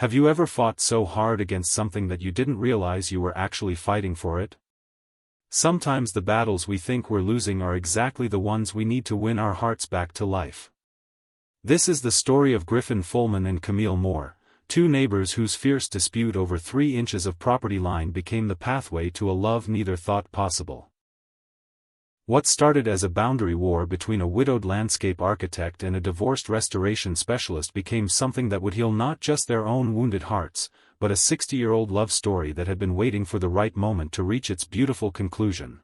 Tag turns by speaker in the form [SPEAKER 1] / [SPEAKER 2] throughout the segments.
[SPEAKER 1] Have you ever fought so hard against something that you didn't realize you were actually fighting for it? Sometimes the battles we think we're losing are exactly the ones we need to win our hearts back to life. This is the story of Griffin Fullman and Camille Moore, two neighbors whose fierce dispute over 3 inches of property line became the pathway to a love neither thought possible. What started as a boundary war between a widowed landscape architect and a divorced restoration specialist became something that would heal not just their own wounded hearts, but a 60-year-old love story that had been waiting for the right moment to reach its beautiful conclusion.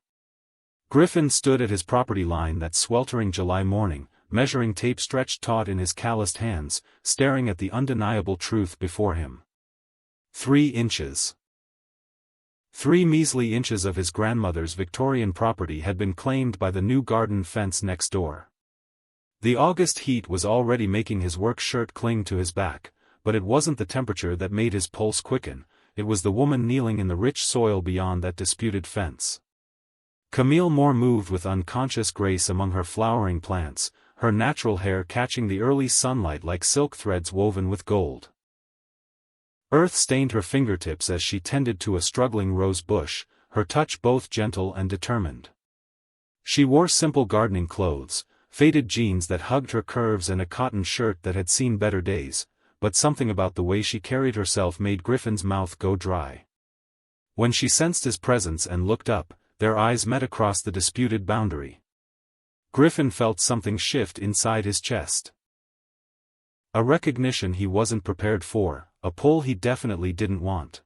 [SPEAKER 1] Griffin stood at his property line that sweltering July morning, measuring tape stretched taut in his calloused hands, staring at the undeniable truth before him. 3 inches. 3 measly inches of his grandmother's Victorian property had been claimed by the new garden fence next door. The August heat was already making his work shirt cling to his back, but it wasn't the temperature that made his pulse quicken, it was the woman kneeling in the rich soil beyond that disputed fence. Camille Moore moved with unconscious grace among her flowering plants, her natural hair catching the early sunlight like silk threads woven with gold. Earth stained her fingertips as she tended to a struggling rose bush, her touch both gentle and determined. She wore simple gardening clothes, faded jeans that hugged her curves and a cotton shirt that had seen better days, but something about the way she carried herself made Griffin's mouth go dry. When she sensed his presence and looked up, their eyes met across the disputed boundary. Griffin felt something shift inside his chest. A recognition he wasn't prepared for, a pull he definitely didn't want.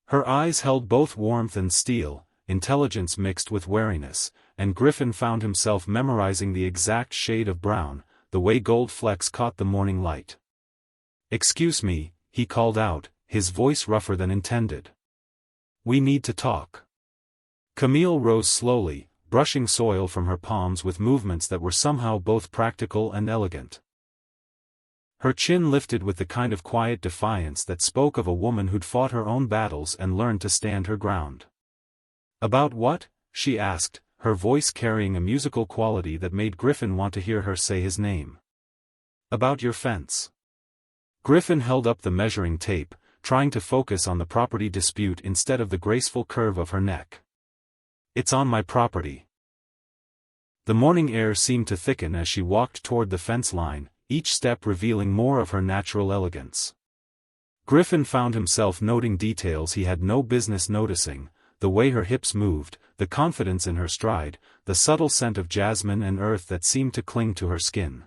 [SPEAKER 1] Her eyes held both warmth and steel, intelligence mixed with wariness, and Griffin found himself memorizing the exact shade of brown, the way gold flecks caught the morning light. "Excuse me," he called out, his voice rougher than intended. "We need to talk." Camille rose slowly, brushing soil from her palms with movements that were somehow both practical and elegant. Her chin lifted with the kind of quiet defiance that spoke of a woman who'd fought her own battles and learned to stand her ground. "About what?" she asked, her voice carrying a musical quality that made Griffin want to hear her say his name. "About your fence." Griffin held up the measuring tape, trying to focus on the property dispute instead of the graceful curve of her neck. "It's on my property." The morning air seemed to thicken as she walked toward the fence line, each step revealing more of her natural elegance. Griffin found himself noting details he had no business noticing, the way her hips moved, the confidence in her stride, the subtle scent of jasmine and earth that seemed to cling to her skin.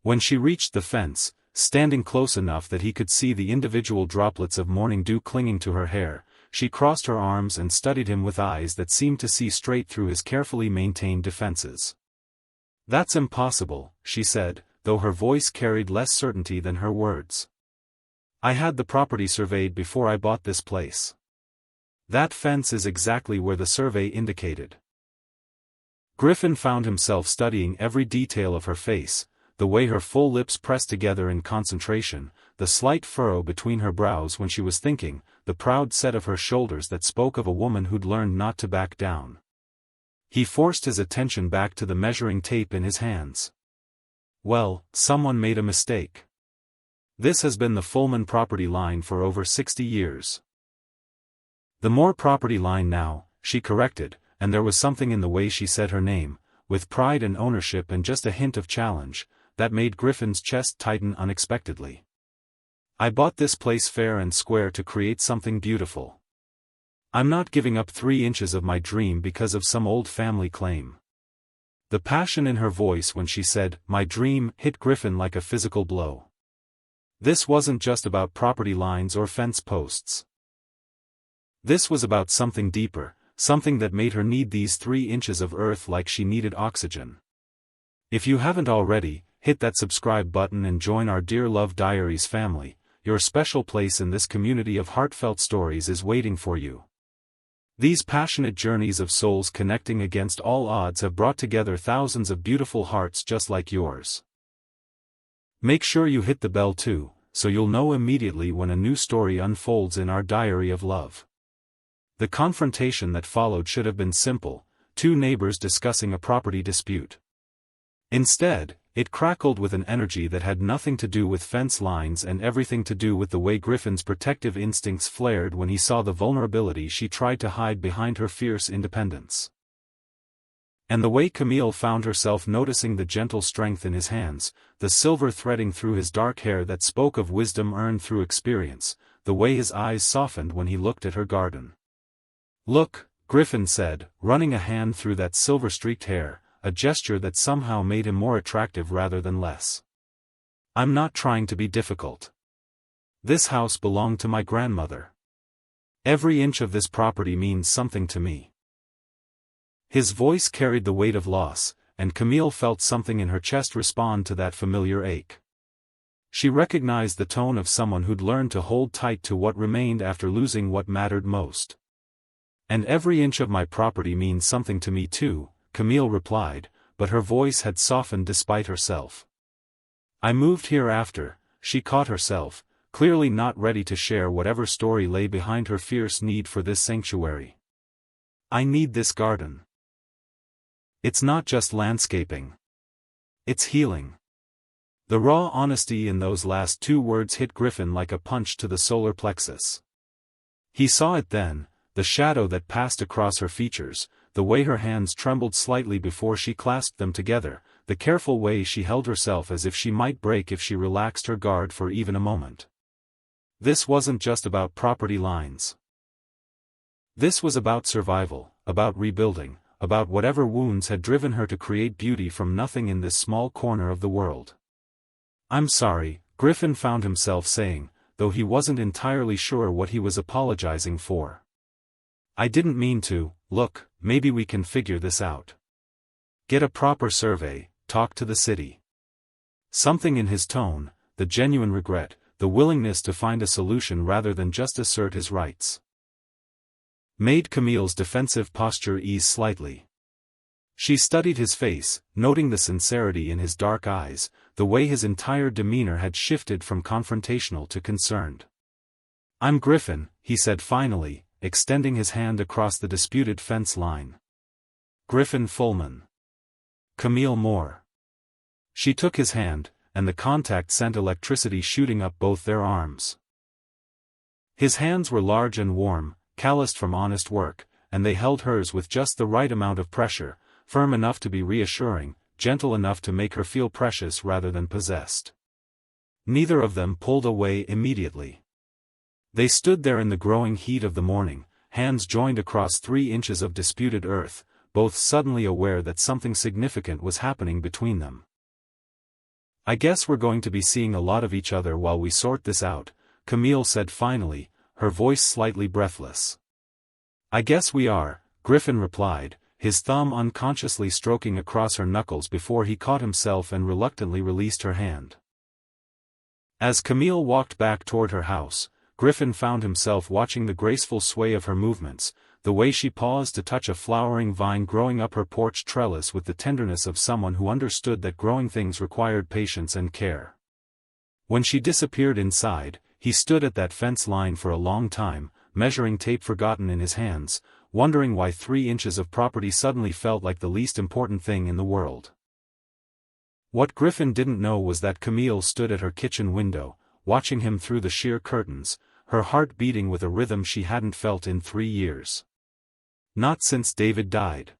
[SPEAKER 1] When she reached the fence, standing close enough that he could see the individual droplets of morning dew clinging to her hair, she crossed her arms and studied him with eyes that seemed to see straight through his carefully maintained defenses. "That's impossible," she said, though her voice carried less certainty than her words. "I had the property surveyed before I bought this place. That fence is exactly where the survey indicated." Griffin found himself studying every detail of her face, the way her full lips pressed together in concentration, the slight furrow between her brows when she was thinking, the proud set of her shoulders that spoke of a woman who'd learned not to back down. He forced his attention back to the measuring tape in his hands. "Well, someone made a mistake. This has been the Fullman property line for over 60 years. The Moore property line now," she corrected, and there was something in the way she said her name, with pride and ownership and just a hint of challenge, that made Griffin's chest tighten unexpectedly. "I bought this place fair and square to create something beautiful. I'm not giving up 3 inches of my dream because of some old family claim." The passion in her voice when she said, "my dream," hit Griffin like a physical blow. This wasn't just about property lines or fence posts. This was about something deeper, something that made her need these 3 inches of earth like she needed oxygen. If you haven't already, hit that subscribe button and join our Dear Love Diaries family. Your special place in this community of heartfelt stories is waiting for you. These passionate journeys of souls connecting against all odds have brought together thousands of beautiful hearts just like yours. Make sure you hit the bell too, so you'll know immediately when a new story unfolds in our diary of love. The confrontation that followed should have been simple, 2 neighbors discussing a property dispute. Instead, It crackled with an energy that had nothing to do with fence lines and everything to do with the way Griffin's protective instincts flared when he saw the vulnerability she tried to hide behind her fierce independence. And the way Camille found herself noticing the gentle strength in his hands, the silver threading through his dark hair that spoke of wisdom earned through experience, the way his eyes softened when he looked at her garden. "Look," Griffin said, running a hand through that silver-streaked hair, a gesture that somehow made him more attractive rather than less. "I'm not trying to be difficult. This house belonged to my grandmother. Every inch of this property means something to me." His voice carried the weight of loss, and Camille felt something in her chest respond to that familiar ache. She recognized the tone of someone who'd learned to hold tight to what remained after losing what mattered most. "And every inch of my property means something to me too," Camille replied, but her voice had softened despite herself. "I moved here after," she caught herself, clearly not ready to share whatever story lay behind her fierce need for this sanctuary. "I need this garden. It's not just landscaping. It's healing." The raw honesty in those last two words hit Griffin like a punch to the solar plexus. He saw it then, the shadow that passed across her features, the way her hands trembled slightly before she clasped them together, the careful way she held herself as if she might break if she relaxed her guard for even a moment. This wasn't just about property lines. This was about survival, about rebuilding, about whatever wounds had driven her to create beauty from nothing in this small corner of the world. "I'm sorry," Griffin found himself saying, though he wasn't entirely sure what he was apologizing for. "I didn't mean to. Look, maybe we can figure this out. Get a proper survey, talk to the city." Something in his tone, the genuine regret, the willingness to find a solution rather than just assert his rights, made Camille's defensive posture ease slightly. She studied his face, noting the sincerity in his dark eyes, the way his entire demeanor had shifted from confrontational to concerned. "I'm Griffin," he said finally, extending his hand across the disputed fence line. "Griffin Fullman. Camille Moore." She took his hand, and the contact sent electricity shooting up both their arms. His hands were large and warm, calloused from honest work, and they held hers with just the right amount of pressure, firm enough to be reassuring, gentle enough to make her feel precious rather than possessed. Neither of them pulled away immediately. They stood there in the growing heat of the morning, hands joined across 3 inches of disputed earth, both suddenly aware that something significant was happening between them. "I guess we're going to be seeing a lot of each other while we sort this out," Camille said finally, her voice slightly breathless. "I guess we are," Griffin replied, his thumb unconsciously stroking across her knuckles before he caught himself and reluctantly released her hand. As Camille walked back toward her house, Griffin found himself watching the graceful sway of her movements, the way she paused to touch a flowering vine growing up her porch trellis with the tenderness of someone who understood that growing things required patience and care. When she disappeared inside, he stood at that fence line for a long time, measuring tape forgotten in his hands, wondering why 3 inches of property suddenly felt like the least important thing in the world. What Griffin didn't know was that Camille stood at her kitchen window, watching him through the sheer curtains, her heart beating with a rhythm she hadn't felt in 3 years. Not since David died.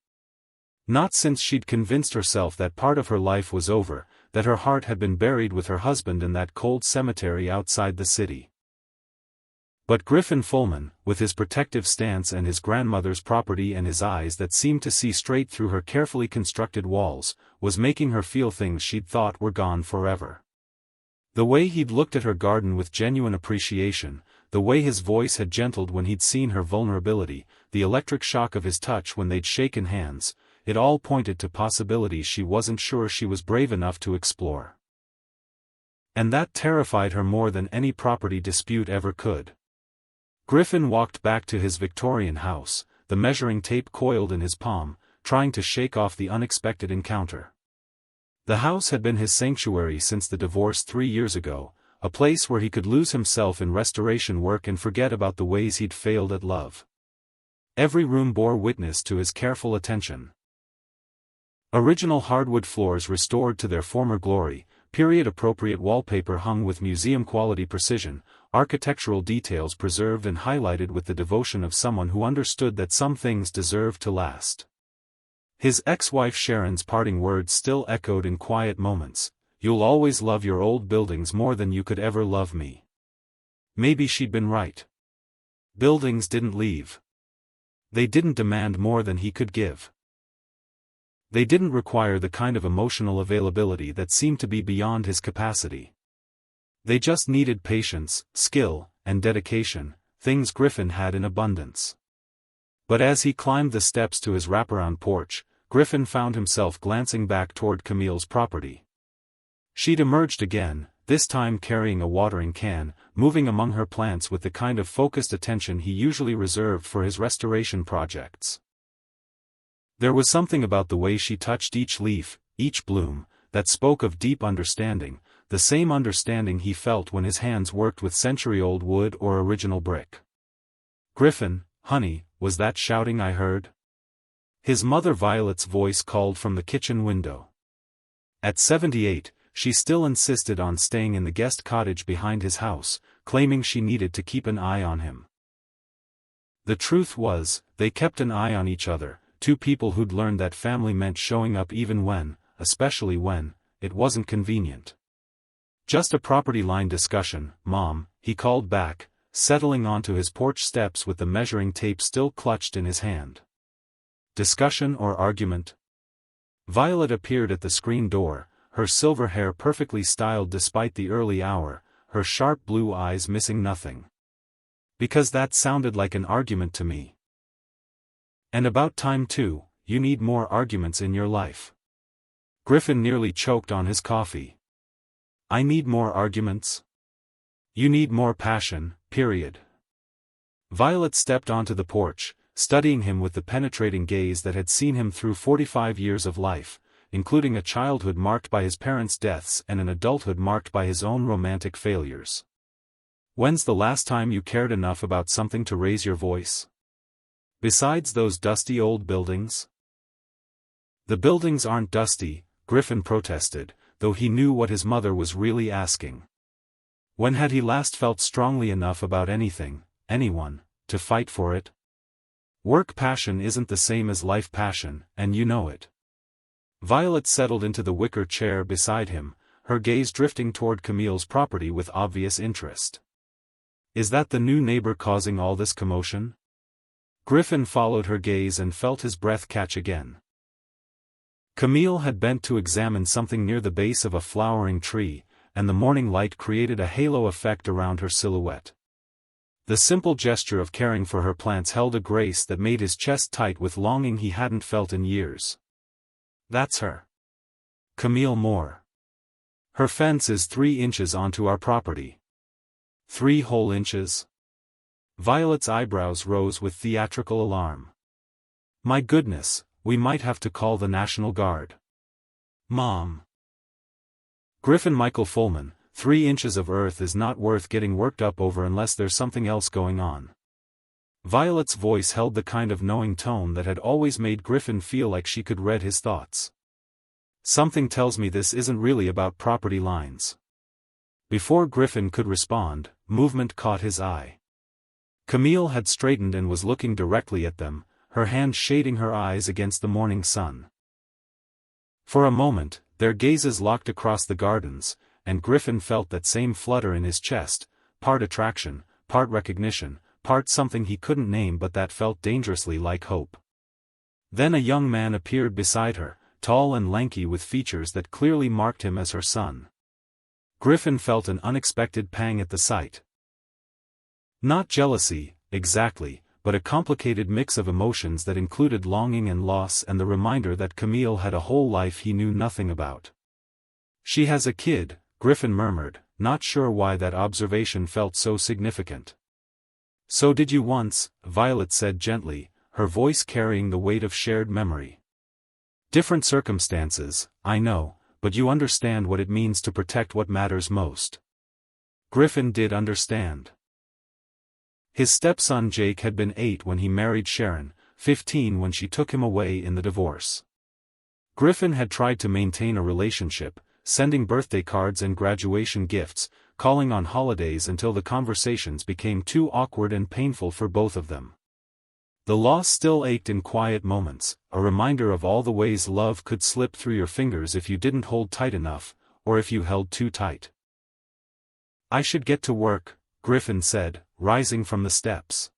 [SPEAKER 1] Not since she'd convinced herself that part of her life was over, that her heart had been buried with her husband in that cold cemetery outside the city. But Griffin Fullman, with his protective stance and his grandmother's property and his eyes that seemed to see straight through her carefully constructed walls, was making her feel things she'd thought were gone forever. The way he'd looked at her garden with genuine appreciation, the way his voice had gentled when he'd seen her vulnerability, the electric shock of his touch when they'd shaken hands, it all pointed to possibilities she wasn't sure she was brave enough to explore. And that terrified her more than any property dispute ever could. Griffin walked back to his Victorian house, the measuring tape coiled in his palm, trying to shake off the unexpected encounter. The house had been his sanctuary since the divorce 3 years ago, a place where he could lose himself in restoration work and forget about the ways he'd failed at love. Every room bore witness to his careful attention. Original hardwood floors restored to their former glory, period-appropriate wallpaper hung with museum-quality precision, architectural details preserved and highlighted with the devotion of someone who understood that some things deserve to last. His ex-wife Sharon's parting words still echoed in quiet moments, "You'll always love your old buildings more than you could ever love me." Maybe she'd been right. Buildings didn't leave. They didn't demand more than he could give. They didn't require the kind of emotional availability that seemed to be beyond his capacity. They just needed patience, skill, and dedication, things Griffin had in abundance. But as he climbed the steps to his wraparound porch, Griffin found himself glancing back toward Camille's property. She'd emerged again, this time carrying a watering can, moving among her plants with the kind of focused attention he usually reserved for his restoration projects. There was something about the way she touched each leaf, each bloom, that spoke of deep understanding, the same understanding he felt when his hands worked with century-old wood or original brick. "Griffin, honey, was that shouting I heard?" His mother Violet's voice called from the kitchen window. At 78, she still insisted on staying in the guest cottage behind his house, claiming she needed to keep an eye on him. The truth was, they kept an eye on each other, two people who'd learned that family meant showing up even when, especially when, it wasn't convenient. "Just a property line discussion, Mom," he called back, settling onto his porch steps with the measuring tape still clutched in his hand. "Discussion or argument?" Violet appeared at the screen door, her silver hair perfectly styled despite the early hour, her sharp blue eyes missing nothing. "Because that sounded like an argument to me. And about time too, you need more arguments in your life." Griffin nearly choked on his coffee. "I need more arguments? You need more passion, period." Violet stepped onto the porch, studying him with the penetrating gaze that had seen him through 45 years of life, including a childhood marked by his parents' deaths and an adulthood marked by his own romantic failures. "When's the last time you cared enough about something to raise your voice? Besides those dusty old buildings?" "The buildings aren't dusty," Griffin protested, though he knew what his mother was really asking. When had he last felt strongly enough about anything, anyone, to fight for it? Work passion isn't the same as life passion, and you know it. Violet settled into the wicker chair beside him, her gaze drifting toward Camille's property with obvious interest. "Is that the new neighbor causing all this commotion?" Griffin followed her gaze and felt his breath catch again. Camille had bent to examine something near the base of a flowering tree, and the morning light created a halo effect around her silhouette. The simple gesture of caring for her plants held a grace that made his chest tight with longing he hadn't felt in years. "That's her. Camille Moore. Her fence is 3 inches onto our property." 3 whole inches? Violet's eyebrows rose with theatrical alarm. "My goodness, we might have to call the National Guard." "Mom." Griffin Michael Fullman, 3 inches of earth is not worth getting worked up over unless there's something else going on. Violet's voice held the kind of knowing tone that had always made Griffin feel like she could read his thoughts. "Something tells me this isn't really about property lines." Before Griffin could respond, movement caught his eye. Camille had straightened and was looking directly at them, her hand shading her eyes against the morning sun. For a moment, their gazes locked across the gardens, and Griffin felt that same flutter in his chest, part attraction, part recognition, part something he couldn't name but that felt dangerously like hope. Then a young man appeared beside her, tall and lanky with features that clearly marked him as her son. Griffin felt an unexpected pang at the sight. Not jealousy, exactly, but a complicated mix of emotions that included longing and loss and the reminder that Camille had a whole life he knew nothing about. "She has a kid," Griffin murmured, not sure why that observation felt so significant. "So did you once," Violet said gently, her voice carrying the weight of shared memory. "Different circumstances, I know, but you understand what it means to protect what matters most." Griffin did understand. His stepson Jake had been 8 when he married Sharon, 15 when she took him away in the divorce. Griffin had tried to maintain a relationship, sending birthday cards and graduation gifts, calling on holidays until the conversations became too awkward and painful for both of them. The loss still ached in quiet moments, a reminder of all the ways love could slip through your fingers if you didn't hold tight enough, or if you held too tight. "I should get to work," Griffin said, rising from the steps.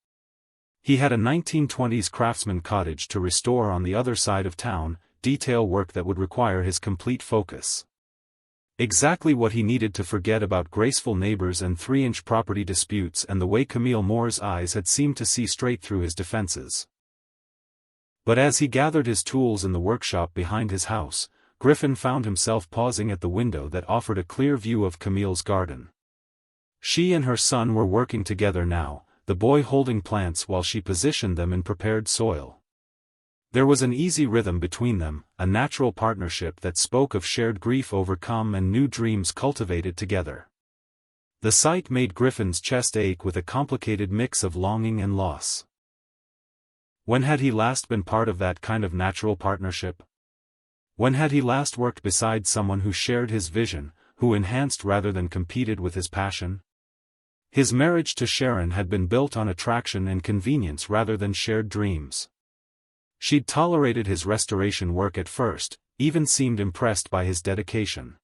[SPEAKER 1] He had a 1920s craftsman cottage to restore on the other side of town, detail work that would require his complete focus. Exactly what he needed to forget about graceful neighbors and 3-inch property disputes and the way Camille Moore's eyes had seemed to see straight through his defenses. But as he gathered his tools in the workshop behind his house, Griffin found himself pausing at the window that offered a clear view of Camille's garden. She and her son were working together now, the boy holding plants while she positioned them in prepared soil. There was an easy rhythm between them, a natural partnership that spoke of shared grief overcome and new dreams cultivated together. The sight made Griffin's chest ache with a complicated mix of longing and loss. When had he last been part of that kind of natural partnership? When had he last worked beside someone who shared his vision, who enhanced rather than competed with his passion? His marriage to Sharon had been built on attraction and convenience rather than shared dreams. She'd tolerated his restoration work at first, even seemed impressed by his dedication.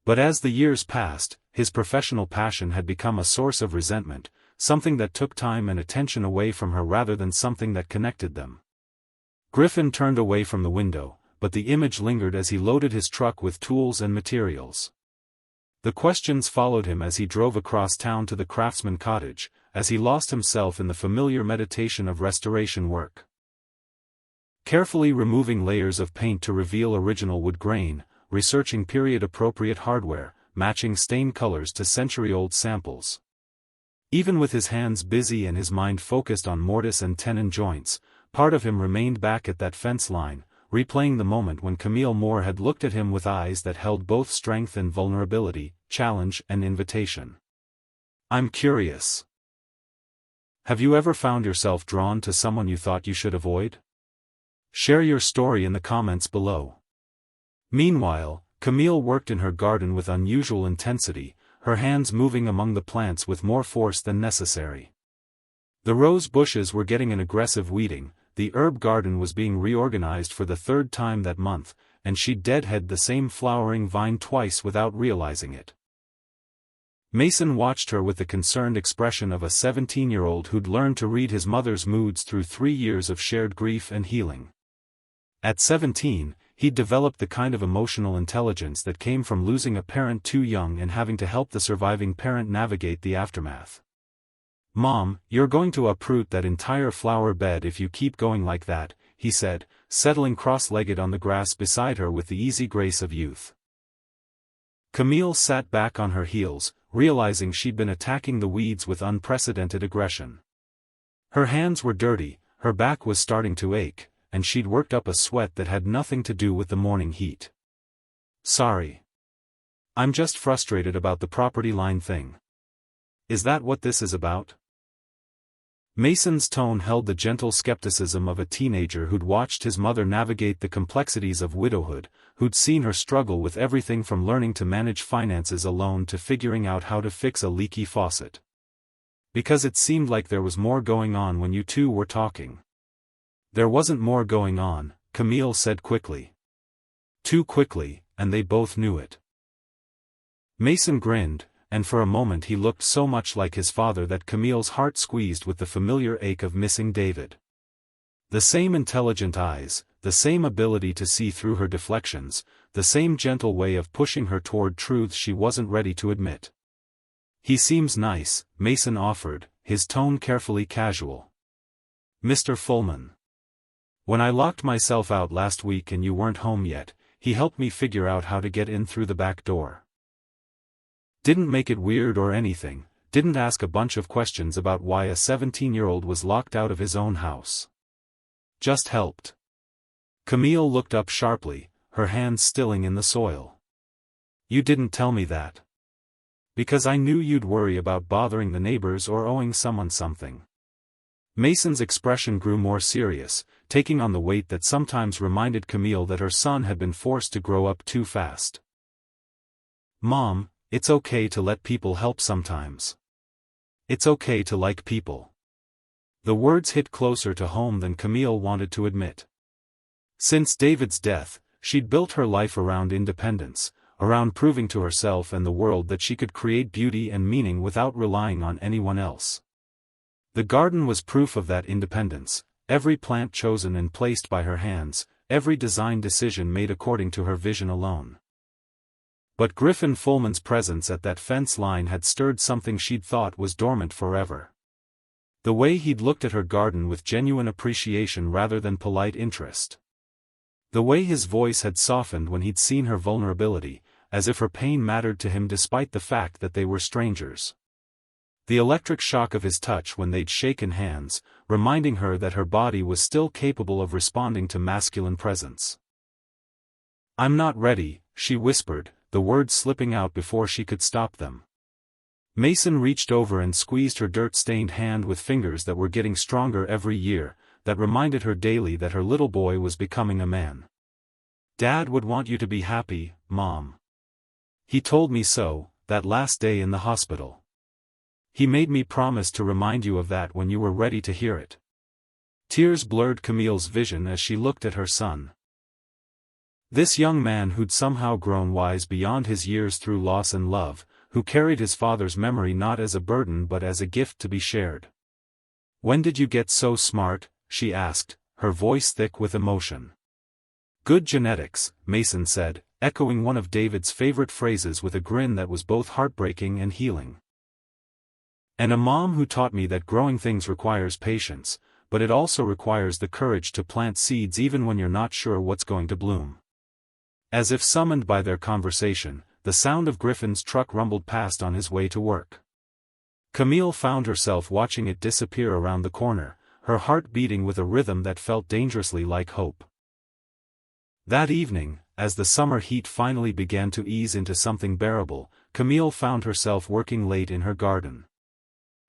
[SPEAKER 1] But as the years passed, his professional passion had become a source of resentment, something that took time and attention away from her rather than something that connected them. Griffin turned away from the window, but the image lingered as he loaded his truck with tools and materials. The questions followed him as he drove across town to the craftsman cottage, as he lost himself in the familiar meditation of restoration work. Carefully removing layers of paint to reveal original wood grain, researching period-appropriate hardware, matching stain colors to century-old samples. Even with his hands busy and his mind focused on mortise and tenon joints, part of him remained back at that fence line, replaying the moment when Camille Moore had looked at him with eyes that held both strength and vulnerability, challenge and invitation. "I'm curious. Have you ever found yourself drawn to someone you thought you should avoid? Share your story in the comments below." Meanwhile, Camille worked in her garden with unusual intensity, her hands moving among the plants with more force than necessary. The rose bushes were getting an aggressive weeding, the herb garden was being reorganized for the 3rd time that month, and she'd deadhead the same flowering vine twice without realizing it. Mason watched her with the concerned expression of a 17-year-old who'd learned to read his mother's moods through 3 years of shared grief and healing. At 17, he'd developed the kind of emotional intelligence that came from losing a parent too young and having to help the surviving parent navigate the aftermath. "Mom, you're going to uproot that entire flower bed if you keep going like that," he said, settling cross-legged on the grass beside her with the easy grace of youth. Camille sat back on her heels, realizing she'd been attacking the weeds with unprecedented aggression. Her hands were dirty, her back was starting to ache, and she'd worked up a sweat that had nothing to do with the morning heat. "Sorry. I'm just frustrated about the property line thing." "Is that what this is about?" Mason's tone held the gentle skepticism of a teenager who'd watched his mother navigate the complexities of widowhood, who'd seen her struggle with everything from learning to manage finances alone to figuring out how to fix a leaky faucet. "Because it seemed like there was more going on when you two were talking." "There wasn't more going on," Camille said quickly. Too quickly, and they both knew it. Mason grinned, and for a moment he looked so much like his father that Camille's heart squeezed with the familiar ache of missing David. The same intelligent eyes, the same ability to see through her deflections, the same gentle way of pushing her toward truths she wasn't ready to admit. "He seems nice," Mason offered, his tone carefully casual. "Mr. Fullman. When I locked myself out last week and you weren't home yet, he helped me figure out how to get in through the back door. Didn't make it weird or anything, didn't ask a bunch of questions about why a 17-year-old was locked out of his own house. Just helped." Camille looked up sharply, her hands stilling in the soil. "You didn't tell me that. Because I knew you'd worry about bothering the neighbors or owing someone something." Mason's expression grew more serious, taking on the weight that sometimes reminded Camille that her son had been forced to grow up too fast. "Mom, it's okay to let people help sometimes. It's okay to like people." The words hit closer to home than Camille wanted to admit. Since David's death, she'd built her life around independence, around proving to herself and the world that she could create beauty and meaning without relying on anyone else. The garden was proof of that independence, every plant chosen and placed by her hands, every design decision made according to her vision alone. But Griffin Fulman's presence at that fence line had stirred something she'd thought was dormant forever. The way he'd looked at her garden with genuine appreciation rather than polite interest. The way his voice had softened when he'd seen her vulnerability, as if her pain mattered to him despite the fact that they were strangers. The electric shock of his touch when they'd shaken hands, reminding her that her body was still capable of responding to masculine presence. "I'm not ready," she whispered, the words slipping out before she could stop them. Mason reached over and squeezed her dirt-stained hand with fingers that were getting stronger every year, that reminded her daily that her little boy was becoming a man. "Dad would want you to be happy, Mom. He told me so, that last day in the hospital. He made me promise to remind you of that when you were ready to hear it." Tears blurred Camille's vision as she looked at her son. This young man who'd somehow grown wise beyond his years through loss and love, who carried his father's memory not as a burden but as a gift to be shared. "When did you get so smart?" she asked, her voice thick with emotion. "Good genetics," Mason said, echoing one of David's favorite phrases with a grin that was both heartbreaking and healing. "And a mom who taught me that growing things requires patience, but it also requires the courage to plant seeds even when you're not sure what's going to bloom." As if summoned by their conversation, the sound of Griffin's truck rumbled past on his way to work. Camille found herself watching it disappear around the corner, her heart beating with a rhythm that felt dangerously like hope. That evening, as the summer heat finally began to ease into something bearable, Camille found herself working late in her garden.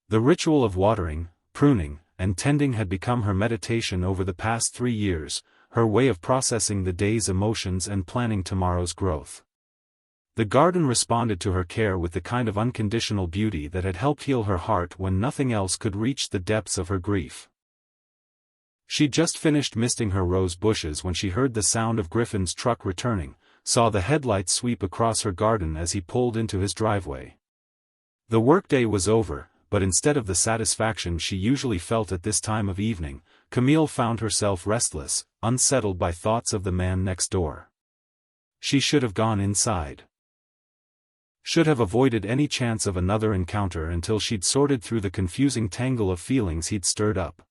[SPEAKER 1] The ritual of watering, pruning, and tending had become her meditation over the past 3 years, her way of processing the day's emotions and planning tomorrow's growth. The garden responded to her care with the kind of unconditional beauty that had helped heal her heart when nothing else could reach the depths of her grief. She'd just finished misting her rose bushes when she heard the sound of Griffin's truck returning, saw the headlights sweep across her garden as he pulled into his driveway. The workday was over, but instead of the satisfaction she usually felt at this time of evening, Camille found herself restless, unsettled by thoughts of the man next door. She should have gone inside. Should have avoided any chance of another encounter until she'd sorted through the confusing tangle of feelings he'd stirred up.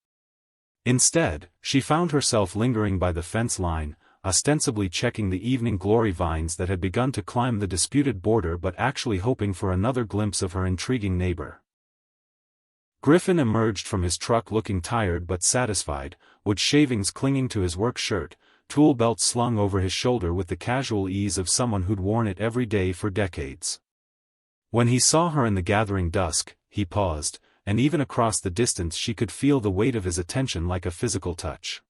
[SPEAKER 1] Instead, she found herself lingering by the fence line, ostensibly checking the evening glory vines that had begun to climb the disputed border but actually hoping for another glimpse of her intriguing neighbor. Griffin emerged from his truck looking tired but satisfied, wood shavings clinging to his work shirt, tool belt slung over his shoulder with the casual ease of someone who'd worn it every day for decades. When he saw her in the gathering dusk, he paused, and even across the distance she could feel the weight of his attention like a physical touch.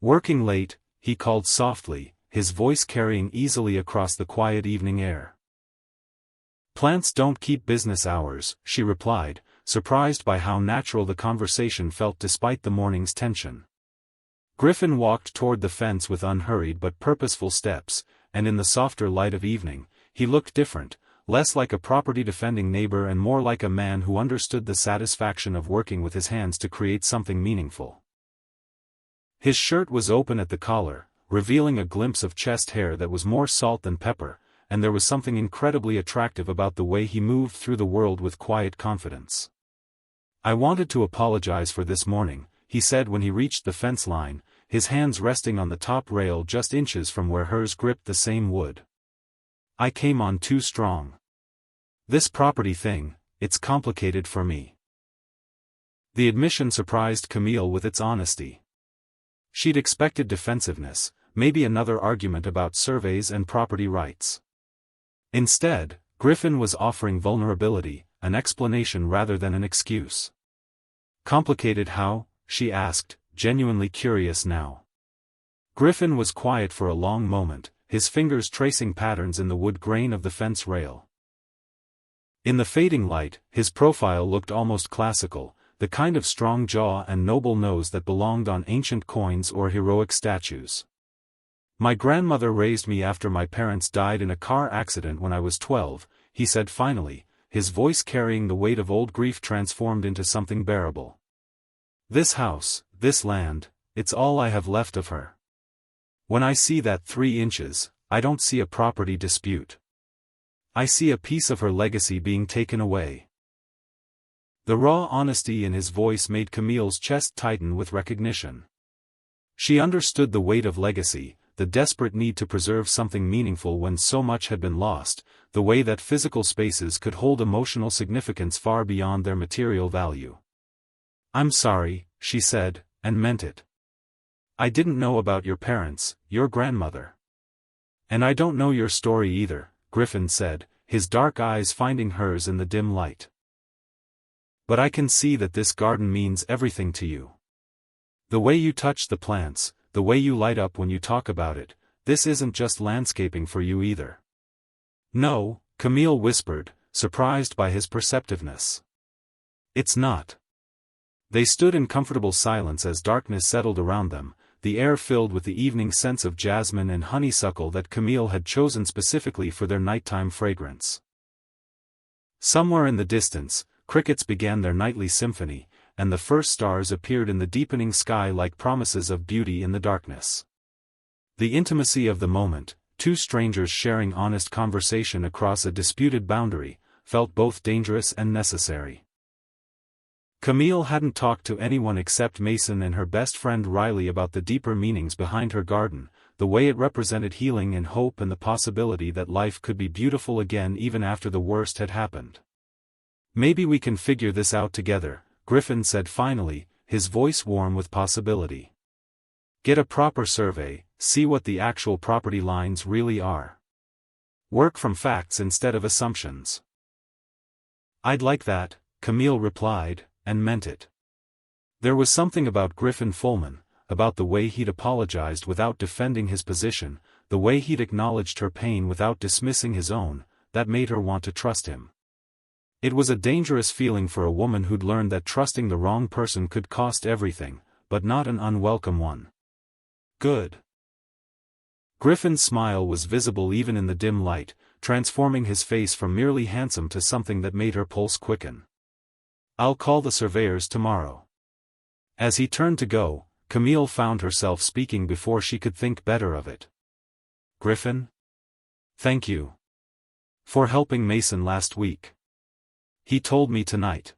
[SPEAKER 1] "Working late," he called softly, his voice carrying easily across the quiet evening air. "Plants don't keep business hours," she replied, surprised by how natural the conversation felt despite the morning's tension. Griffin walked toward the fence with unhurried but purposeful steps, and in the softer light of evening, he looked different, less like a property-defending neighbor and more like a man who understood the satisfaction of working with his hands to create something meaningful. His shirt was open at the collar, revealing a glimpse of chest hair that was more salt than pepper, and there was something incredibly attractive about the way he moved through the world with quiet confidence. "I wanted to apologize for this morning," he said when he reached the fence line, his hands resting on the top rail just inches from where hers gripped the same wood. "I came on too strong. This property thing, it's complicated for me." The admission surprised Camille with its honesty. She'd expected defensiveness, maybe another argument about surveys and property rights. Instead, Griffin was offering vulnerability, an explanation rather than an excuse. "Complicated how?" she asked, genuinely curious now. Griffin was quiet for a long moment, his fingers tracing patterns in the wood grain of the fence rail. In the fading light, his profile looked almost classical, the kind of strong jaw and noble nose that belonged on ancient coins or heroic statues. "My grandmother raised me after my parents died in a car accident when I was 12, he said finally, his voice carrying the weight of old grief transformed into something bearable. "This house, this land, it's all I have left of her. When I see that 3 inches, I don't see a property dispute. I see a piece of her legacy being taken away." The raw honesty in his voice made Camille's chest tighten with recognition. She understood the weight of legacy, the desperate need to preserve something meaningful when so much had been lost, the way that physical spaces could hold emotional significance far beyond their material value. "I'm sorry," she said, and meant it. "I didn't know about your parents, your grandmother. And I don't know your story either," Griffin said, his dark eyes finding hers in the dim light. "But I can see that this garden means everything to you. The way you touch the plants, the way you light up when you talk about it, this isn't just landscaping for you either." "No," Camille whispered, surprised by his perceptiveness. "It's not." They stood in comfortable silence as darkness settled around them, the air filled with the evening scents of jasmine and honeysuckle that Camille had chosen specifically for their nighttime fragrance. Somewhere in the distance, crickets began their nightly symphony, and the first stars appeared in the deepening sky like promises of beauty in the darkness. The intimacy of the moment, 2 strangers sharing honest conversation across a disputed boundary, felt both dangerous and necessary. Camille hadn't talked to anyone except Mason and her best friend Riley about the deeper meanings behind her garden, the way it represented healing and hope and the possibility that life could be beautiful again even after the worst had happened. "Maybe we can figure this out together," Griffin said finally, his voice warm with possibility. "Get a proper survey, see what the actual property lines really are. Work from facts instead of assumptions." "I'd like that," Camille replied, and meant it. There was something about Griffin Fulman, about the way he'd apologized without defending his position, the way he'd acknowledged her pain without dismissing his own, that made her want to trust him. It was a dangerous feeling for a woman who'd learned that trusting the wrong person could cost everything, but not an unwelcome one. "Good." Griffin's smile was visible even in the dim light, transforming his face from merely handsome to something that made her pulse quicken. "I'll call the surveyors tomorrow." As he turned to go, Camille found herself speaking before she could think better of it. "Griffin? Thank you. For helping Mason last week. He told me tonight."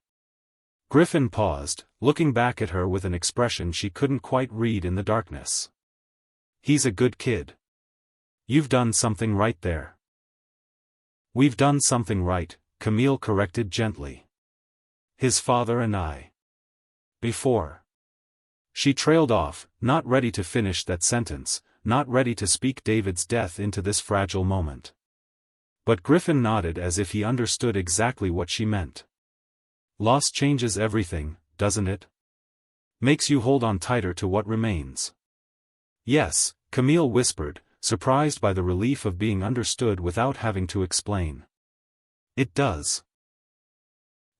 [SPEAKER 1] Griffin paused, looking back at her with an expression she couldn't quite read in the darkness. "He's a good kid. You've done something right there." "We've done something right," Camille corrected gently. "His father and I. Before." She trailed off, not ready to finish that sentence, not ready to speak David's death into this fragile moment. But Griffin nodded as if he understood exactly what she meant. "Loss changes everything, doesn't it? Makes you hold on tighter to what remains." "Yes," Camille whispered, surprised by the relief of being understood without having to explain. "It does."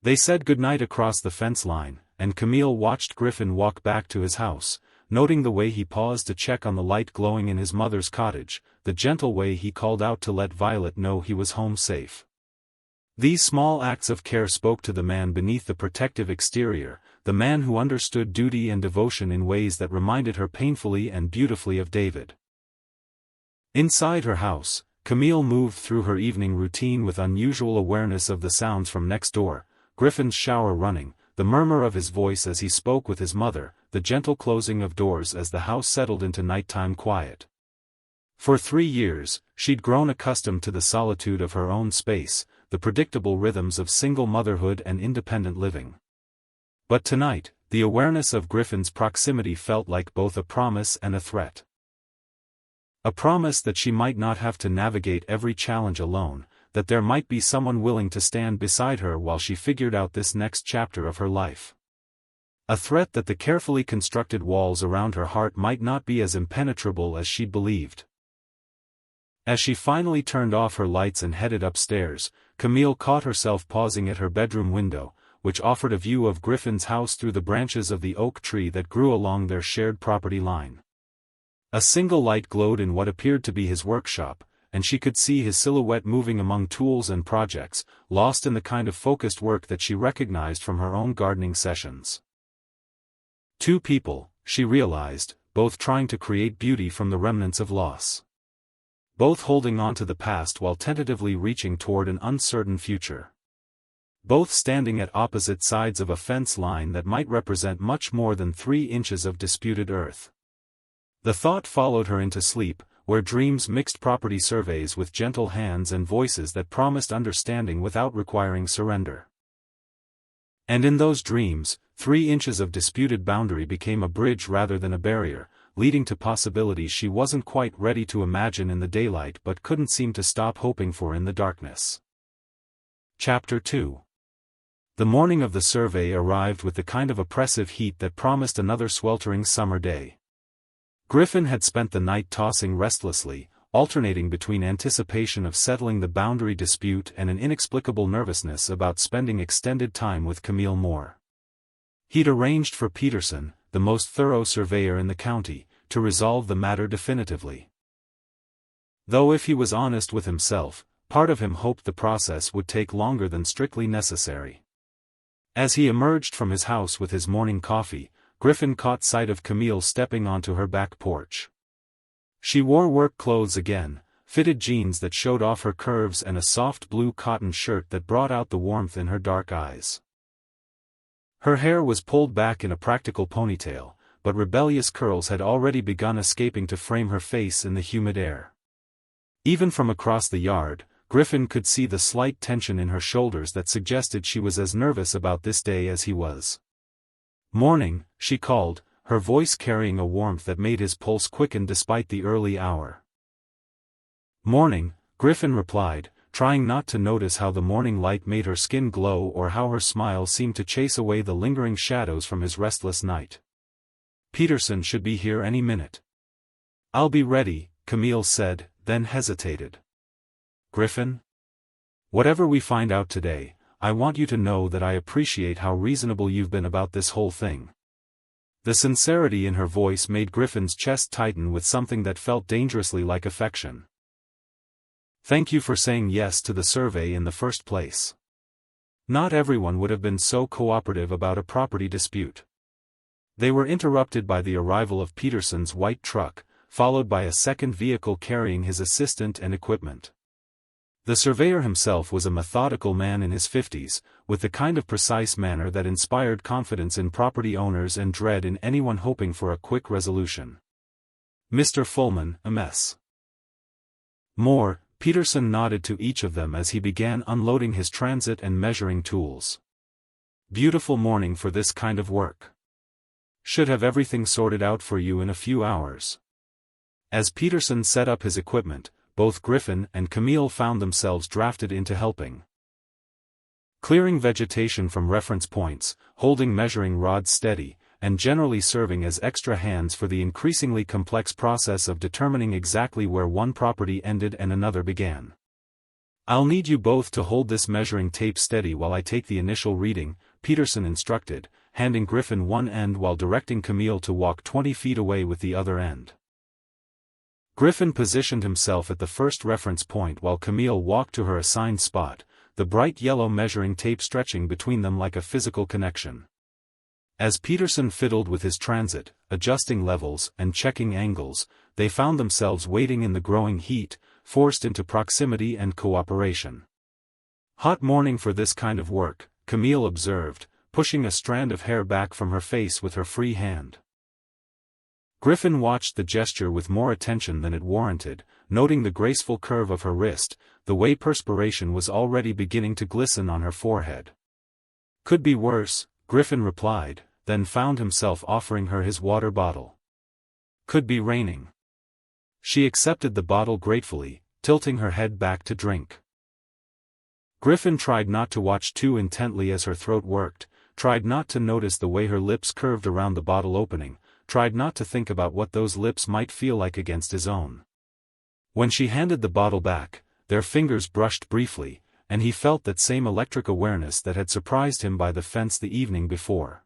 [SPEAKER 1] They said goodnight across the fence line, and Camille watched Griffin walk back to his house, noting the way he paused to check on the light glowing in his mother's cottage, the gentle way he called out to let Violet know he was home safe. These small acts of care spoke to the man beneath the protective exterior, the man who understood duty and devotion in ways that reminded her painfully and beautifully of David. Inside her house, Camille moved through her evening routine with unusual awareness of the sounds from next door, Griffin's shower running, the murmur of his voice as he spoke with his mother, the gentle closing of doors as the house settled into nighttime quiet. For 3 years, she'd grown accustomed to the solitude of her own space, the predictable rhythms of single motherhood and independent living. But tonight, the awareness of Griffin's proximity felt like both a promise and a threat. A promise that she might not have to navigate every challenge alone, that there might be someone willing to stand beside her while she figured out this next chapter of her life. A threat that the carefully constructed walls around her heart might not be as impenetrable as she'd believed. As she finally turned off her lights and headed upstairs, Camille caught herself pausing at her bedroom window, which offered a view of Griffin's house through the branches of the oak tree that grew along their shared property line. A single light glowed in what appeared to be his workshop, and she could see his silhouette moving among tools and projects, lost in the kind of focused work that she recognized from her own gardening sessions. Two people, she realized, both trying to create beauty from the remnants of loss. Both holding on to the past while tentatively reaching toward an uncertain future. Both standing at opposite sides of a fence line that might represent much more than 3 inches of disputed earth. The thought followed her into sleep, where dreams mixed property surveys with gentle hands and voices that promised understanding without requiring surrender. And in those dreams, 3 inches of disputed boundary became a bridge rather than a barrier, leading to possibilities she wasn't quite ready to imagine in the daylight but couldn't seem to stop hoping for in the darkness. Chapter 2. The morning of the survey arrived with the kind of oppressive heat that promised another sweltering summer day. Griffin had spent the night tossing restlessly, alternating between anticipation of settling the boundary dispute and an inexplicable nervousness about spending extended time with Camille Moore. He'd arranged for Peterson, the most thorough surveyor in the county, to resolve the matter definitively. Though if he was honest with himself, part of him hoped the process would take longer than strictly necessary. As he emerged from his house with his morning coffee, Griffin caught sight of Camille stepping onto her back porch. She wore work clothes again, fitted jeans that showed off her curves and a soft blue cotton shirt that brought out the warmth in her dark eyes. Her hair was pulled back in a practical ponytail, but rebellious curls had already begun escaping to frame her face in the humid air. Even from across the yard, Griffin could see the slight tension in her shoulders that suggested she was as nervous about this day as he was. "Morning," she called, her voice carrying a warmth that made his pulse quicken despite the early hour. "Morning," Griffin replied, trying not to notice how the morning light made her skin glow or how her smile seemed to chase away the lingering shadows from his restless night. "Peterson should be here any minute." "I'll be ready," Camille said, then hesitated. "Griffin? Whatever we find out today, I want you to know that I appreciate how reasonable you've been about this whole thing." The sincerity in her voice made Griffin's chest tighten with something that felt dangerously like affection. "Thank you for saying yes to the survey in the first place. Not everyone would have been so cooperative about a property dispute." They were interrupted by the arrival of Peterson's white truck, followed by a second vehicle carrying his assistant and equipment. The surveyor himself was a methodical man in his 50s, with the kind of precise manner that inspired confidence in property owners and dread in anyone hoping for a quick resolution. "Mr. Fullman, MS. Moore," Peterson nodded to each of them as he began unloading his transit and measuring tools. "Beautiful morning for this kind of work. Should have everything sorted out for you in a few hours." As Peterson set up his equipment, both Griffin and Camille found themselves drafted into helping. Clearing vegetation from reference points, holding measuring rods steady, and generally serving as extra hands for the increasingly complex process of determining exactly where one property ended and another began. "I'll need you both to hold this measuring tape steady while I take the initial reading," Peterson instructed, handing Griffin one end while directing Camille to walk 20 feet away with the other end. Griffin positioned himself at the first reference point while Camille walked to her assigned spot, the bright yellow measuring tape stretching between them like a physical connection. As Peterson fiddled with his transit, adjusting levels and checking angles, they found themselves waiting in the growing heat, forced into proximity and cooperation. "Hot morning for this kind of work," Camille observed, pushing a strand of hair back from her face with her free hand. Griffin watched the gesture with more attention than it warranted, noting the graceful curve of her wrist, the way perspiration was already beginning to glisten on her forehead. "Could be worse," Griffin replied, then found himself offering her his water bottle. "Could be raining." She accepted the bottle gratefully, tilting her head back to drink. Griffin tried not to watch too intently as her throat worked, tried not to notice the way her lips curved around the bottle opening, tried not to think about what those lips might feel like against his own. When she handed the bottle back, their fingers brushed briefly, and he felt that same electric awareness that had surprised him by the fence the evening before.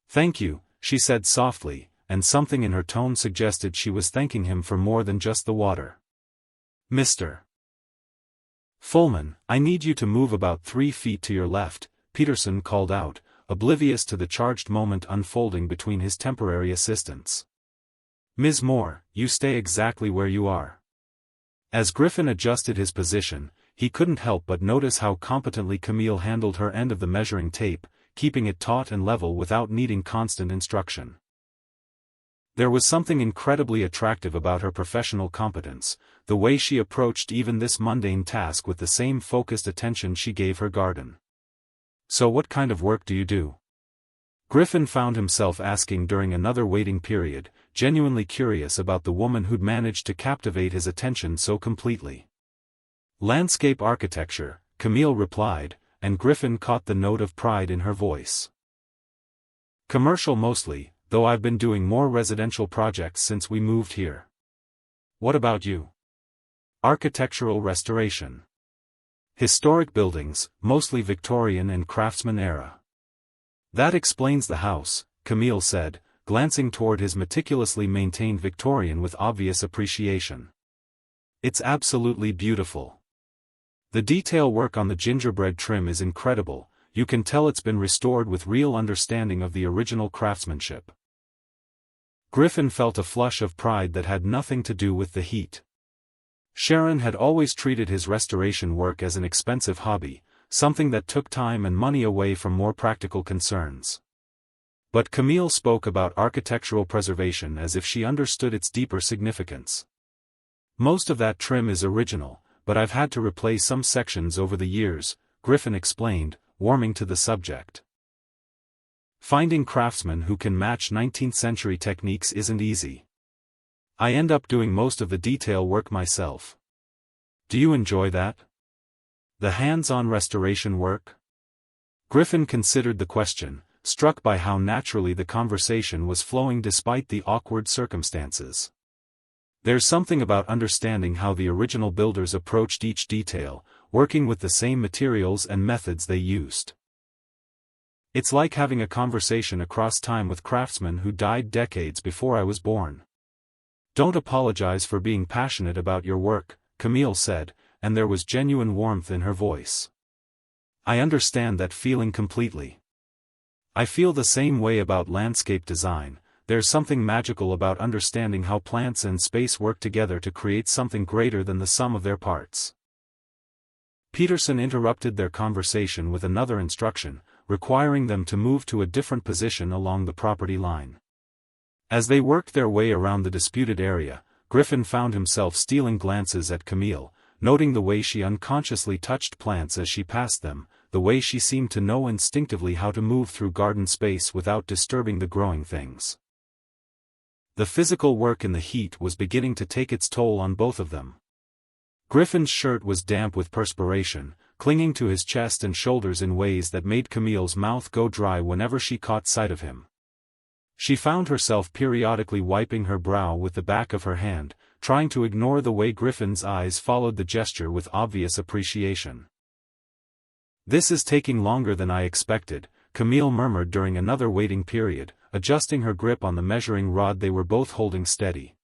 [SPEAKER 1] "Thank you," she said softly, and something in her tone suggested she was thanking him for more than just the water. "Mr. Fullman, I need you to move about 3 feet to your left," Peterson called out, oblivious to the charged moment unfolding between his temporary assistants. "Ms. Moore, you stay exactly where you are." As Griffin adjusted his position, he couldn't help but notice how competently Camille handled her end of the measuring tape, keeping it taut and level without needing constant instruction. There was something incredibly attractive about her professional competence, the way she approached even this mundane task with the same focused attention she gave her garden. "So what kind of work do you do?" Griffin found himself asking during another waiting period, genuinely curious about the woman who'd managed to captivate his attention so completely. "Landscape architecture," Camille replied, and Griffin caught the note of pride in her voice. "Commercial mostly, though I've been doing more residential projects since we moved here." "What about you?" "Architectural restoration. Historic buildings, mostly Victorian and Craftsman era." "That explains the house," Camille said, glancing toward his meticulously maintained Victorian with obvious appreciation. "It's absolutely beautiful. The detail work on the gingerbread trim is incredible, you can tell it's been restored with real understanding of the original craftsmanship." Griffin felt a flush of pride that had nothing to do with the heat. Sharon had always treated his restoration work as an expensive hobby, something that took time and money away from more practical concerns. But Camille spoke about architectural preservation as if she understood its deeper significance. "Most of that trim is original, but I've had to replace some sections over the years," Griffin explained, warming to the subject. "Finding craftsmen who can match 19th century techniques isn't easy. I end up doing most of the detail work myself." "Do you enjoy that? The hands-on restoration work?" Griffin considered the question, struck by how naturally the conversation was flowing despite the awkward circumstances. There's something about understanding how the original builders approached each detail, working with the same materials and methods they used. "It's like having a conversation across time with craftsmen who died decades before I was born." "Don't apologize for being passionate about your work," Camille said, and there was genuine warmth in her voice. "I understand that feeling completely. I feel the same way about landscape design. There's something magical about understanding how plants and space work together to create something greater than the sum of their parts." Peterson interrupted their conversation with another instruction, requiring them to move to a different position along the property line. As they worked their way around the disputed area, Griffin found himself stealing glances at Camille, noting the way she unconsciously touched plants as she passed them, the way she seemed to know instinctively how to move through garden space without disturbing the growing things. The physical work in the heat was beginning to take its toll on both of them. Griffin's shirt was damp with perspiration, clinging to his chest and shoulders in ways that made Camille's mouth go dry whenever she caught sight of him. She found herself periodically wiping her brow with the back of her hand, trying to ignore the way Griffin's eyes followed the gesture with obvious appreciation. "This is taking longer than I expected," Camille murmured during another waiting period, adjusting her grip on the measuring rod they were both holding steady.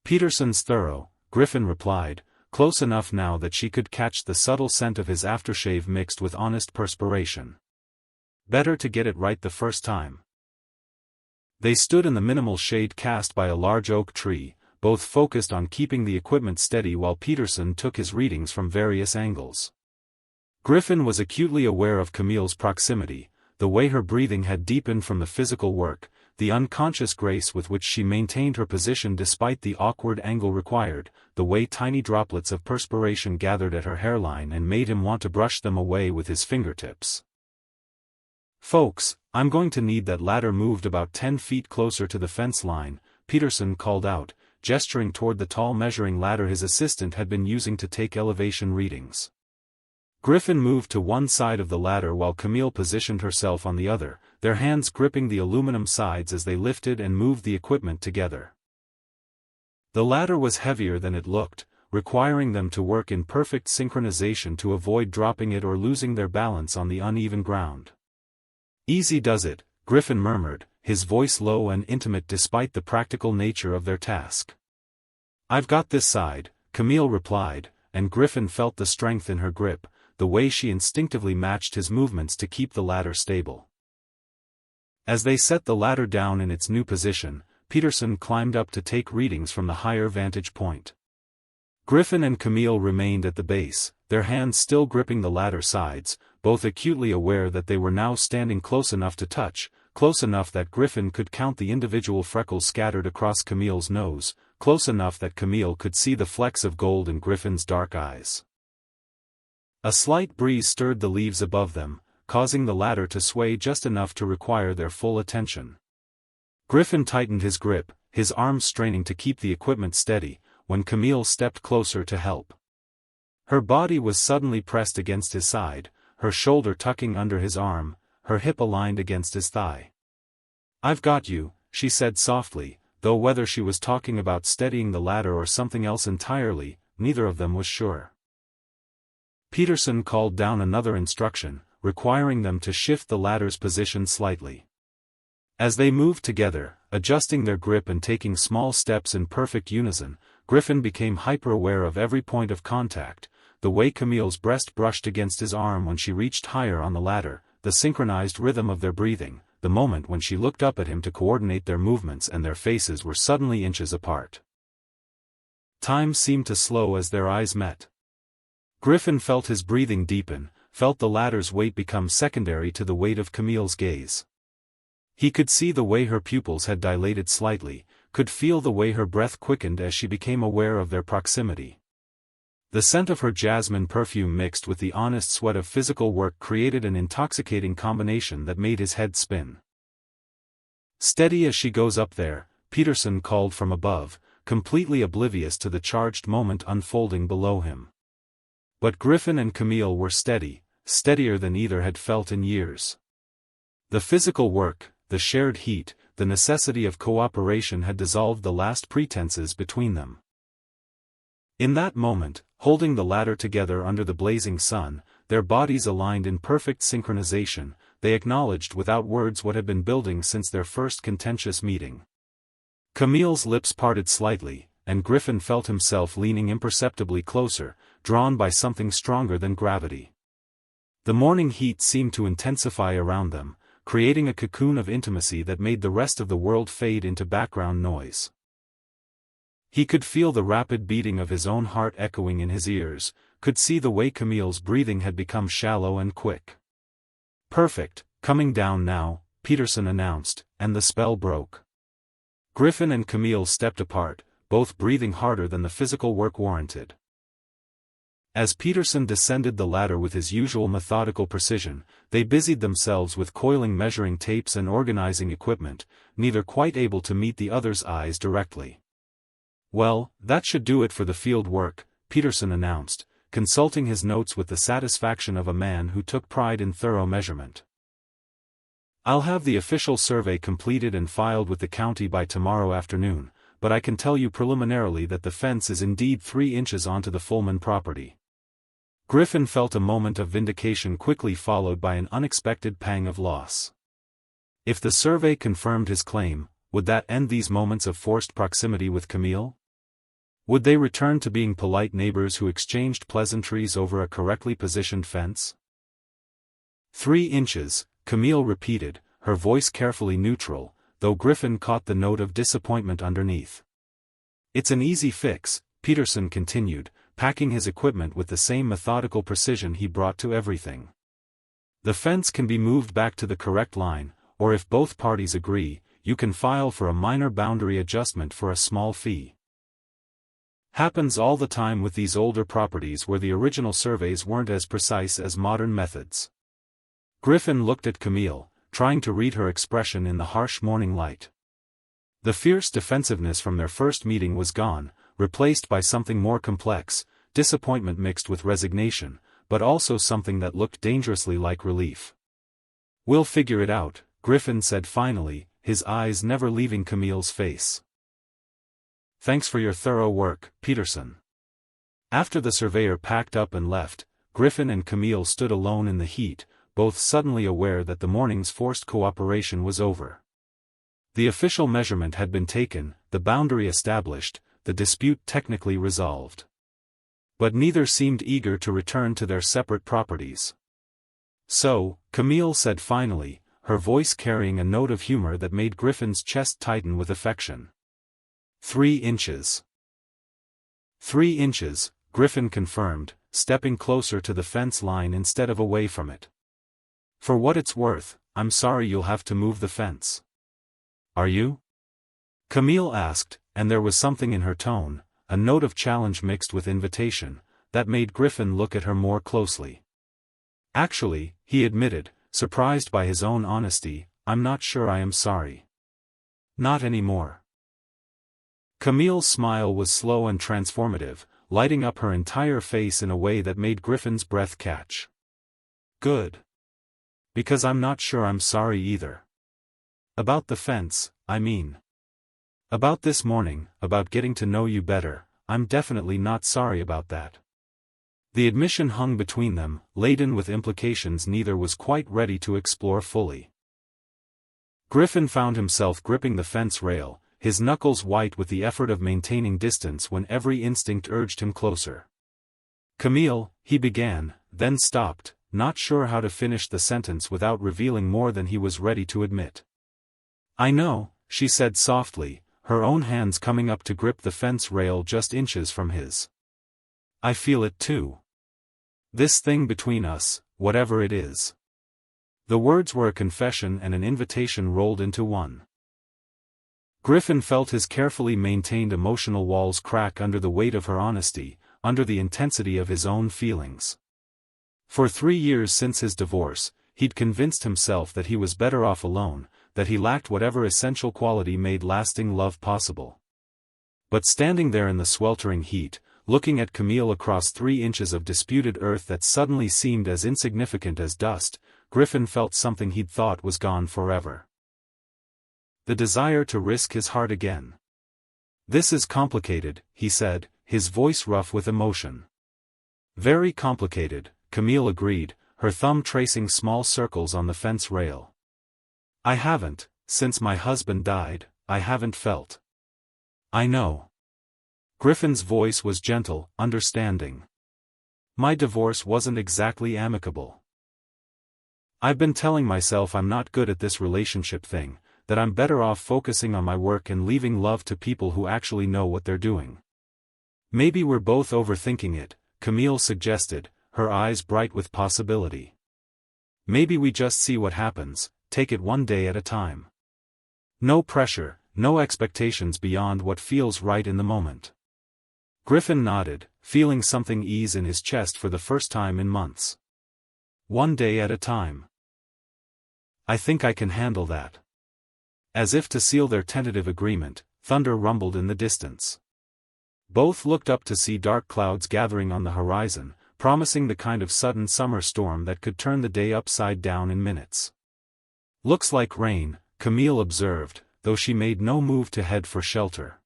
[SPEAKER 1] "Peterson's thorough," Griffin replied, close enough now that she could catch the subtle scent of his aftershave mixed with honest perspiration. "Better to get it right the first time." They stood in the minimal shade cast by a large oak tree, both focused on keeping the equipment steady while Peterson took his readings from various angles. Griffin was acutely aware of Camille's proximity, the way her breathing had deepened from the physical work, the unconscious grace with which she maintained her position despite the awkward angle required, the way tiny droplets of perspiration gathered at her hairline and made him want to brush them away with his fingertips. "Folks, I'm going to need that ladder moved about 10 feet closer to the fence line," Peterson called out, gesturing toward the tall measuring ladder his assistant had been using to take elevation readings. Griffin moved to one side of the ladder while Camille positioned herself on the other, their hands gripping the aluminum sides as they lifted and moved the equipment together. The ladder was heavier than it looked, requiring them to work in perfect synchronization to avoid dropping it or losing their balance on the uneven ground. "Easy does it," Griffin murmured, his voice low and intimate despite the practical nature of their task. "I've got this side," Camille replied, and Griffin felt the strength in her grip, the way she instinctively matched his movements to keep the ladder stable. As they set the ladder down in its new position, Peterson climbed up to take readings from the higher vantage point. Griffin and Camille remained at the base, their hands still gripping the ladder sides, both acutely aware that they were now standing close enough to touch, close enough that Griffin could count the individual freckles scattered across Camille's nose, close enough that Camille could see the flecks of gold in Griffin's dark eyes. A slight breeze stirred the leaves above them, causing the ladder to sway just enough to require their full attention. Griffin tightened his grip, his arms straining to keep the equipment steady, when Camille stepped closer to help. Her body was suddenly pressed against his side, her shoulder tucking under his arm, her hip aligned against his thigh. "I've got you," she said softly, though whether she was talking about steadying the ladder or something else entirely, neither of them was sure. Peterson called down another instruction, requiring them to shift the ladder's position slightly. As they moved together, adjusting their grip and taking small steps in perfect unison, Griffin became hyper-aware of every point of contact, the way Camille's breast brushed against his arm when she reached higher on the ladder, the synchronized rhythm of their breathing, the moment when she looked up at him to coordinate their movements and their faces were suddenly inches apart. Time seemed to slow as their eyes met. Griffin felt his breathing deepen, felt the ladder's weight become secondary to the weight of Camille's gaze. He could see the way her pupils had dilated slightly, could feel the way her breath quickened as she became aware of their proximity. The scent of her jasmine perfume mixed with the honest sweat of physical work created an intoxicating combination that made his head spin. "Steady as she goes up there," Peterson called from above, completely oblivious to the charged moment unfolding below him. But Griffin and Camille were steady, steadier than either had felt in years. The physical work, the shared heat, the necessity of cooperation had dissolved the last pretenses between them. In that moment, holding the ladder together under the blazing sun, their bodies aligned in perfect synchronization, they acknowledged without words what had been building since their first contentious meeting. Camille's lips parted slightly, and Griffin felt himself leaning imperceptibly closer, drawn by something stronger than gravity. The morning heat seemed to intensify around them, creating a cocoon of intimacy that made the rest of the world fade into background noise. He could feel the rapid beating of his own heart echoing in his ears, could see the way Camille's breathing had become shallow and quick. "Perfect, coming down now," Peterson announced, and the spell broke. Griffin and Camille stepped apart, both breathing harder than the physical work warranted. As Peterson descended the ladder with his usual methodical precision, they busied themselves with coiling measuring tapes and organizing equipment, neither quite able to meet the other's eyes directly. "Well, that should do it for the field work," Peterson announced, consulting his notes with the satisfaction of a man who took pride in thorough measurement. "I'll have the official survey completed and filed with the county by tomorrow afternoon, but I can tell you preliminarily that the fence is indeed 3 inches onto the Fullman property." Griffin felt a moment of vindication quickly followed by an unexpected pang of loss. If the survey confirmed his claim, would that end these moments of forced proximity with Camille? Would they return to being polite neighbors who exchanged pleasantries over a correctly positioned fence? 3 inches, Camille repeated, her voice carefully neutral, though Griffin caught the note of disappointment underneath. "It's an easy fix," Peterson continued, packing his equipment with the same methodical precision he brought to everything. "The fence can be moved back to the correct line, or if both parties agree, you can file for a minor boundary adjustment for a small fee. Happens all the time with these older properties where the original surveys weren't as precise as modern methods." Griffin looked at Camille, trying to read her expression in the harsh morning light. The fierce defensiveness from their first meeting was gone, replaced by something more complex, disappointment mixed with resignation, but also something that looked dangerously like relief. "We'll figure it out," Griffin said finally, his eyes never leaving Camille's face. "Thanks for your thorough work, Peterson." After the surveyor packed up and left, Griffin and Camille stood alone in the heat, both suddenly aware that the morning's forced cooperation was over. The official measurement had been taken, the boundary established, the dispute technically resolved. But neither seemed eager to return to their separate properties. "So," Camille said finally, her voice carrying a note of humor that made Griffin's chest tighten with affection. 3 inches. 3 inches, Griffin confirmed, stepping closer to the fence line instead of away from it. "For what it's worth, I'm sorry you'll have to move the fence." "Are you?" Camille asked, and there was something in her tone, a note of challenge mixed with invitation, that made Griffin look at her more closely. "Actually," he admitted, surprised by his own honesty, "I'm not sure I am sorry. Not anymore." Camille's smile was slow and transformative, lighting up her entire face in a way that made Griffin's breath catch. "Good. Because I'm not sure I'm sorry either. About the fence, I mean. About this morning, about getting to know you better, I'm definitely not sorry about that." The admission hung between them, laden with implications neither was quite ready to explore fully. Griffin found himself gripping the fence rail, his knuckles white with the effort of maintaining distance when every instinct urged him closer. "Camille," he began, then stopped, not sure how to finish the sentence without revealing more than he was ready to admit. "I know," she said softly, her own hands coming up to grip the fence rail just inches from his. "I feel it too. This thing between us, whatever it is." The words were a confession and an invitation rolled into one. Griffin felt his carefully maintained emotional walls crack under the weight of her honesty, under the intensity of his own feelings. For 3 years since his divorce, he'd convinced himself that he was better off alone, that he lacked whatever essential quality made lasting love possible. But standing there in the sweltering heat, looking at Camille across 3 inches of disputed earth that suddenly seemed as insignificant as dust, Griffin felt something he'd thought was gone forever. The desire to risk his heart again. "This is complicated," he said, his voice rough with emotion. "Very complicated," Camille agreed, her thumb tracing small circles on the fence rail. "I haven't, since my husband died, I haven't felt." "I know." Griffin's voice was gentle, understanding. "My divorce wasn't exactly amicable. I've been telling myself I'm not good at this relationship thing, that I'm better off focusing on my work and leaving love to people who actually know what they're doing." "Maybe we're both overthinking it," Camille suggested, her eyes bright with possibility. "Maybe we just see what happens, take it one day at a time. No pressure, no expectations beyond what feels right in the moment." Griffin nodded, feeling something ease in his chest for the first time in months. "One day at a time. I think I can handle that." As if to seal their tentative agreement, thunder rumbled in the distance. Both looked up to see dark clouds gathering on the horizon, promising the kind of sudden summer storm that could turn the day upside down in minutes. "Looks like rain," Camille observed, though she made no move to head for shelter.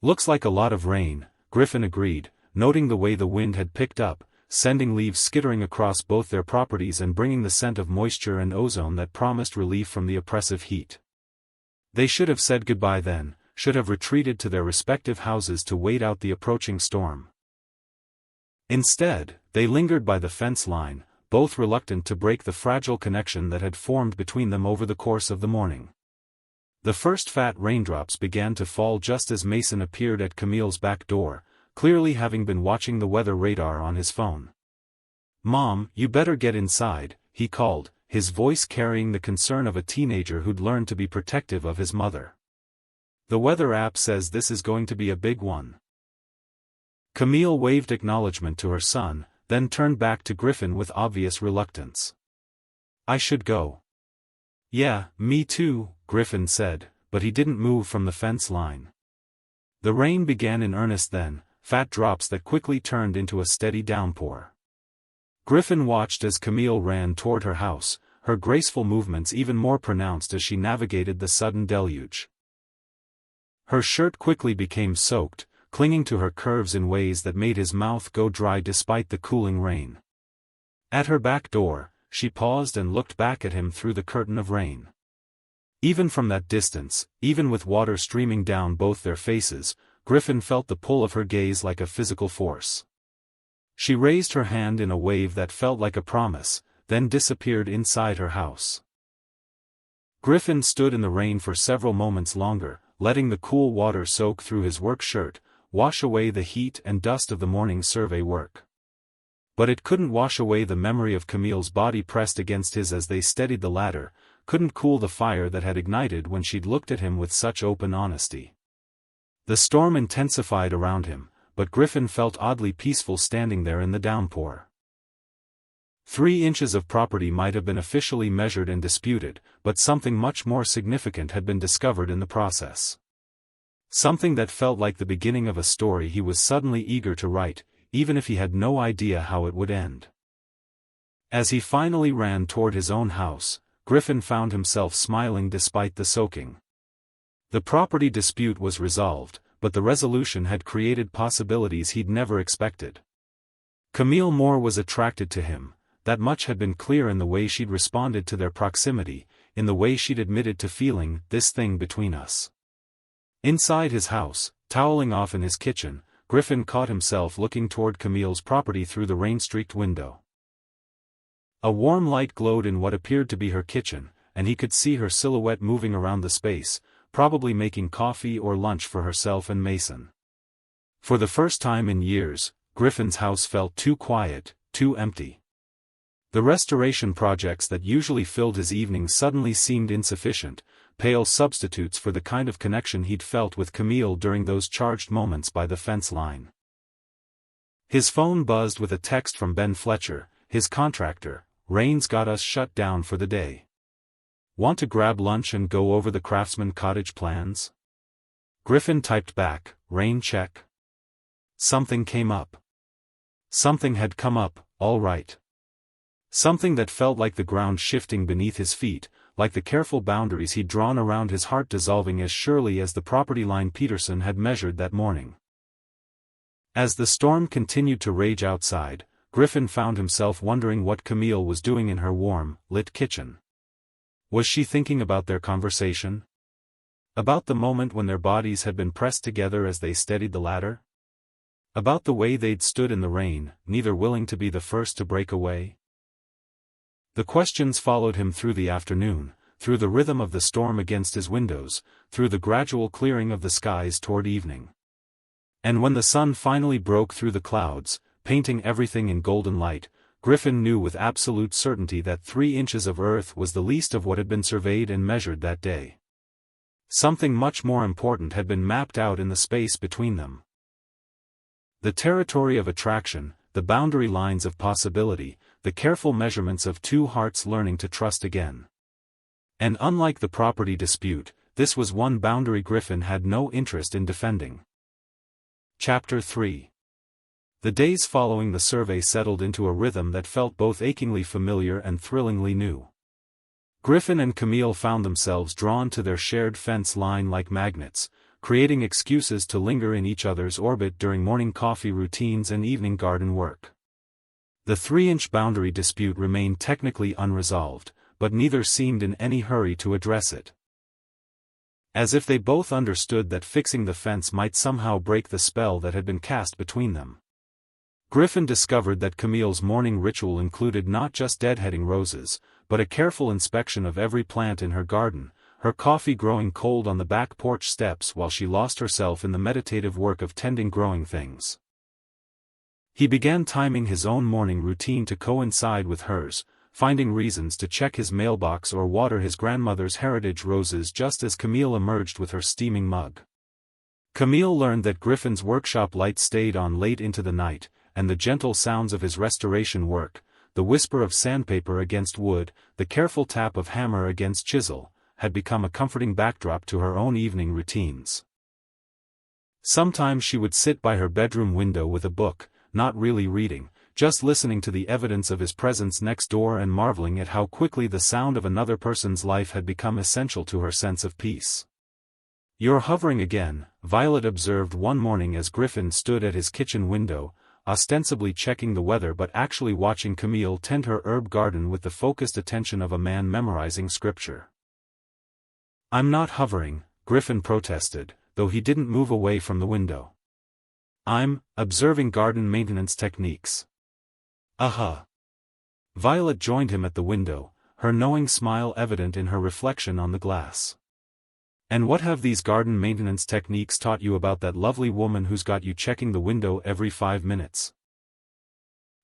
[SPEAKER 1] "Looks like a lot of rain," Griffin agreed, noting the way the wind had picked up, sending leaves skittering across both their properties and bringing the scent of moisture and ozone that promised relief from the oppressive heat. They should have said goodbye then, should have retreated to their respective houses to wait out the approaching storm. Instead, they lingered by the fence line, both reluctant to break the fragile connection that had formed between them over the course of the morning. The first fat raindrops began to fall just as Mason appeared at Camille's back door, clearly having been watching the weather radar on his phone. "Mom, you better get inside," he called, his voice carrying the concern of a teenager who'd learned to be protective of his mother. "The weather app says this is going to be a big one." Camille waved acknowledgement to her son, then turned back to Griffin with obvious reluctance. "I should go." "Yeah, me too," Griffin said, but he didn't move from the fence line. The rain began in earnest then, fat drops that quickly turned into a steady downpour. Griffin watched as Camille ran toward her house, her graceful movements even more pronounced as she navigated the sudden deluge. Her shirt quickly became soaked, clinging to her curves in ways that made his mouth go dry despite the cooling rain. At her back door, she paused and looked back at him through the curtain of rain. Even from that distance, even with water streaming down both their faces, Griffin felt the pull of her gaze like a physical force. She raised her hand in a wave that felt like a promise, then disappeared inside her house. Griffin stood in the rain for several moments longer, letting the cool water soak through his work shirt, wash away the heat and dust of the morning survey work. But it couldn't wash away the memory of Camille's body pressed against his as they steadied the ladder, couldn't cool the fire that had ignited when she'd looked at him with such open honesty. The storm intensified around him, but Griffin felt oddly peaceful standing there in the downpour. 3 inches of property might have been officially measured and disputed, but something much more significant had been discovered in the process. Something that felt like the beginning of a story he was suddenly eager to write, even if he had no idea how it would end. As he finally ran toward his own house, Griffin found himself smiling despite the soaking. The property dispute was resolved, but the resolution had created possibilities he'd never expected. Camille Moore was attracted to him, that much had been clear in the way she'd responded to their proximity, in the way she'd admitted to feeling this thing between us. Inside his house, toweling off in his kitchen, Griffin caught himself looking toward Camille's property through the rain-streaked window. A warm light glowed in what appeared to be her kitchen, and he could see her silhouette moving around the space, probably making coffee or lunch for herself and Mason. For the first time in years, Griffin's house felt too quiet, too empty. The restoration projects that usually filled his evenings suddenly seemed insufficient, pale substitutes for the kind of connection he'd felt with Camille during those charged moments by the fence line. His phone buzzed with a text from Ben Fletcher, his contractor. "Rain's got us shut down for the day. Want to grab lunch and go over the Craftsman Cottage plans?" Griffin typed back, "Rain check." Something came up. Something had come up, all right. Something that felt like the ground shifting beneath his feet, like the careful boundaries he'd drawn around his heart dissolving as surely as the property line Peterson had measured that morning. As the storm continued to rage outside, Griffin found himself wondering what Camille was doing in her warm, lit kitchen. Was she thinking about their conversation? About the moment when their bodies had been pressed together as they steadied the ladder? About the way they'd stood in the rain, neither willing to be the first to break away? The questions followed him through the afternoon, through the rhythm of the storm against his windows, through the gradual clearing of the skies toward evening. And when the sun finally broke through the clouds, painting everything in golden light, Griffin knew with absolute certainty that 3 inches of earth was the least of what had been surveyed and measured that day. Something much more important had been mapped out in the space between them. The territory of attraction, the boundary lines of possibility, the careful measurements of 2 hearts learning to trust again. And unlike the property dispute, this was one boundary Griffin had no interest in defending. Chapter 3. The days following the survey settled into a rhythm that felt both achingly familiar and thrillingly new. Griffin and Camille found themselves drawn to their shared fence line like magnets, creating excuses to linger in each other's orbit during morning coffee routines and evening garden work. The 3-inch boundary dispute remained technically unresolved, but neither seemed in any hurry to address it. As if they both understood that fixing the fence might somehow break the spell that had been cast between them. Griffin discovered that Camille's morning ritual included not just deadheading roses, but a careful inspection of every plant in her garden, her coffee growing cold on the back porch steps while she lost herself in the meditative work of tending growing things. He began timing his own morning routine to coincide with hers, finding reasons to check his mailbox or water his grandmother's heritage roses just as Camille emerged with her steaming mug. Camille learned that Griffin's workshop light stayed on late into the night, and the gentle sounds of his restoration work, the whisper of sandpaper against wood, the careful tap of hammer against chisel, had become a comforting backdrop to her own evening routines. Sometimes she would sit by her bedroom window with a book, not really reading, just listening to the evidence of his presence next door and marveling at how quickly the sound of another person's life had become essential to her sense of peace. "You're hovering again," Violet observed one morning as Griffin stood at his kitchen window, ostensibly checking the weather but actually watching Camille tend her herb garden with the focused attention of a man memorizing scripture. "I'm not hovering," Griffin protested, though he didn't move away from the window. "I'm observing garden maintenance techniques." Violet joined him at the window, her knowing smile evident in her reflection on the glass. "And what have these garden maintenance techniques taught you about that lovely woman who's got you checking the window every 5 minutes?"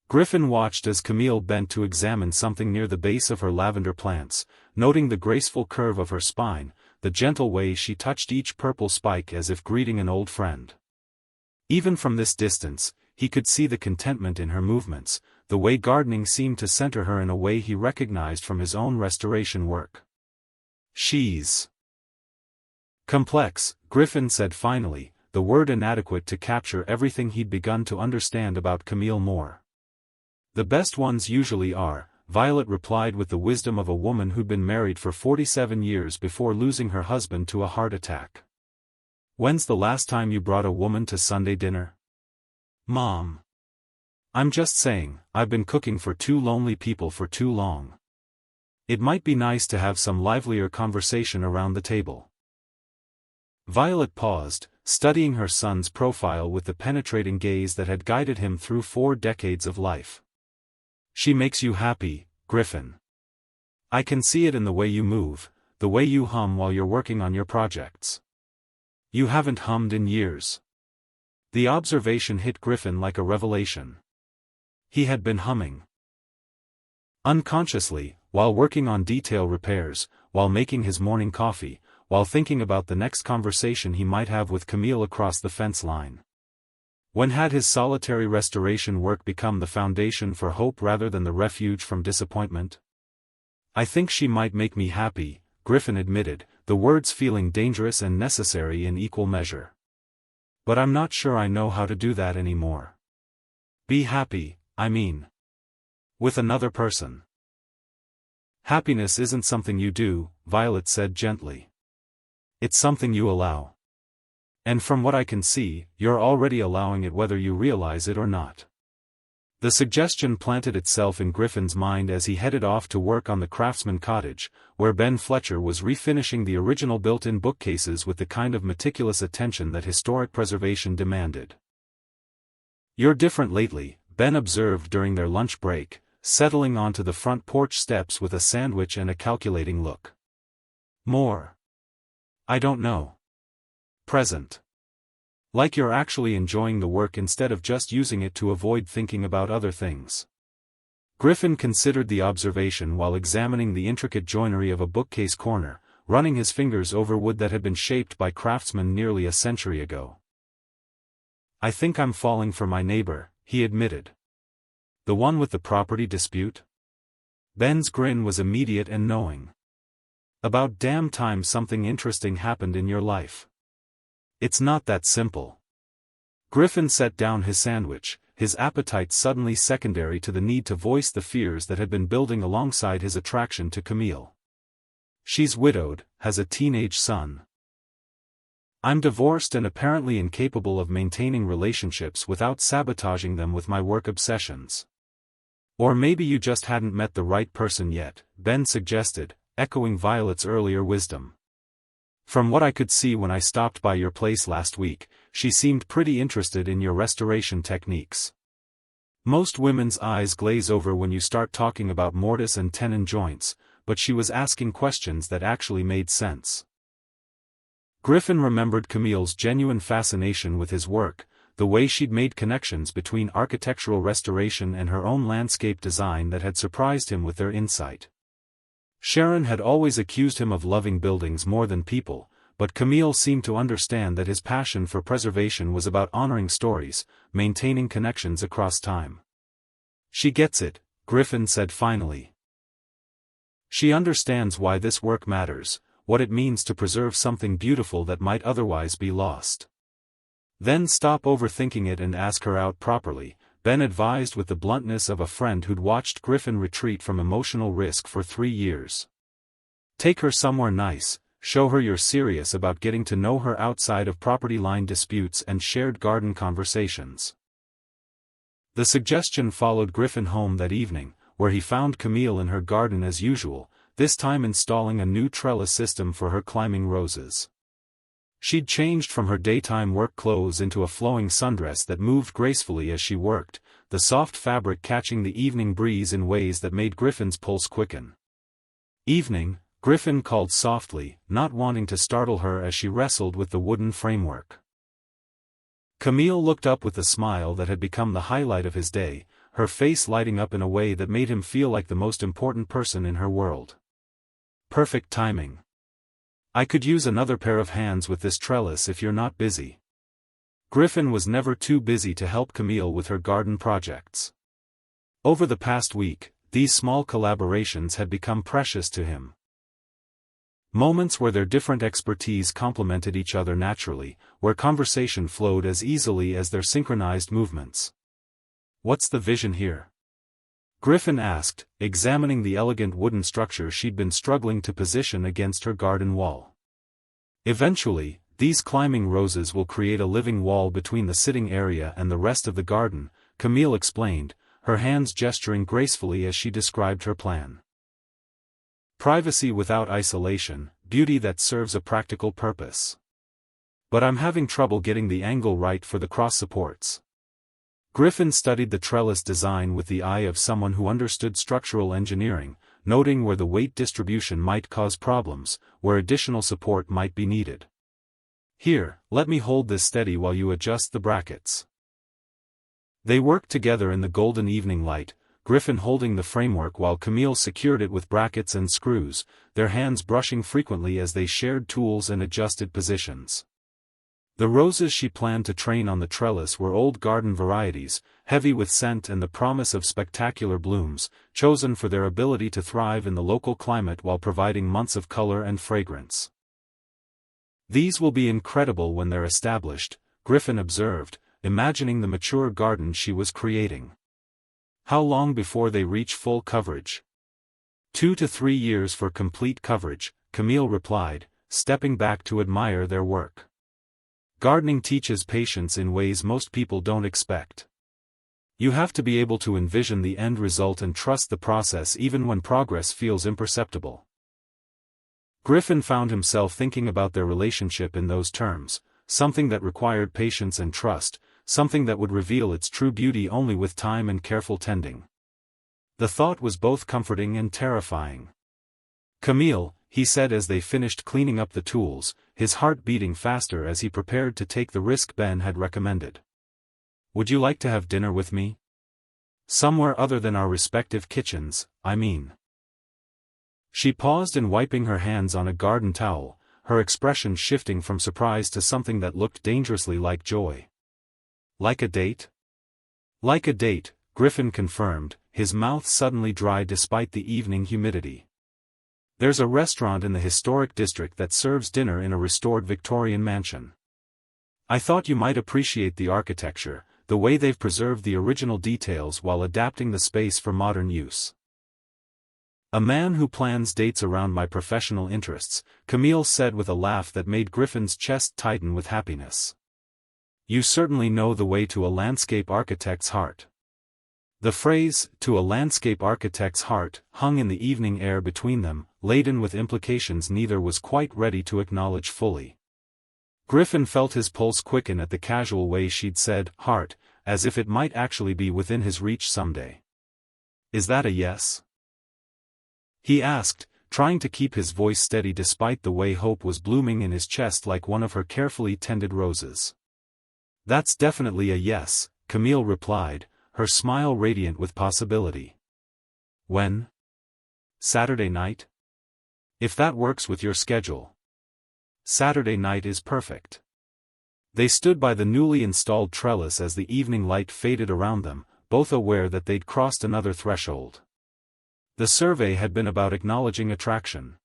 [SPEAKER 1] Griffin watched as Camille bent to examine something near the base of her lavender plants, noting the graceful curve of her spine, the gentle way she touched each purple spike as if greeting an old friend. Even from this distance, he could see the contentment in her movements, the way gardening seemed to center her in a way he recognized from his own restoration work. "She's complex," Griffin said finally, the word inadequate to capture everything he'd begun to understand about Camille Moore. "The best ones usually are," Violet replied with the wisdom of a woman who'd been married for 47 years before losing her husband to a heart attack. "When's the last time you brought a woman to Sunday dinner?" "Mom. I'm just saying, I've been cooking for 2 lonely people for too long. It might be nice to have some livelier conversation around the table." Violet paused, studying her son's profile with the penetrating gaze that had guided him through 4 decades of life. "She makes you happy, Griffin. I can see it in the way you move, the way you hum while you're working on your projects. You haven't hummed in years." The observation hit Griffin like a revelation. He had been humming. Unconsciously, while working on detail repairs, while making his morning coffee, while thinking about the next conversation he might have with Camille across the fence line. When had his solitary restoration work become the foundation for hope rather than the refuge from disappointment? "I think she might make me happy," Griffin admitted, the words feeling dangerous and necessary in equal measure. "But I'm not sure I know how to do that anymore." "Be happy, I mean. With another person." "Happiness isn't something you do," Violet said gently. "It's something you allow. And from what I can see, you're already allowing it whether you realize it or not." The suggestion planted itself in Griffin's mind as he headed off to work on the Craftsman cottage, where Ben Fletcher was refinishing the original built-in bookcases with the kind of meticulous attention that historic preservation demanded. "You're different lately," Ben observed during their lunch break, settling onto the front porch steps with a sandwich and a calculating look. "More. I don't know. Present. Like you're actually enjoying the work instead of just using it to avoid thinking about other things." Griffin considered the observation while examining the intricate joinery of a bookcase corner, running his fingers over wood that had been shaped by craftsmen nearly a century ago. "I think I'm falling for my neighbor," he admitted. "The one with the property dispute?" Ben's grin was immediate and knowing. "About damn time something interesting happened in your life." "It's not that simple." Griffin set down his sandwich, his appetite suddenly secondary to the need to voice the fears that had been building alongside his attraction to Camille. "She's widowed, has a teenage son. I'm divorced and apparently incapable of maintaining relationships without sabotaging them with my work obsessions." "Or maybe you just hadn't met the right person yet," Ben suggested, echoing Violet's earlier wisdom. "From what I could see when I stopped by your place last week, she seemed pretty interested in your restoration techniques. Most women's eyes glaze over when you start talking about mortise and tenon joints, but she was asking questions that actually made sense." Griffin remembered Camille's genuine fascination with his work, the way she'd made connections between architectural restoration and her own landscape design that had surprised him with their insight. Sharon had always accused him of loving buildings more than people, but Camille seemed to understand that his passion for preservation was about honoring stories, maintaining connections across time. "She gets it," Griffin said finally. "She understands why this work matters, what it means to preserve something beautiful that might otherwise be lost." "Then stop overthinking it and ask her out properly," Ben advised with the bluntness of a friend who'd watched Griffin retreat from emotional risk for 3 years. Take her somewhere nice, show her you're serious about getting to know her outside of property line disputes and shared garden conversations. The suggestion followed Griffin home that evening, where he found Camille in her garden as usual, this time installing a new trellis system for her climbing roses. She'd changed from her daytime work clothes into a flowing sundress that moved gracefully as she worked, the soft fabric catching the evening breeze in ways that made Griffin's pulse quicken. "Evening," Griffin called softly, not wanting to startle her as she wrestled with the wooden framework. Camille looked up with the smile that had become the highlight of his day, her face lighting up in a way that made him feel like the most important person in her world. "Perfect timing. I could use another pair of hands with this trellis if you're not busy." Griffin was never too busy to help Camille with her garden projects. Over the past week, these small collaborations had become precious to him. Moments where their different expertise complemented each other naturally, where conversation flowed as easily as their synchronized movements. "What's the vision here?" Griffin asked, examining the elegant wooden structure she'd been struggling to position against her garden wall. "Eventually, these climbing roses will create a living wall between the sitting area and the rest of the garden," Camille explained, her hands gesturing gracefully as she described her plan. "Privacy without isolation, beauty that serves a practical purpose. But I'm having trouble getting the angle right for the cross supports." Griffin studied the trellis design with the eye of someone who understood structural engineering, noting where the weight distribution might cause problems, where additional support might be needed. "Here, let me hold this steady while you adjust the brackets." They worked together in the golden evening light, Griffin holding the framework while Camille secured it with brackets and screws, their hands brushing frequently as they shared tools and adjusted positions. The roses she planned to train on the trellis were old garden varieties, heavy with scent and the promise of spectacular blooms, chosen for their ability to thrive in the local climate while providing months of color and fragrance. "These will be incredible when they're established," Griffin observed, imagining the mature garden she was creating. "How long before they reach full coverage?" 2 to 3 years for complete coverage, Camille replied, stepping back to admire their work. "Gardening teaches patience in ways most people don't expect. You have to be able to envision the end result and trust the process even when progress feels imperceptible." Griffin found himself thinking about their relationship in those terms, something that required patience and trust, something that would reveal its true beauty only with time and careful tending. The thought was both comforting and terrifying. "Camille," he said as they finished cleaning up the tools, his heart beating faster as he prepared to take the risk Ben had recommended. "Would you like to have dinner with me? Somewhere other than our respective kitchens, I mean." She paused in wiping her hands on a garden towel, her expression shifting from surprise to something that looked dangerously like joy. "Like a date?" "Like a date," Griffin confirmed, his mouth suddenly dry despite the evening humidity. "There's a restaurant in the historic district that serves dinner in a restored Victorian mansion. I thought you might appreciate the architecture, the way they've preserved the original details while adapting the space for modern use." "A man who plans dates around my professional interests," Camille said with a laugh that made Griffin's chest tighten with happiness. "You certainly know the way to a landscape architect's heart." The phrase, "to a landscape architect's heart," hung in the evening air between them, laden with implications neither was quite ready to acknowledge fully. Griffin felt his pulse quicken at the casual way she'd said, "heart," as if it might actually be within his reach someday. "Is that a yes?" he asked, trying to keep his voice steady despite the way hope was blooming in his chest like one of her carefully tended roses. "That's definitely a yes," Camille replied, her smile radiant with possibility. "When? Saturday night? If that works with your schedule." "Saturday night is perfect." They stood by the newly installed trellis as the evening light faded around them, both aware that they'd crossed another threshold. The survey had been about acknowledging attraction.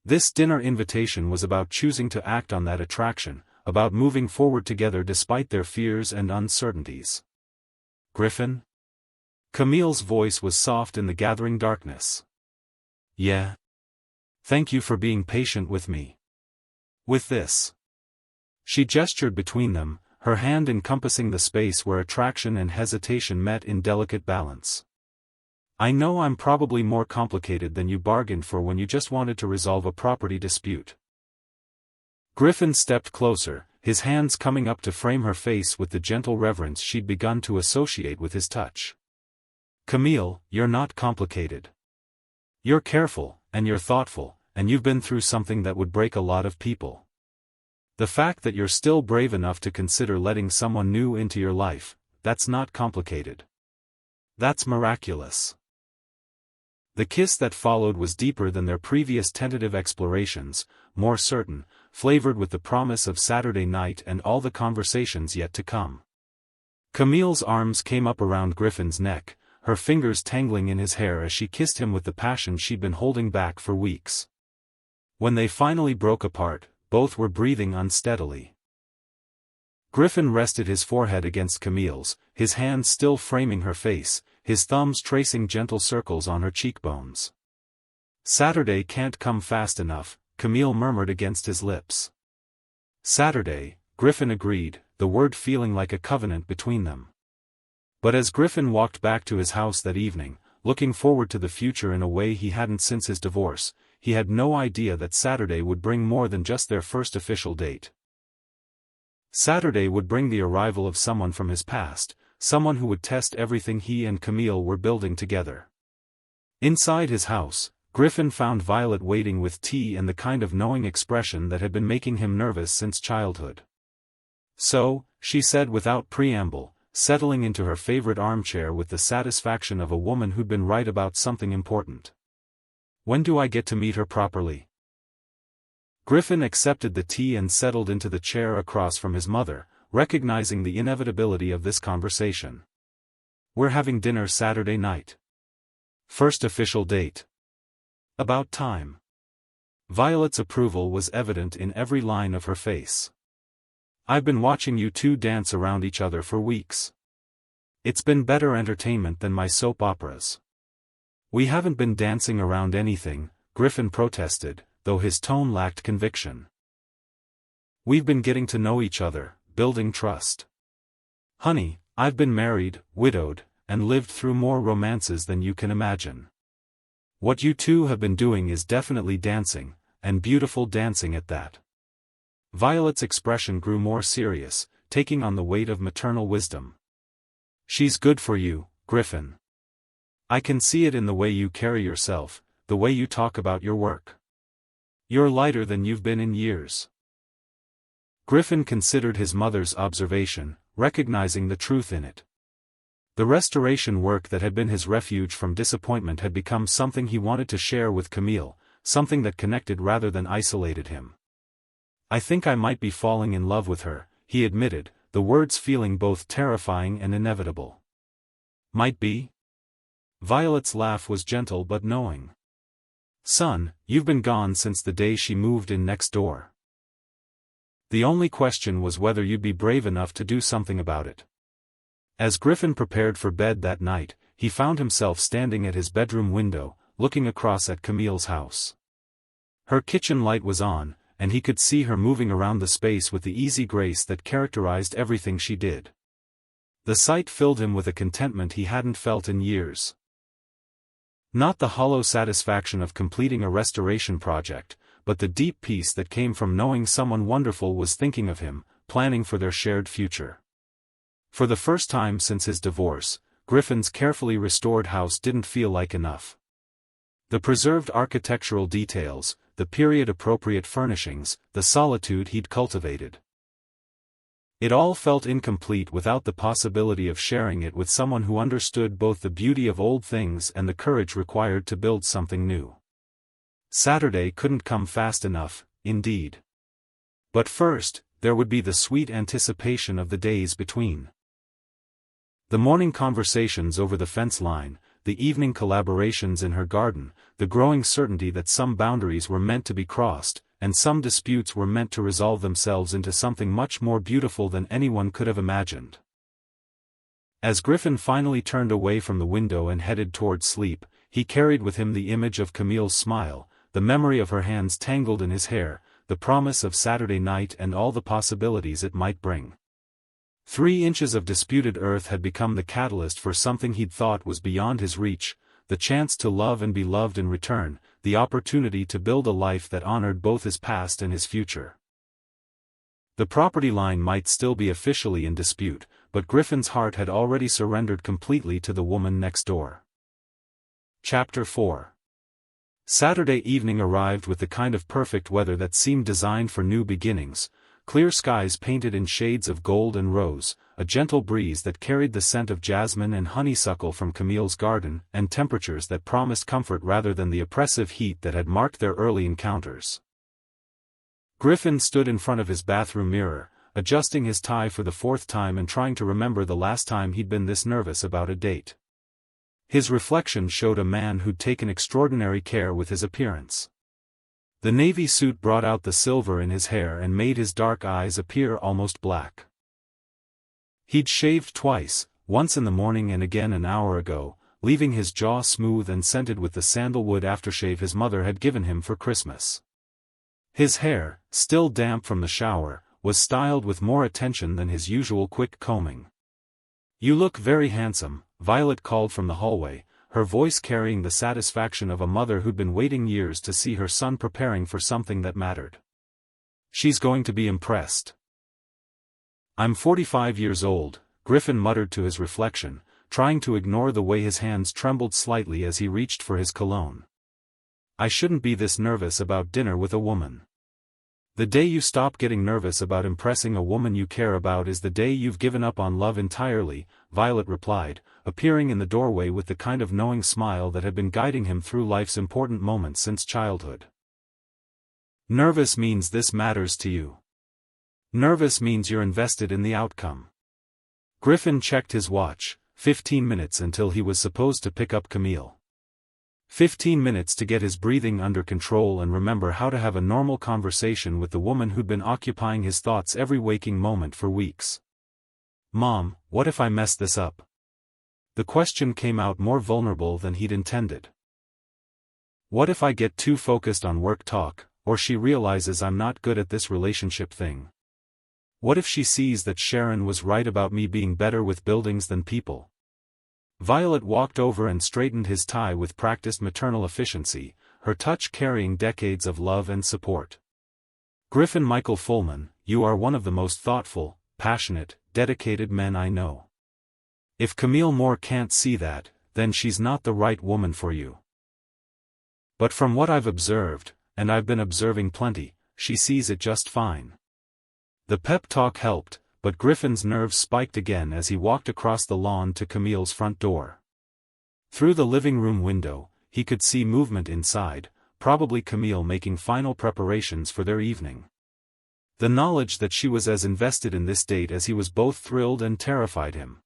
[SPEAKER 1] This dinner invitation was about choosing to act on that attraction, about moving forward together despite their fears and uncertainties. Griffin? Camille's voice was soft in the gathering darkness. Yeah. Thank you for being patient with me. With this. She gestured between them, her hand encompassing the space where attraction and hesitation met in delicate balance. I know I'm probably more complicated than you bargained for when you just wanted to resolve a property dispute. Griffin stepped closer, his hands coming up to frame her face with the gentle reverence she'd begun to associate with his touch. Camille, you're not complicated. You're careful, and you're thoughtful, and you've been through something that would break a lot of people. The fact that you're still brave enough to consider letting someone new into your life, that's not complicated. That's miraculous. The kiss that followed was deeper than their previous tentative explorations, more certain, flavored with the promise of Saturday night and all the conversations yet to come. Camille's arms came up around Griffin's neck, her fingers tangling in his hair as she kissed him with the passion she'd been holding back for weeks. When they finally broke apart, both were breathing unsteadily. Griffin rested his forehead against Camille's, his hands still framing her face, his thumbs tracing gentle circles on her cheekbones. Saturday can't come fast enough, Camille murmured against his lips. Saturday, Griffin agreed, the word feeling like a covenant between them. But as Griffin walked back to his house that evening, looking forward to the future in a way he hadn't since his divorce, he had no idea that Saturday would bring more than just their first official date. Saturday would bring the arrival of someone from his past, someone who would test everything he and Camille were building together. Inside his house, Griffin found Violet waiting with tea and the kind of knowing expression that had been making him nervous since childhood. So, she said without preamble, settling into her favorite armchair with the satisfaction of a woman who'd been right about something important. When do I get to meet her properly? Griffin accepted the tea and settled into the chair across from his mother, recognizing the inevitability of this conversation. We're having dinner Saturday night. First official date. About time. Violet's approval was evident in every line of her face. I've been watching you two dance around each other for weeks. It's been better entertainment than my soap operas. We haven't been dancing around anything, Griffin protested, though his tone lacked conviction. We've been getting to know each other, building trust. Honey, I've been married, widowed, and lived through more romances than you can imagine. What you two have been doing is definitely dancing, and beautiful dancing at that. Violet's expression grew more serious, taking on the weight of maternal wisdom. She's good for you, Griffin. I can see it in the way you carry yourself, the way you talk about your work. You're lighter than you've been in years. Griffin considered his mother's observation, recognizing the truth in it. The restoration work that had been his refuge from disappointment had become something he wanted to share with Camille, something that connected rather than isolated him. I think I might be falling in love with her, he admitted, the words feeling both terrifying and inevitable. Might be? Violet's laugh was gentle but knowing. Son, you've been gone since the day she moved in next door. The only question was whether you'd be brave enough to do something about it. As Griffin prepared for bed that night, he found himself standing at his bedroom window, looking across at Camille's house. Her kitchen light was on, and he could see her moving around the space with the easy grace that characterized everything she did. The sight filled him with a contentment he hadn't felt in years. Not the hollow satisfaction of completing a restoration project, but the deep peace that came from knowing someone wonderful was thinking of him, planning for their shared future. For the first time since his divorce, Griffin's carefully restored house didn't feel like enough. The preserved architectural details, the period-appropriate furnishings, the solitude he'd cultivated. It all felt incomplete without the possibility of sharing it with someone who understood both the beauty of old things and the courage required to build something new. Saturday couldn't come fast enough, indeed. But first, there would be the sweet anticipation of the days between. The morning conversations over the fence line, the evening collaborations in her garden, the growing certainty that some boundaries were meant to be crossed, and some disputes were meant to resolve themselves into something much more beautiful than anyone could have imagined. As Griffin finally turned away from the window and headed toward sleep, he carried with him the image of Camille's smile, the memory of her hands tangled in his hair, the promise of Saturday night and all the possibilities it might bring. 3 inches of disputed earth had become the catalyst for something he'd thought was beyond his reach, the chance to love and be loved in return, the opportunity to build a life that honored both his past and his future. The property line might still be officially in dispute, but Griffin's heart had already surrendered completely to the woman next door. Chapter 4. Saturday evening arrived with the kind of perfect weather that seemed designed for new beginnings, clear skies painted in shades of gold and rose, a gentle breeze that carried the scent of jasmine and honeysuckle from Camille's garden, and temperatures that promised comfort rather than the oppressive heat that had marked their early encounters. Griffin stood in front of his bathroom mirror, adjusting his tie for the 4th time and trying to remember the last time he'd been this nervous about a date. His reflection showed a man who'd taken extraordinary care with his appearance. The navy suit brought out the silver in his hair and made his dark eyes appear almost black. He'd shaved twice, once in the morning and again an hour ago, leaving his jaw smooth and scented with the sandalwood aftershave his mother had given him for Christmas. His hair, still damp from the shower, was styled with more attention than his usual quick combing. "You look very handsome," Violet called from the hallway, her voice carrying the satisfaction of a mother who'd been waiting years to see her son preparing for something that mattered. "She's going to be impressed." "I'm 45 years old," Griffin muttered to his reflection, trying to ignore the way his hands trembled slightly as he reached for his cologne. "I shouldn't be this nervous about dinner with a woman." "The day you stop getting nervous about impressing a woman you care about is the day you've given up on love entirely," Violet replied, appearing in the doorway with the kind of knowing smile that had been guiding him through life's important moments since childhood. "Nervous means this matters to you. Nervous means you're invested in the outcome." Griffin checked his watch, 15 minutes until he was supposed to pick up Camille. 15 minutes to get his breathing under control and remember how to have a normal conversation with the woman who'd been occupying his thoughts every waking moment for weeks. "Mom, what if I mess this up?" The question came out more vulnerable than he'd intended. "What if I get too focused on work talk, or she realizes I'm not good at this relationship thing? What if she sees that Sharon was right about me being better with buildings than people?" Violet walked over and straightened his tie with practiced maternal efficiency, her touch carrying decades of love and support. "Griffin Michael Fullman, you are one of the most thoughtful, passionate, dedicated men I know. If Camille Moore can't see that, then she's not the right woman for you. But from what I've observed, and I've been observing plenty, she sees it just fine." The pep talk helped, but Griffin's nerves spiked again as he walked across the lawn to Camille's front door. Through the living room window, he could see movement inside, probably Camille making final preparations for their evening. The knowledge that she was as invested in this date as he was both thrilled and terrified him.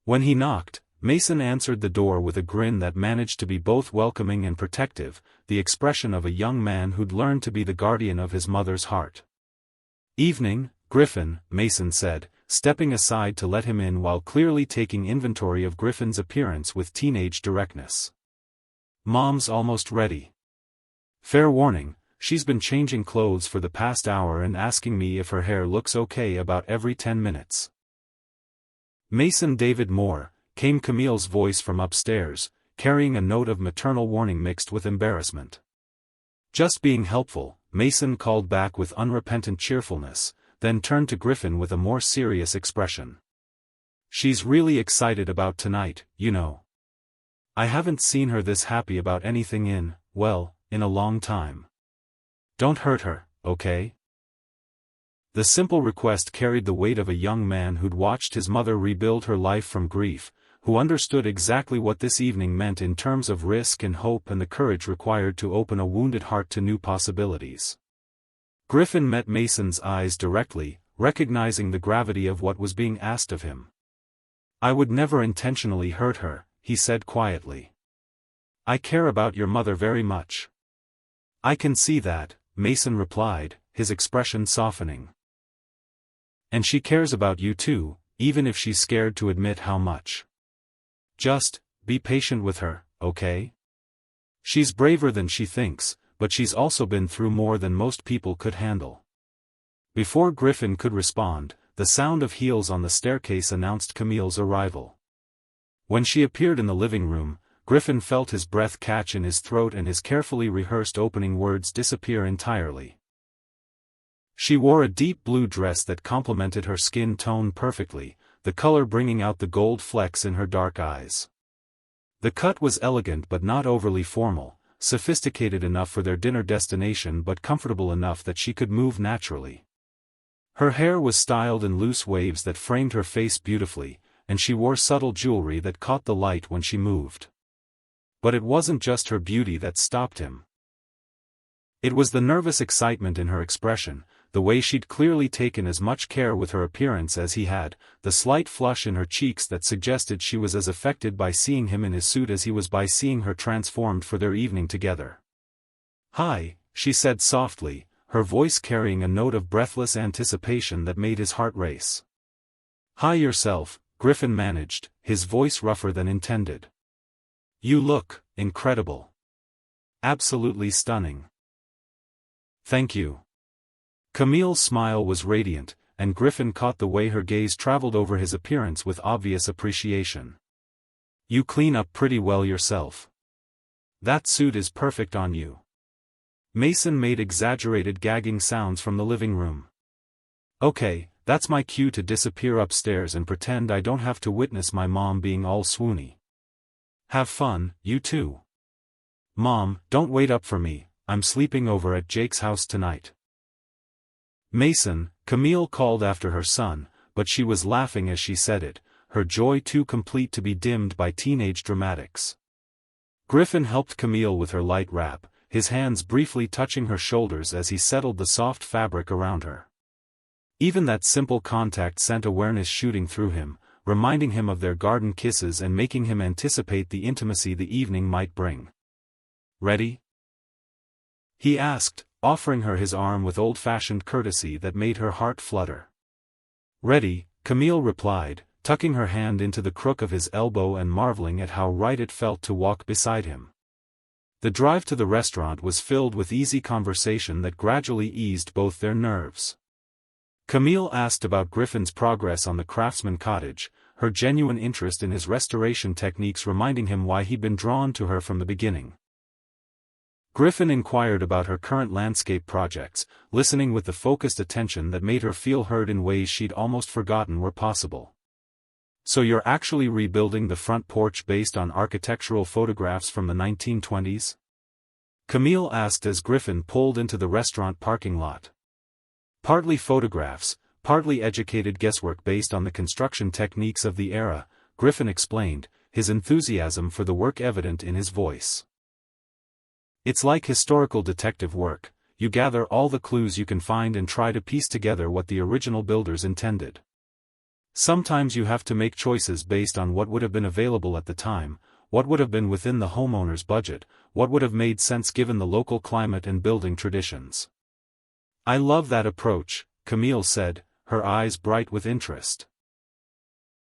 [SPEAKER 1] When he knocked, Mason answered the door with a grin that managed to be both welcoming and protective, the expression of a young man who'd learned to be the guardian of his mother's heart. "Evening, Griffin," Mason said, stepping aside to let him in while clearly taking inventory of Griffin's appearance with teenage directness. "Mom's almost ready. Fair warning, she's been changing clothes for the past hour and asking me if her hair looks okay about every 10 minutes. "Mason David Moore," came Camille's voice from upstairs, carrying a note of maternal warning mixed with embarrassment. "Just being helpful," Mason called back with unrepentant cheerfulness, then turned to Griffin with a more serious expression. "She's really excited about tonight, you know. I haven't seen her this happy about anything in a long time. Don't hurt her, okay?" The simple request carried the weight of a young man who'd watched his mother rebuild her life from grief, who understood exactly what this evening meant in terms of risk and hope and the courage required to open a wounded heart to new possibilities. Griffin met Mason's eyes directly, recognizing the gravity of what was being asked of him. "I would never intentionally hurt her," he said quietly. "I care about your mother very much." "I can see that," Mason replied, his expression softening. "And she cares about you too," even if she's scared to admit how much. Just, be patient with her, okay? She's braver than she thinks, but she's also been through more than most people could handle. Before Griffin could respond, the sound of heels on the staircase announced Camille's arrival. When she appeared in the living room, Griffin felt his breath catch in his throat and his carefully rehearsed opening words disappear entirely. She wore a deep blue dress that complemented her skin tone perfectly, the color bringing out the gold flecks in her dark eyes. The cut was elegant but not overly formal, sophisticated enough for their dinner destination but comfortable enough that she could move naturally. Her hair was styled in loose waves that framed her face beautifully, and she wore subtle jewelry that caught the light when she moved. But it wasn't just her beauty that stopped him. It was the nervous excitement in her expression, the way she'd clearly taken as much care with her appearance as he had, the slight flush in her cheeks that suggested she was as affected by seeing him in his suit as he was by seeing her transformed for their evening together. "Hi," she said softly, her voice carrying a note of breathless anticipation that made his heart race. "Hi yourself," Griffin managed, his voice rougher than intended. "You look incredible. Absolutely stunning." "Thank you." Camille's smile was radiant, and Griffin caught the way her gaze traveled over his appearance with obvious appreciation. "You clean up pretty well yourself. That suit is perfect on you." Mason made exaggerated gagging sounds from the living room. "Okay, that's my cue to disappear upstairs and pretend I don't have to witness my mom being all swoony. Have fun, you two. Mom, don't wait up for me, I'm sleeping over at Jake's house tonight." "Mason," Camille called after her son, but she was laughing as she said it, her joy too complete to be dimmed by teenage dramatics. Griffin helped Camille with her light wrap, his hands briefly touching her shoulders as he settled the soft fabric around her. Even that simple contact sent awareness shooting through him, reminding him of their garden kisses and making him anticipate the intimacy the evening might bring. "Ready?" he asked, offering her his arm with old-fashioned courtesy that made her heart flutter. "Ready," Camille replied, tucking her hand into the crook of his elbow and marveling at how right it felt to walk beside him. The drive to the restaurant was filled with easy conversation that gradually eased both their nerves. Camille asked about Griffin's progress on the craftsman cottage, her genuine interest in his restoration techniques reminding him why he'd been drawn to her from the beginning. Griffin inquired about her current landscape projects, listening with the focused attention that made her feel heard in ways she'd almost forgotten were possible. "So you're actually rebuilding the front porch based on architectural photographs from the 1920s? Camille asked as Griffin pulled into the restaurant parking lot. "Partly photographs, partly educated guesswork based on the construction techniques of the era," Griffin explained, his enthusiasm for the work evident in his voice. "It's like historical detective work, you gather all the clues you can find and try to piece together what the original builders intended. Sometimes you have to make choices based on what would have been available at the time, what would have been within the homeowner's budget, what would have made sense given the local climate and building traditions." "I love that approach," Camille said, her eyes bright with interest.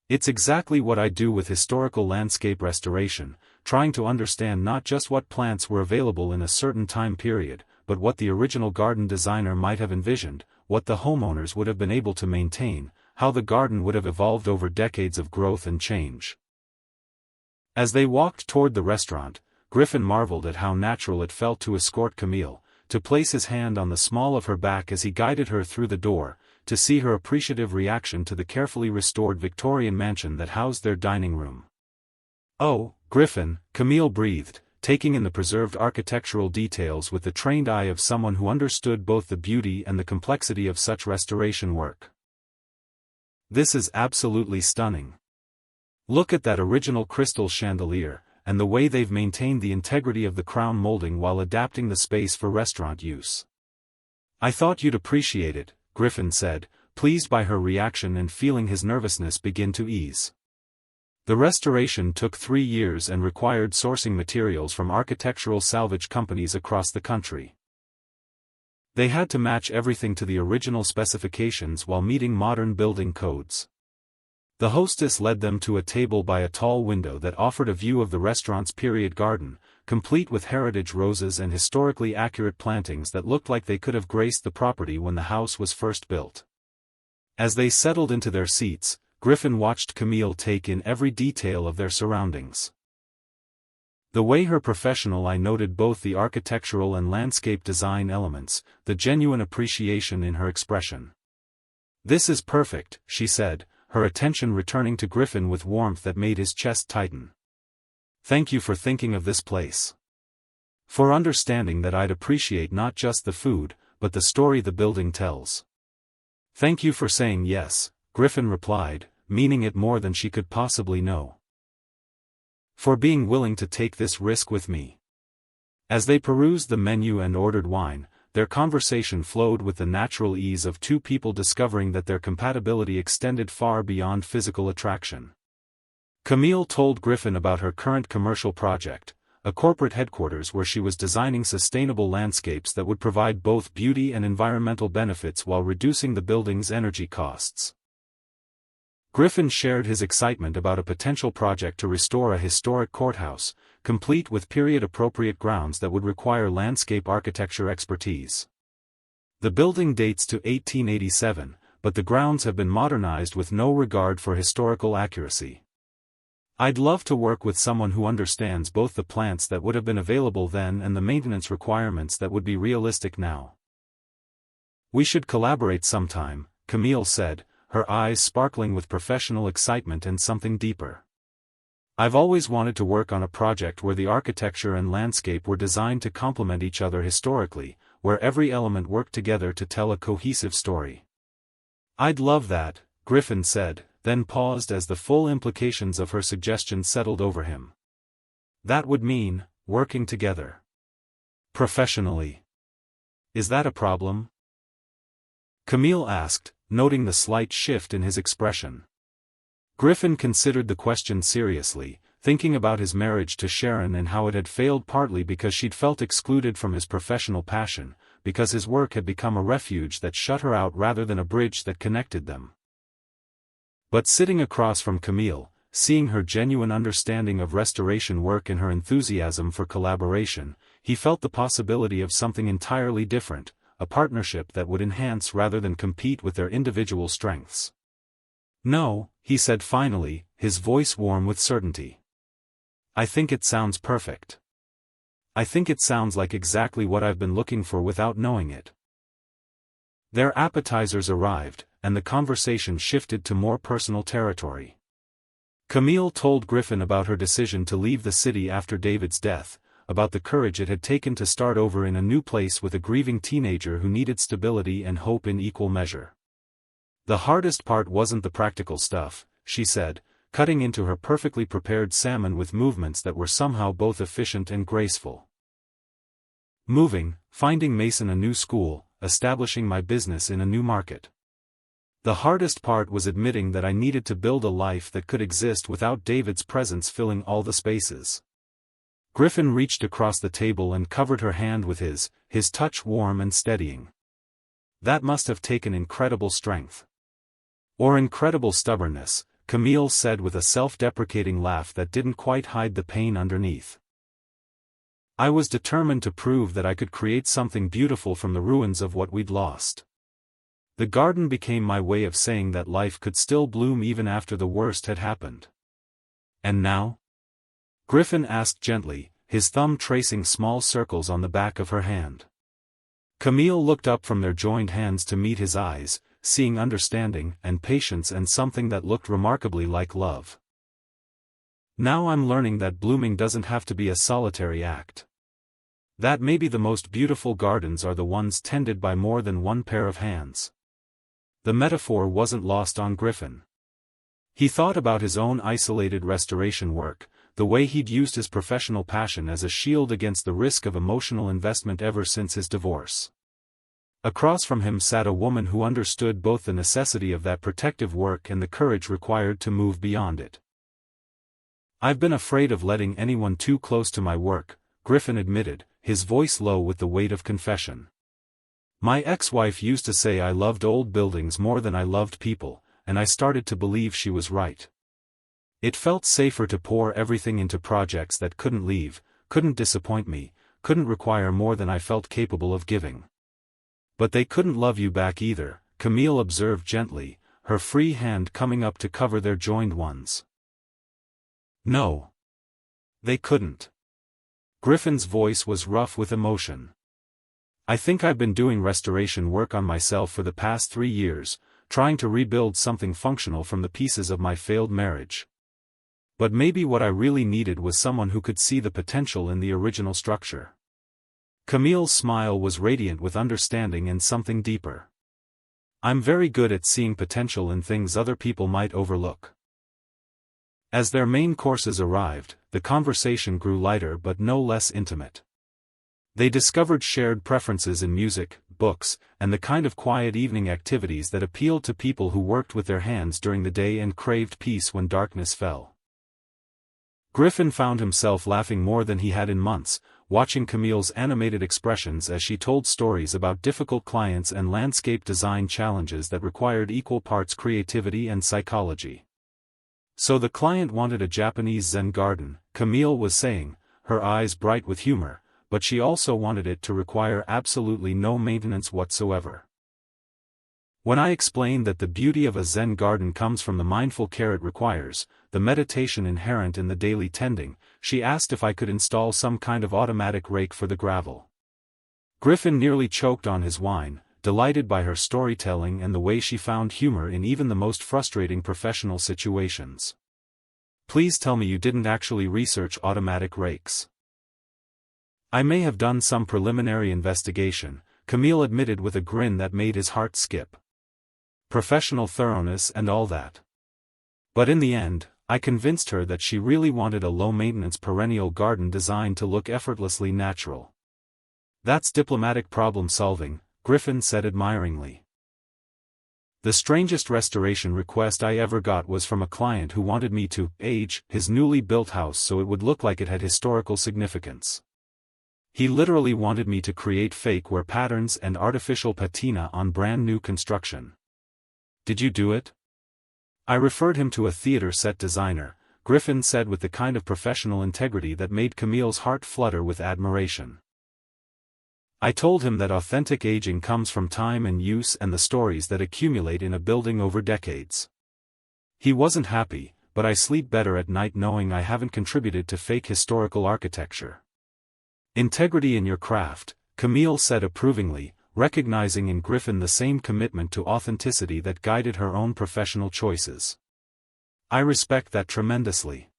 [SPEAKER 1] "It's exactly what I do with historical landscape restoration, trying to understand not just what plants were available in a certain time period, but what the original garden designer might have envisioned, what the homeowners would have been able to maintain, how the garden would have evolved over decades of growth and change." As they walked toward the restaurant, Griffin marveled at how natural it felt to escort Camille, to place his hand on the small of her back as he guided her through the door, to see her appreciative reaction to the carefully restored Victorian mansion that housed their dining room. "Oh, Griffin," Camille breathed, taking in the preserved architectural details with the trained eye of someone who understood both the beauty and the complexity of such restoration work. "This is absolutely stunning. Look at that original crystal chandelier, and the way they've maintained the integrity of the crown molding while adapting the space for restaurant use." "I thought you'd appreciate it," Griffin said, pleased by her reaction and feeling his nervousness begin to ease. The restoration took 3 years and required sourcing materials from architectural salvage companies across the country. They had to match everything to the original specifications while meeting modern building codes. The hostess led them to a table by a tall window that offered a view of the restaurant's period garden, complete with heritage roses and historically accurate plantings that looked like they could have graced the property when the house was first built. As they settled into their seats, Griffin watched Camille take in every detail of their surroundings. The way her professional eye noted both the architectural and landscape design elements, the genuine appreciation in her expression. "This is perfect," she said, her attention returning to Griffin with warmth that made his chest tighten. "Thank you for thinking of this place. For understanding that I'd appreciate not just the food, but the story the building tells." "Thank you for saying yes," Griffin replied, meaning it more than she could possibly know. "For being willing to take this risk with me." As they perused the menu and ordered wine, their conversation flowed with the natural ease of two people discovering that their compatibility extended far beyond physical attraction. Camille told Griffin about her current commercial project, a corporate headquarters where she was designing sustainable landscapes that would provide both beauty and environmental benefits while reducing the building's energy costs. Griffin shared his excitement about a potential project to restore a historic courthouse, complete with period-appropriate grounds that would require landscape architecture expertise. The building dates to 1887, but the grounds have been modernized with no regard for historical accuracy. "I'd love to work with someone who understands both the plants that would have been available then and the maintenance requirements that would be realistic now." "We should collaborate sometime," Camille said, her eyes sparkling with professional excitement and something deeper. "I've always wanted to work on a project where the architecture and landscape were designed to complement each other historically, where every element worked together to tell a cohesive story." "I'd love that," Griffin said, then paused as the full implications of her suggestion settled over him. "That would mean, working together. Professionally. Is that a problem?" Camille asked, noting the slight shift in his expression. Griffin considered the question seriously, thinking about his marriage to Sharon and how it had failed partly because she'd felt excluded from his professional passion, because his work had become a refuge that shut her out rather than a bridge that connected them. But sitting across from Camille, seeing her genuine understanding of restoration work and her enthusiasm for collaboration, he felt the possibility of something entirely different, a partnership that would enhance rather than compete with their individual strengths. "No," he said finally, his voice warm with certainty. "I think it sounds perfect. I think it sounds like exactly what I've been looking for without knowing it." Their appetizers arrived, and the conversation shifted to more personal territory. Camille told Griffin about her decision to leave the city after David's death, about the courage it had taken to start over in a new place with a grieving teenager who needed stability and hope in equal measure. "The hardest part wasn't the practical stuff," she said, cutting into her perfectly prepared salmon with movements that were somehow both efficient and graceful. "Moving, finding Mason a new school, establishing my business in a new market. The hardest part was admitting that I needed to build a life that could exist without David's presence filling all the spaces." Griffin reached across the table and covered her hand with his touch warm and steadying. "That must have taken incredible strength. Or incredible stubbornness," Camille said with a self-deprecating laugh that didn't quite hide the pain underneath. "I was determined to prove that I could create something beautiful from the ruins of what we'd lost. The garden became my way of saying that life could still bloom even after the worst had happened." "And now?" Griffin asked gently, his thumb tracing small circles on the back of her hand. Camille looked up from their joined hands to meet his eyes, seeing understanding and patience and something that looked remarkably like love. "Now I'm learning that blooming doesn't have to be a solitary act. That maybe the most beautiful gardens are the ones tended by more than one pair of hands." The metaphor wasn't lost on Griffin. He thought about his own isolated restoration work, the way he'd used his professional passion as a shield against the risk of emotional investment ever since his divorce. Across from him sat a woman who understood both the necessity of that protective work and the courage required to move beyond it. "I've been afraid of letting anyone too close to my work," Griffin admitted, his voice low with the weight of confession. "My ex-wife used to say I loved old buildings more than I loved people, and I started to believe she was right. It felt safer to pour everything into projects that couldn't leave, couldn't disappoint me, couldn't require more than I felt capable of giving. But they couldn't love you back either, Camille observed gently, her free hand coming up to cover their joined ones. No. They couldn't. Griffin's voice was rough with emotion. I think I've been doing restoration work on myself for the past 3 years, trying to rebuild something functional from the pieces of my failed marriage. But maybe what I really needed was someone who could see the potential in the original structure. Camille's smile was radiant with understanding and something deeper. I'm very good at seeing potential in things other people might overlook. As their main courses arrived, the conversation grew lighter but no less intimate. They discovered shared preferences in music, books, and the kind of quiet evening activities that appealed to people who worked with their hands during the day and craved peace when darkness fell. Griffin found himself laughing more than he had in months, watching Camille's animated expressions as she told stories about difficult clients and landscape design challenges that required equal parts creativity and psychology. So the client wanted a Japanese Zen garden, Camille was saying, her eyes bright with humor, but she also wanted it to require absolutely no maintenance whatsoever. When I explained that the beauty of a Zen garden comes from the mindful care it requires, the meditation inherent in the daily tending, she asked if I could install some kind of automatic rake for the gravel. Griffin nearly choked on his wine, delighted by her storytelling and the way she found humor in even the most frustrating professional situations. Please tell me you didn't actually research automatic rakes. I may have done some preliminary investigation, Camille admitted with a grin that made his heart skip. Professional thoroughness and all that. But in the end, I convinced her that she really wanted a low-maintenance perennial garden designed to look effortlessly natural. That's diplomatic problem-solving, Griffin said admiringly. The strangest restoration request I ever got was from a client who wanted me to age his newly built house so it would look like it had historical significance. He literally wanted me to create fake wear patterns and artificial patina on brand new construction. Did you do it? I referred him to a theater set designer, Griffin said with the kind of professional integrity that made Camille's heart flutter with admiration. I told him that authentic aging comes from time and use and the stories that accumulate in a building over decades. He wasn't happy, but I sleep better at night knowing I haven't contributed to fake historical architecture. Integrity in your craft, Camille said approvingly, recognizing in Griffin the same commitment to authenticity that guided her own professional choices. I respect that tremendously.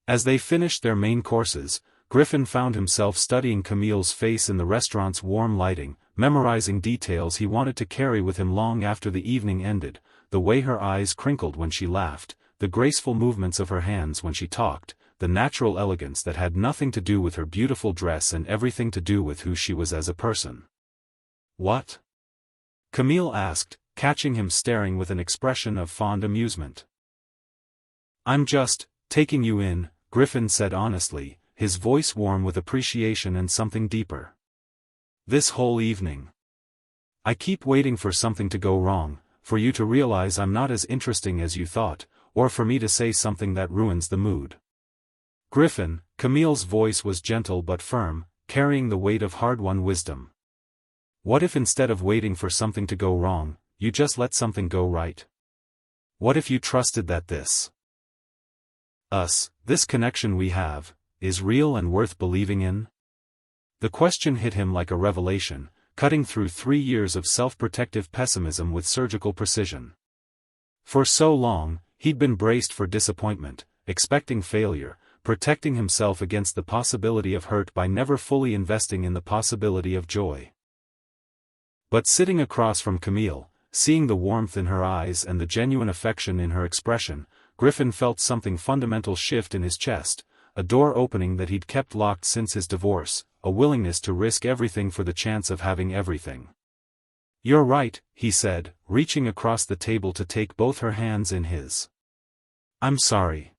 [SPEAKER 1] As they finished their main courses, Griffin found himself studying Camille's face in the restaurant's warm lighting, memorizing details he wanted to carry with him long after the evening ended, the way her eyes crinkled when she laughed, the graceful movements of her hands when she talked, the natural elegance that had nothing to do with her beautiful dress and everything to do with who she was as a person. What? Camille asked, catching him staring with an expression of fond amusement. I'm just taking you in, Griffin said honestly, his voice warm with appreciation and something deeper. This whole evening. I keep waiting for something to go wrong, for you to realize I'm not as interesting as you thought, or for me to say something that ruins the mood. Griffin, Camille's voice was gentle but firm, carrying the weight of hard-won wisdom. What if instead of waiting for something to go wrong, you just let something go right? What if you trusted that this connection we have, is real and worth believing in? The question hit him like a revelation, cutting through 3 years of self-protective pessimism with surgical precision. For so long, he'd been braced for disappointment, expecting failure, protecting himself against the possibility of hurt by never fully investing in the possibility of joy. But sitting across from Camille, seeing the warmth in her eyes and the genuine affection in her expression, Griffin felt something fundamental shift in his chest, a door opening that he'd kept locked since his divorce, a willingness to risk everything for the chance of having everything. You're right, he said, reaching across the table to take both her hands in his. I'm sorry.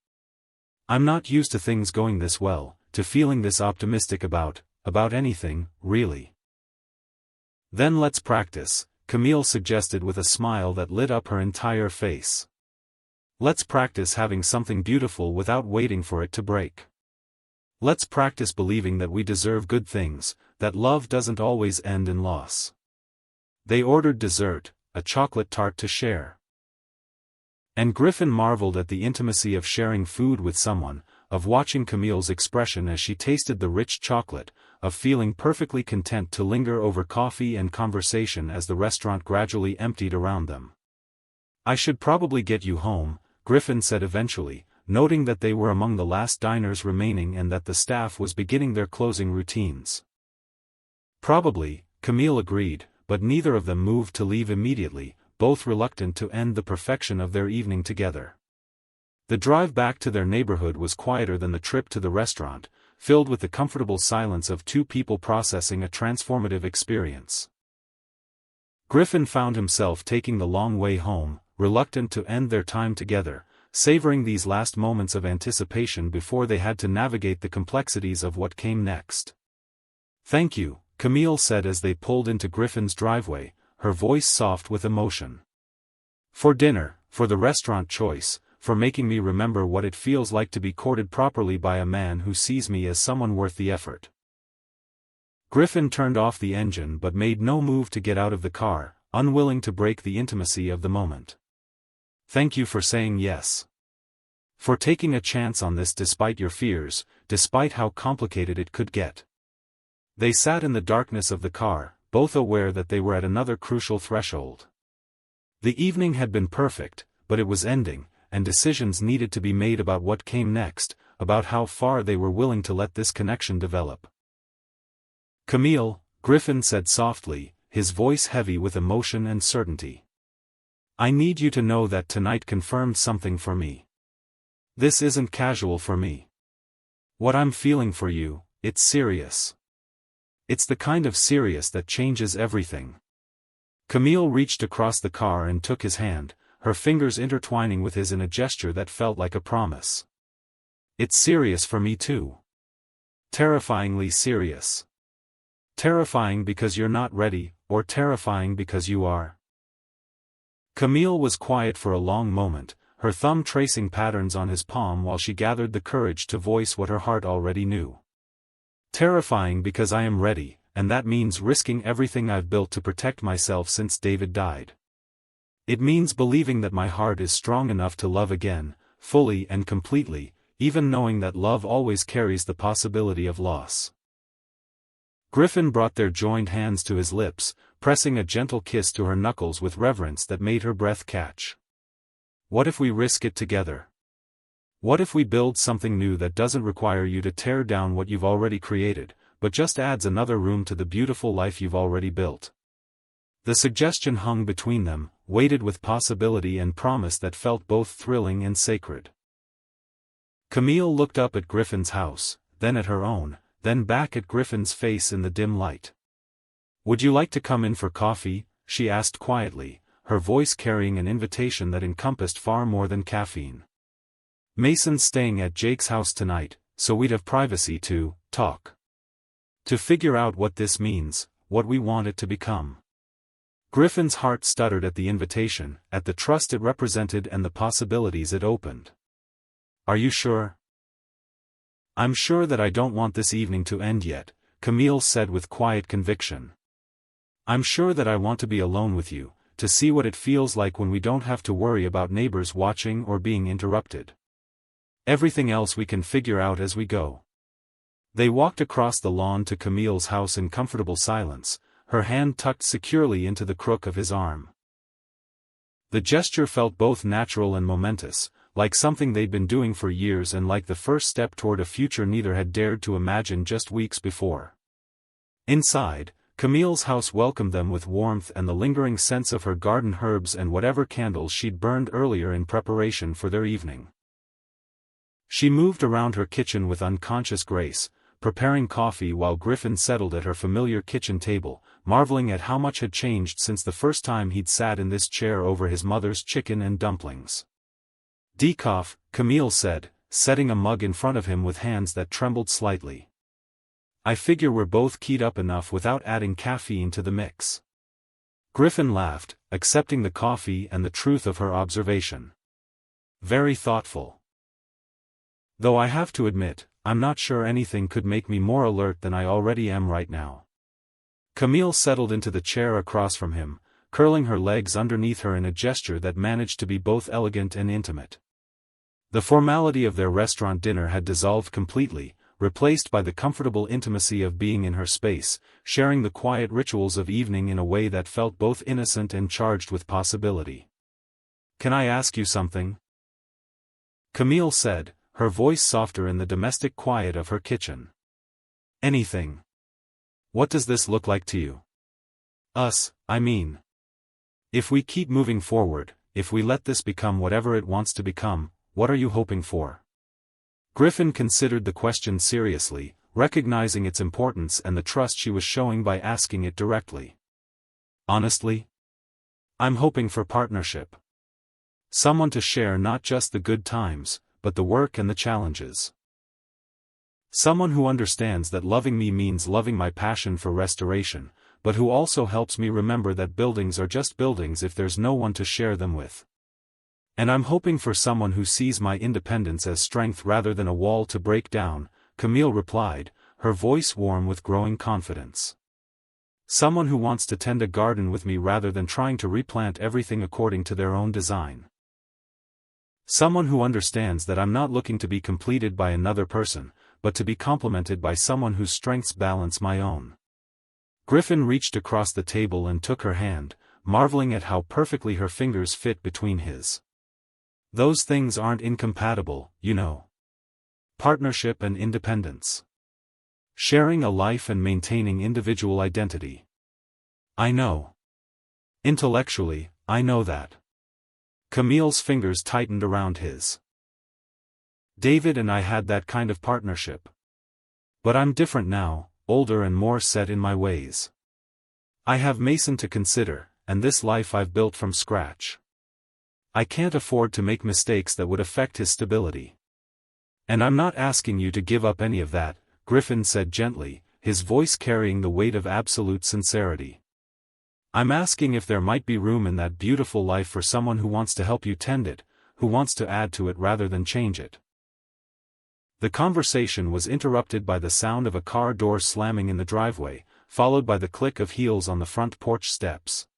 [SPEAKER 1] I'm not used to things going this well, to feeling this optimistic about anything, really. Then let's practice, Camille suggested with a smile that lit up her entire face. Let's practice having something beautiful without waiting for it to break. Let's practice believing that we deserve good things, that love doesn't always end in loss. They ordered dessert, a chocolate tart to share. And Griffin marveled at the intimacy of sharing food with someone, of watching Camille's expression as she tasted the rich chocolate, of feeling perfectly content to linger over coffee and conversation as the restaurant gradually emptied around them. I should probably get you home, Griffin said eventually, noting that they were among the last diners remaining and that the staff was beginning their closing routines. Probably, Camille agreed, but neither of them moved to leave immediately, both reluctant to end the perfection of their evening together. The drive back to their neighborhood was quieter than the trip to the restaurant, filled with the comfortable silence of two people processing a transformative experience. Griffin found himself taking the long way home, reluctant to end their time together, savoring these last moments of anticipation before they had to navigate the complexities of what came next. "Thank you," Camille said as they pulled into Griffin's driveway, her voice soft with emotion. "For dinner, for the restaurant choice, for making me remember what it feels like to be courted properly by a man who sees me as someone worth the effort." Griffin turned off the engine but made no move to get out of the car, unwilling to break the intimacy of the moment. "Thank you for saying yes. For taking a chance on this despite your fears, despite how complicated it could get." They sat in the darkness of the car, both aware that they were at another crucial threshold. The evening had been perfect, but it was ending, and decisions needed to be made about what came next, about how far they were willing to let this connection develop. "Camille," Griffin said softly, his voice heavy with emotion and certainty. "I need you to know that tonight confirmed something for me. This isn't casual for me. What I'm feeling for you, it's serious. It's the kind of serious that changes everything." Camille reached across the car and took his hand, her fingers intertwining with his in a gesture that felt like a promise. "It's serious for me too. Terrifyingly serious. Terrifying because you're not ready, or terrifying because you are." Camille was quiet for a long moment, her thumb tracing patterns on his palm while she gathered the courage to voice what her heart already knew. "Terrifying because I am ready, and that means risking everything I've built to protect myself since David died. It means believing that my heart is strong enough to love again, fully and completely, even knowing that love always carries the possibility of loss." Griffin brought their joined hands to his lips, pressing a gentle kiss to her knuckles with reverence that made her breath catch. "What if we risk it together? What if we build something new that doesn't require you to tear down what you've already created, but just adds another room to the beautiful life you've already built?" The suggestion hung between them, weighted with possibility and promise that felt both thrilling and sacred. Camille looked up at Griffin's house, then at her own, then back at Griffin's face in the dim light. "Would you like to come in for coffee?" she asked quietly, her voice carrying an invitation that encompassed far more than caffeine. "Mason's staying at Jake's house tonight, so we'd have privacy to talk. To figure out what this means, what we want it to become." Griffin's heart stuttered at the invitation, at the trust it represented and the possibilities it opened. "Are you sure?" "I'm sure that I don't want this evening to end yet," Camille said with quiet conviction. "I'm sure that I want to be alone with you, to see what it feels like when we don't have to worry about neighbors watching or being interrupted. Everything else we can figure out as we go." They walked across the lawn to Camille's house in comfortable silence, her hand tucked securely into the crook of his arm. The gesture felt both natural and momentous, like something they'd been doing for years and like the first step toward a future neither had dared to imagine just weeks before. Inside, Camille's house welcomed them with warmth and the lingering sense of her garden herbs and whatever candles she'd burned earlier in preparation for their evening. She moved around her kitchen with unconscious grace, preparing coffee while Griffin settled at her familiar kitchen table, marveling at how much had changed since the first time he'd sat in this chair over his mother's chicken and dumplings. "Decaf," Camille said, setting a mug in front of him with hands that trembled slightly. "I figure we're both keyed up enough without adding caffeine to the mix." Griffin laughed, accepting the coffee and the truth of her observation. Very thoughtful. Though I have to admit, I'm not sure anything could make me more alert than I already am right now. Camille settled into the chair across from him, curling her legs underneath her in a gesture that managed to be both elegant and intimate. The formality of their restaurant dinner had dissolved completely, replaced by the comfortable intimacy of being in her space, sharing the quiet rituals of evening in a way that felt both innocent and charged with possibility. "Can I ask you something?" Camille said, her voice softer in the domestic quiet of her kitchen. "Anything. What does this look like to you? Us, I mean. If we keep moving forward, if we let this become whatever it wants to become, what are you hoping for?" Griffin considered the question seriously, recognizing its importance and the trust she was showing by asking it directly. "Honestly? I'm hoping for partnership. Someone to share not just the good times, but the work and the challenges. Someone who understands that loving me means loving my passion for restoration, but who also helps me remember that buildings are just buildings if there's no one to share them with. And I'm hoping for someone who sees my independence as strength rather than a wall to break down," Camille replied, her voice warm with growing confidence. "Someone who wants to tend a garden with me rather than trying to replant everything according to their own design. Someone who understands that I'm not looking to be completed by another person, but to be complemented by someone whose strengths balance my own." Griffin reached across the table and took her hand, marveling at how perfectly her fingers fit between his. "Those things aren't incompatible, you know. Partnership and independence. Sharing a life and maintaining individual identity. I know. Intellectually, I know that." Camille's fingers tightened around his. "David and I had that kind of partnership. But I'm different now, older and more set in my ways. I have Mason to consider, and this life I've built from scratch. I can't afford to make mistakes that would affect his stability. And I'm not asking you to give up any of that," Griffin said gently, his voice carrying the weight of absolute sincerity. "I'm asking if there might be room in that beautiful life for someone who wants to help you tend it, who wants to add to it rather than change it." The conversation was interrupted by the sound of a car door slamming in the driveway, followed by the click of heels on the front porch steps.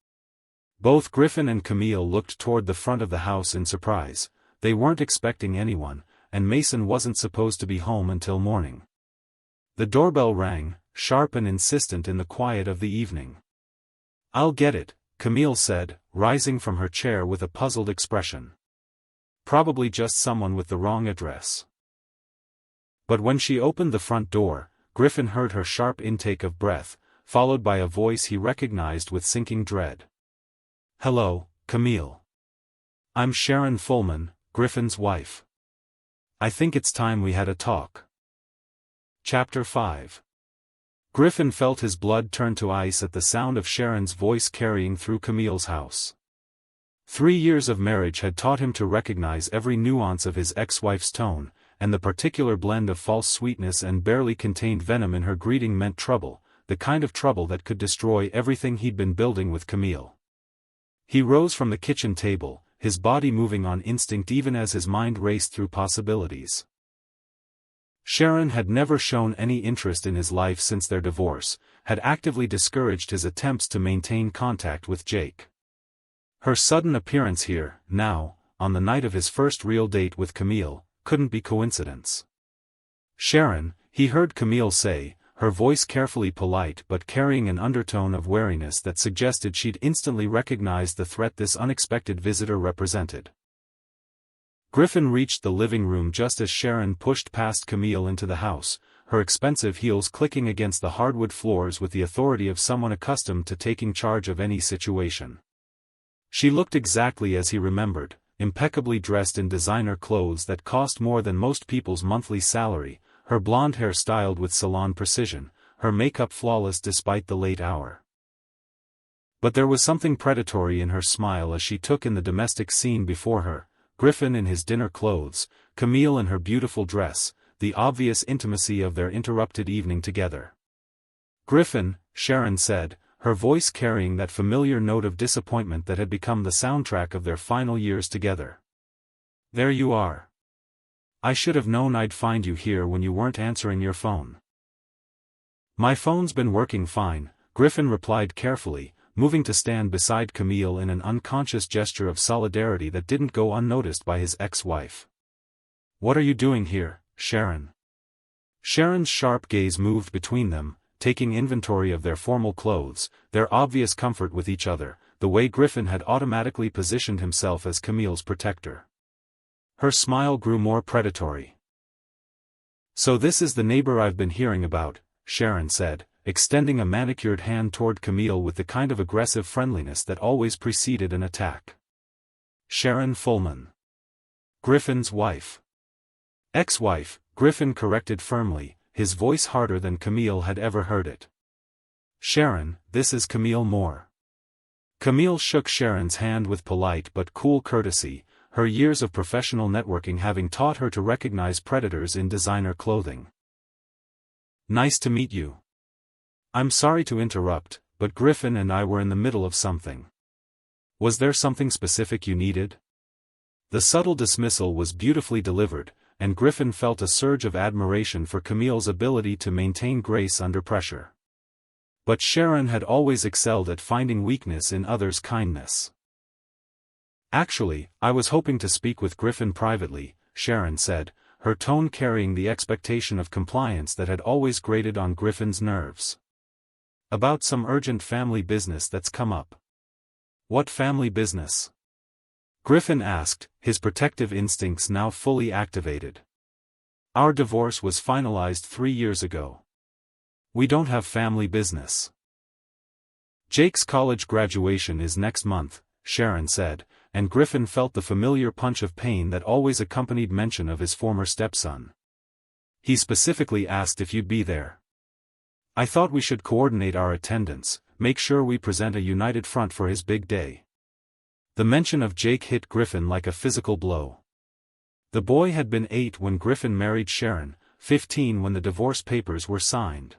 [SPEAKER 1] Both Griffin and Camille looked toward the front of the house in surprise. They weren't expecting anyone, and Mason wasn't supposed to be home until morning. The doorbell rang, sharp and insistent in the quiet of the evening. "I'll get it," Camille said, rising from her chair with a puzzled expression. "Probably just someone with the wrong address." But when she opened the front door, Griffin heard her sharp intake of breath, followed by a voice he recognized with sinking dread. "Hello, Camille. I'm Sharon Fullman, Griffin's wife. I think it's time we had a talk." Chapter 5. Griffin felt his blood turn to ice at the sound of Sharon's voice carrying through Camille's house. 3 years of marriage had taught him to recognize every nuance of his ex-wife's tone, and the particular blend of false sweetness and barely contained venom in her greeting meant trouble, the kind of trouble that could destroy everything he'd been building with Camille. He rose from the kitchen table, his body moving on instinct even as his mind raced through possibilities. Sharon had never shown any interest in his life since their divorce, had actively discouraged his attempts to maintain contact with Jake. Her sudden appearance here, now, on the night of his first real date with Camille, couldn't be coincidence. "Sharon," he heard Camille say, her voice carefully polite but carrying an undertone of wariness that suggested she'd instantly recognized the threat this unexpected visitor represented. Griffin reached the living room just as Sharon pushed past Camille into the house, her expensive heels clicking against the hardwood floors with the authority of someone accustomed to taking charge of any situation. She looked exactly as he remembered, impeccably dressed in designer clothes that cost more than most people's monthly salary, her blonde hair styled with salon precision, her makeup flawless despite the late hour. But there was something predatory in her smile as she took in the domestic scene before her, Griffin in his dinner clothes, Camille in her beautiful dress, the obvious intimacy of their interrupted evening together. "Griffin," Sharon said, her voice carrying that familiar note of disappointment that had become the soundtrack of their final years together. "There you are. I should have known I'd find you here when you weren't answering your phone." "My phone's been working fine," Griffin replied carefully, moving to stand beside Camille in an unconscious gesture of solidarity that didn't go unnoticed by his ex-wife. "What are you doing here, Sharon?" Sharon's sharp gaze moved between them, taking inventory of their formal clothes, their obvious comfort with each other, the way Griffin had automatically positioned himself as Camille's protector. Her smile grew more predatory. "So this is the neighbor I've been hearing about," Sharon said, extending a manicured hand toward Camille with the kind of aggressive friendliness that always preceded an attack. "Sharon Fullman. Griffin's wife." "Ex-wife," Griffin corrected firmly, his voice harder than Camille had ever heard it. "Sharon, this is Camille Moore." Camille shook Sharon's hand with polite but cool courtesy, her years of professional networking having taught her to recognize predators in designer clothing. "Nice to meet you. I'm sorry to interrupt, but Griffin and I were in the middle of something. Was there something specific you needed?" The subtle dismissal was beautifully delivered, and Griffin felt a surge of admiration for Camille's ability to maintain grace under pressure. But Sharon had always excelled at finding weakness in others' kindness. "Actually, I was hoping to speak with Griffin privately," Sharon said, her tone carrying the expectation of compliance that had always grated on Griffin's nerves. "About some urgent family business that's come up." "What family business?" Griffin asked, his protective instincts now fully activated. "Our divorce was finalized 3 years ago. We don't have family business." "Jake's college graduation is next month," Sharon said, and Griffin felt the familiar punch of pain that always accompanied mention of his former stepson. "He specifically asked if you'd be there. I thought we should coordinate our attendance, make sure we present a united front for his big day." The mention of Jake hit Griffin like a physical blow. The boy had been 8 when Griffin married Sharon, 15 when the divorce papers were signed.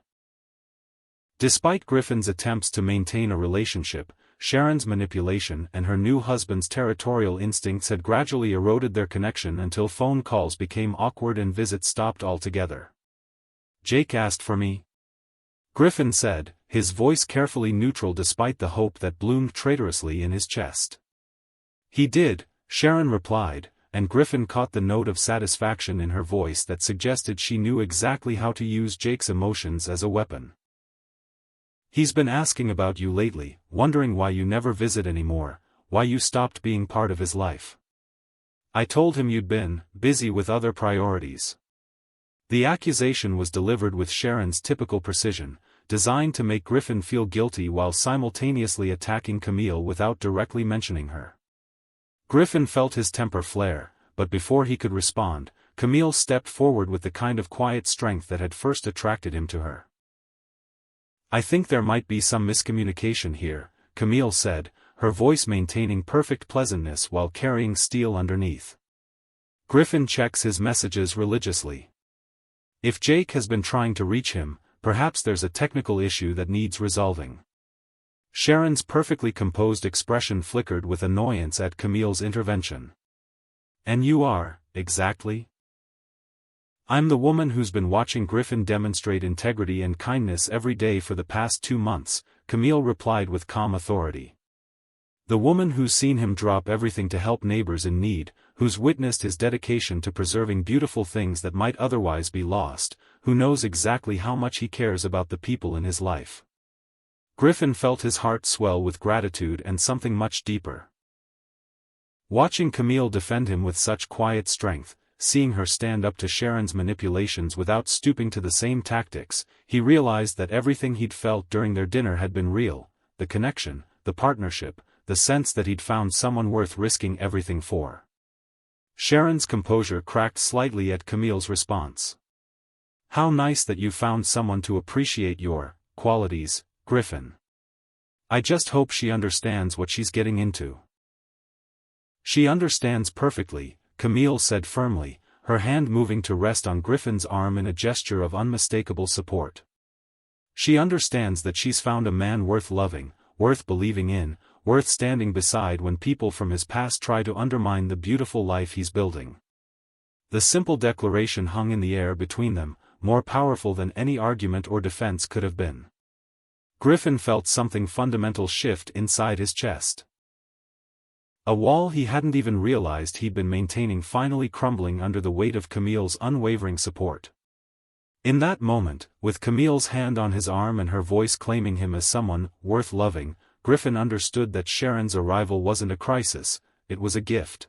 [SPEAKER 1] Despite Griffin's attempts to maintain a relationship, Sharon's manipulation and her new husband's territorial instincts had gradually eroded their connection until phone calls became awkward and visits stopped altogether. "Jake asked for me?" Griffin said, his voice carefully neutral despite the hope that bloomed traitorously in his chest. "He did," Sharon replied, and Griffin caught the note of satisfaction in her voice that suggested she knew exactly how to use Jake's emotions as a weapon. "He's been asking about you lately, wondering why you never visit anymore, why you stopped being part of his life. I told him you'd been busy with other priorities." The accusation was delivered with Sharon's typical precision, designed to make Griffin feel guilty while simultaneously attacking Camille without directly mentioning her. Griffin felt his temper flare, but before he could respond, Camille stepped forward with the kind of quiet strength that had first attracted him to her. "I think there might be some miscommunication here," Camille said, her voice maintaining perfect pleasantness while carrying steel underneath. "Griffin checks his messages religiously. If Jake has been trying to reach him, perhaps there's a technical issue that needs resolving." Sharon's perfectly composed expression flickered with annoyance at Camille's intervention. "And you are, exactly?" "I'm the woman who's been watching Griffin demonstrate integrity and kindness every day for the past 2 months, Camille replied with calm authority. "The woman who's seen him drop everything to help neighbors in need, who's witnessed his dedication to preserving beautiful things that might otherwise be lost, who knows exactly how much he cares about the people in his life." Griffin felt his heart swell with gratitude and something much deeper. Watching Camille defend him with such quiet strength, seeing her stand up to Sharon's manipulations without stooping to the same tactics, he realized that everything he'd felt during their dinner had been real: the connection, the partnership, the sense that he'd found someone worth risking everything for. Sharon's composure cracked slightly at Camille's response. "How nice that you found someone to appreciate your qualities, Griffin. I just hope she understands what she's getting into." "She understands perfectly," Camille said firmly, her hand moving to rest on Griffin's arm in a gesture of unmistakable support. She understands that she's found a man worth loving, worth believing in, worth standing beside when people from his past try to undermine the beautiful life he's building. The simple declaration hung in the air between them, more powerful than any argument or defense could have been. Griffin felt something fundamental shift inside his chest. A wall he hadn't even realized he'd been maintaining finally crumbling under the weight of Camille's unwavering support. In that moment, with Camille's hand on his arm and her voice claiming him as someone worth loving, Griffin understood that Sharon's arrival wasn't a crisis, it was a gift.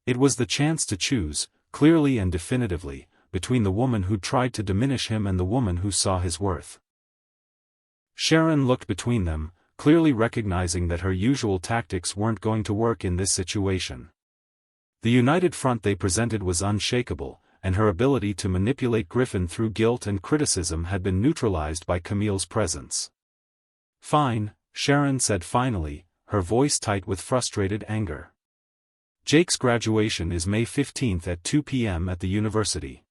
[SPEAKER 1] It was the chance to choose, clearly and definitively, between the woman who tried to diminish him and the woman who saw his worth. Sharon looked between them, clearly recognizing that her usual tactics weren't going to work in this situation. The united front they presented was unshakable, and her ability to manipulate Griffin through guilt and criticism had been neutralized by Camille's presence. "Fine," Sharon said finally, her voice tight with frustrated anger. "Jake's graduation is May 15th at 2 p.m. at the university.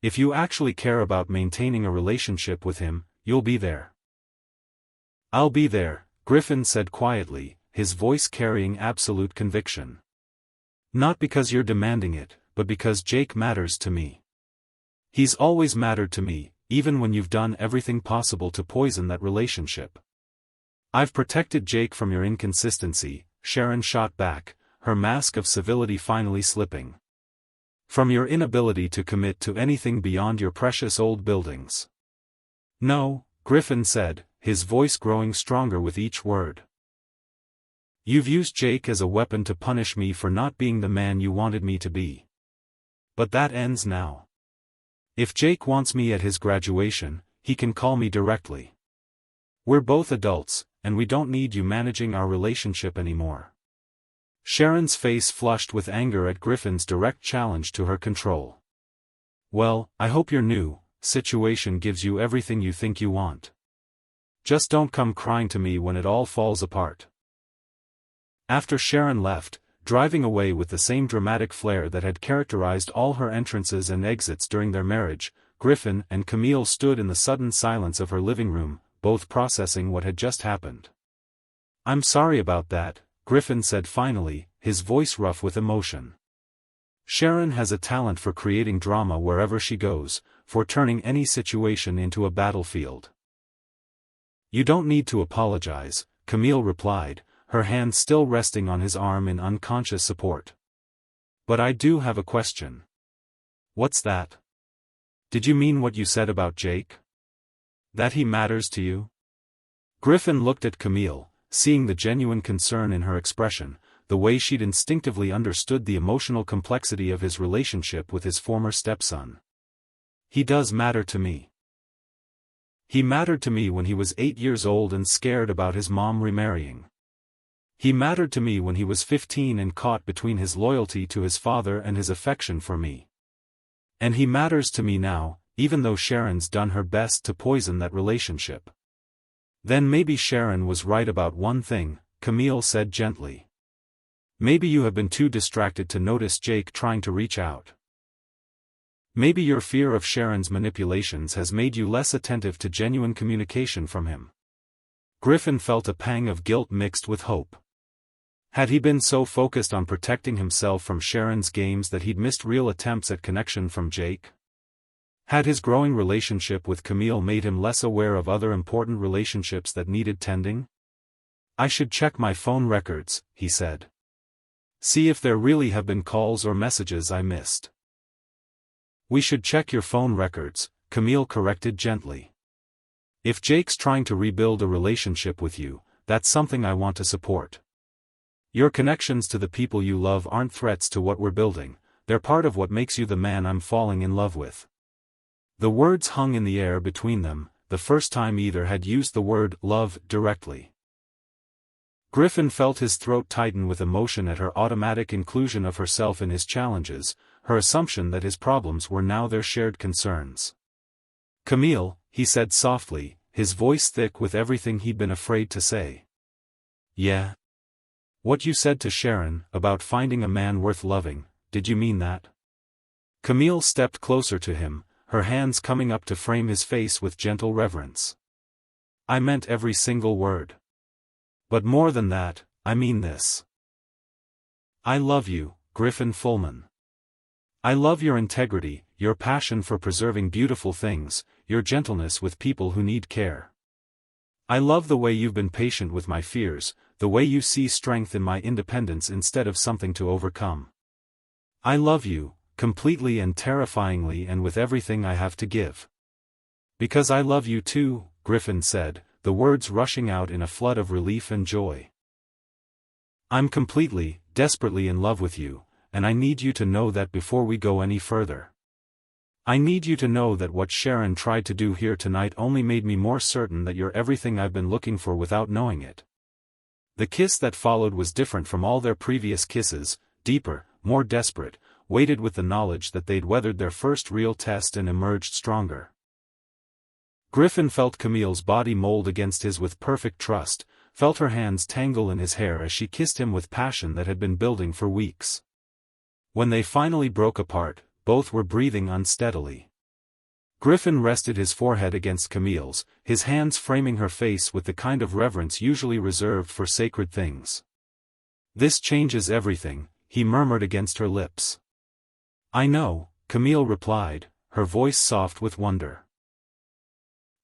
[SPEAKER 1] If you actually care about maintaining a relationship with him, you'll be there." "I'll be there," Griffin said quietly, his voice carrying absolute conviction. "Not because you're demanding it, but because Jake matters to me. He's always mattered to me, even when you've done everything possible to poison that relationship." "I've protected Jake from your inconsistency," Sharon shot back, her mask of civility finally slipping. "From your inability to commit to anything beyond your precious old buildings." "No," Griffin said, his voice growing stronger with each word. "You've used Jake as a weapon to punish me for not being the man you wanted me to be. But that ends now. If Jake wants me at his graduation, he can call me directly. We're both adults, and we don't need you managing our relationship anymore." Sharon's face flushed with anger at Griffin's direct challenge to her control. "Well, I hope your new situation gives you everything you think you want. Just don't come crying to me when it all falls apart." After Sharon left, driving away with the same dramatic flair that had characterized all her entrances and exits during their marriage, Griffin and Camille stood in the sudden silence of her living room, both processing what had just happened. "I'm sorry about that," Griffin said finally, his voice rough with emotion. "Sharon has a talent for creating drama wherever she goes, for turning any situation into a battlefield." "You don't need to apologize," Camille replied, her hand still resting on his arm in unconscious support. "But I do have a question." "What's that? Did you mean what you said about Jake? That he matters to you?" Griffin looked at Camille, seeing the genuine concern in her expression, the way she'd instinctively understood the emotional complexity of his relationship with his former stepson. "He does matter to me. He mattered to me when he was 8 years old and scared about his mom remarrying. He mattered to me when he was 15 and caught between his loyalty to his father and his affection for me. And he matters to me now, even though Sharon's done her best to poison that relationship." "Then maybe Sharon was right about one thing," Camille said gently. "Maybe you have been too distracted to notice Jake trying to reach out. Maybe your fear of Sharon's manipulations has made you less attentive to genuine communication from him." Griffin felt a pang of guilt mixed with hope. Had he been so focused on protecting himself from Sharon's games that he'd missed real attempts at connection from Jake? Had his growing relationship with Camille made him less aware of other important relationships that needed tending? "I should check my phone records," he said. "See if there really have been calls or messages I missed." "We should check your phone records," Camille corrected gently. "If Jake's trying to rebuild a relationship with you, that's something I want to support. Your connections to the people you love aren't threats to what we're building, they're part of what makes you the man I'm falling in love with." The words hung in the air between them, the first time either had used the word love directly. Griffin felt his throat tighten with emotion at her automatic inclusion of herself in his challenges, her assumption that his problems were now their shared concerns. "Camille," he said softly, his voice thick with everything he'd been afraid to say. "Yeah? What you said to Sharon, about finding a man worth loving, did you mean that?" Camille stepped closer to him, her hands coming up to frame his face with gentle reverence. "I meant every single word. But more than that, I mean this. I love you, Griffin Fullman. I love your integrity, your passion for preserving beautiful things, your gentleness with people who need care. I love the way you've been patient with my fears, the way you see strength in my independence instead of something to overcome. I love you, completely and terrifyingly and with everything I have to give. Because I love you too," Griffin said, the words rushing out in a flood of relief and joy. "I'm completely, desperately in love with you, and I need you to know that before we go any further. I need you to know that what Sharon tried to do here tonight only made me more certain that you're everything I've been looking for without knowing it." The kiss that followed was different from all their previous kisses, deeper, more desperate, weighted with the knowledge that they'd weathered their first real test and emerged stronger. Griffin felt Camille's body mold against his with perfect trust, felt her hands tangle in his hair as she kissed him with passion that had been building for weeks. When they finally broke apart, both were breathing unsteadily. Griffin rested his forehead against Camille's, his hands framing her face with the kind of reverence usually reserved for sacred things. "This changes everything," he murmured against her lips. "I know," Camille replied, her voice soft with wonder.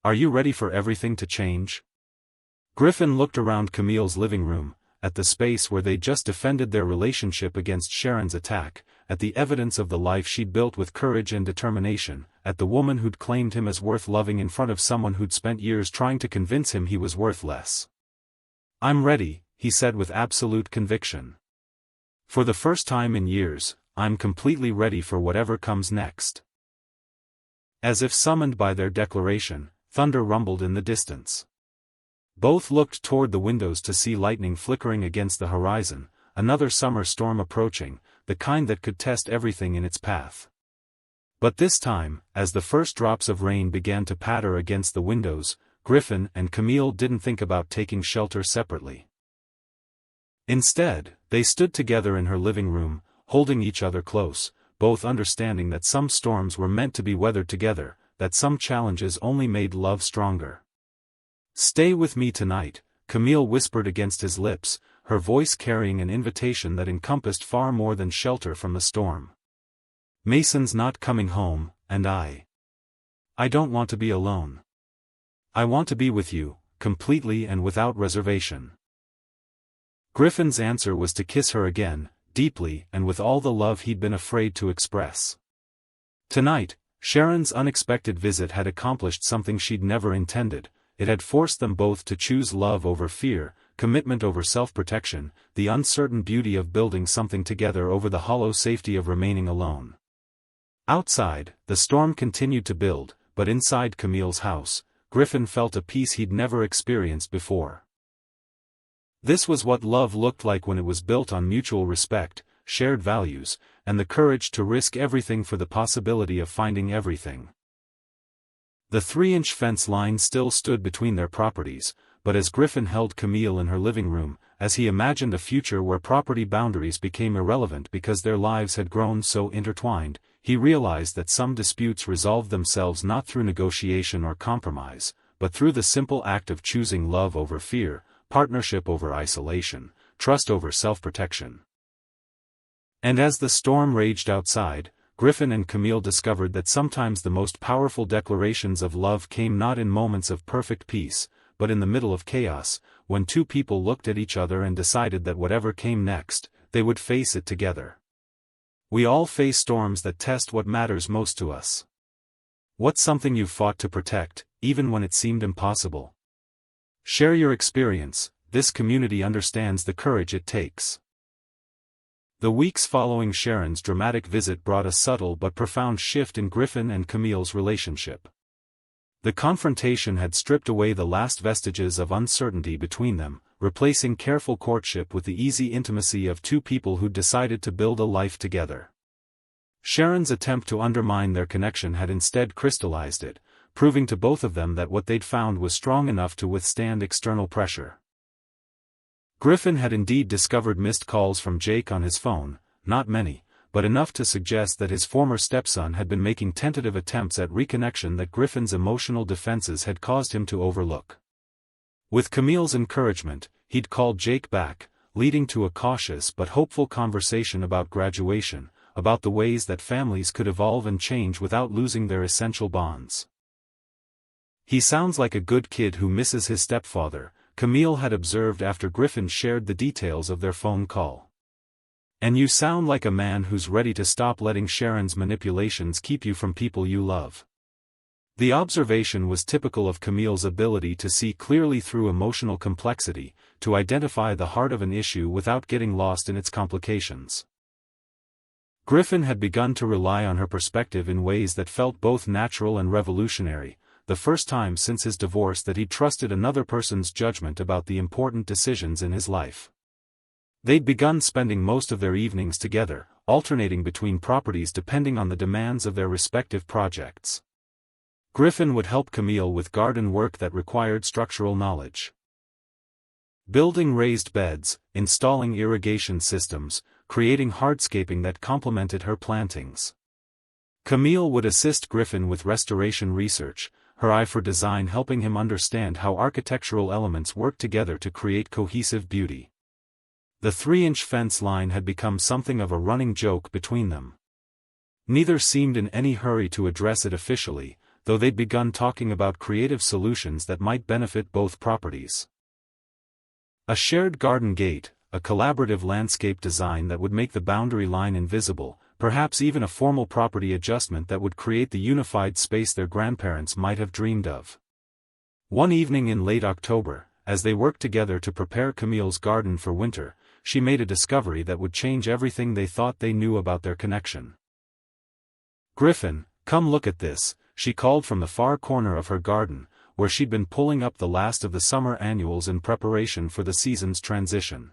[SPEAKER 1] "Are you ready for everything to change?" Griffin looked around Camille's living room, at the space where they'd just defended their relationship against Sharon's attack, at the evidence of the life she'd built with courage and determination, at the woman who'd claimed him as worth loving in front of someone who'd spent years trying to convince him he was worth less. "I'm ready," he said with absolute conviction. "For the first time in years, I'm completely ready for whatever comes next." As if summoned by their declaration, thunder rumbled in the distance. Both looked toward the windows to see lightning flickering against the horizon, another summer storm approaching, the kind that could test everything in its path. But this time, as the first drops of rain began to patter against the windows, Griffin and Camille didn't think about taking shelter separately. Instead, they stood together in her living room, holding each other close, both understanding that some storms were meant to be weathered together, that some challenges only made love stronger. "Stay with me tonight," Camille whispered against his lips, her voice carrying an invitation that encompassed far more than shelter from the storm. "Mason's not coming home, and I don't want to be alone. I want to be with you, completely and without reservation." Griffin's answer was to kiss her again, deeply and with all the love he'd been afraid to express. Tonight, Sharon's unexpected visit had accomplished something she'd never intended. It had forced them both to choose love over fear, commitment over self-protection, the uncertain beauty of building something together over the hollow safety of remaining alone. Outside, the storm continued to build, but inside Camille's house, Griffin felt a peace he'd never experienced before. This was what love looked like when it was built on mutual respect, shared values, and the courage to risk everything for the possibility of finding everything. The 3-inch fence line still stood between their properties, but as Griffin held Camille in her living room, as he imagined a future where property boundaries became irrelevant because their lives had grown so intertwined, he realized that some disputes resolved themselves not through negotiation or compromise, but through the simple act of choosing love over fear, partnership over isolation, trust over self-protection. And as the storm raged outside, Griffin and Camille discovered that sometimes the most powerful declarations of love came not in moments of perfect peace, but in the middle of chaos, when two people looked at each other and decided that whatever came next, they would face it together. We all face storms that test what matters most to us. What's something you've fought to protect, even when it seemed impossible? Share your experience. This community understands the courage it takes. The weeks following Sharon's dramatic visit brought a subtle but profound shift in Griffin and Camille's relationship. The confrontation had stripped away the last vestiges of uncertainty between them, replacing careful courtship with the easy intimacy of two people who decided to build a life together. Sharon's attempt to undermine their connection had instead crystallized it, proving to both of them that what they'd found was strong enough to withstand external pressure. Griffin had indeed discovered missed calls from Jake on his phone, not many, but enough to suggest that his former stepson had been making tentative attempts at reconnection that Griffin's emotional defenses had caused him to overlook. With Camille's encouragement, he'd called Jake back, leading to a cautious but hopeful conversation about graduation, about the ways that families could evolve and change without losing their essential bonds. "He sounds like a good kid who misses his stepfather," Camille had observed after Griffin shared the details of their phone call. "And you sound like a man who's ready to stop letting Sharon's manipulations keep you from people you love." The observation was typical of Camille's ability to see clearly through emotional complexity, to identify the heart of an issue without getting lost in its complications. Griffin had begun to rely on her perspective in ways that felt both natural and revolutionary, the first time since his divorce that he trusted another person's judgment about the important decisions in his life. They'd begun spending most of their evenings together, alternating between properties depending on the demands of their respective projects. Griffin would help Camille with garden work that required structural knowledge. Building raised beds, installing irrigation systems, creating hardscaping that complemented her plantings. Camille would assist Griffin with restoration research, her eye for design helping him understand how architectural elements work together to create cohesive beauty. The 3-inch fence line had become something of a running joke between them. Neither seemed in any hurry to address it officially, though they'd begun talking about creative solutions that might benefit both properties. A shared garden gate, a collaborative landscape design that would make the boundary line invisible, perhaps even a formal property adjustment that would create the unified space their grandparents might have dreamed of. One evening in late October, as they worked together to prepare Camille's garden for winter, she made a discovery that would change everything they thought they knew about their connection. "Griffin, come look at this," she called from the far corner of her garden, where she'd been pulling up the last of the summer annuals in preparation for the season's transition.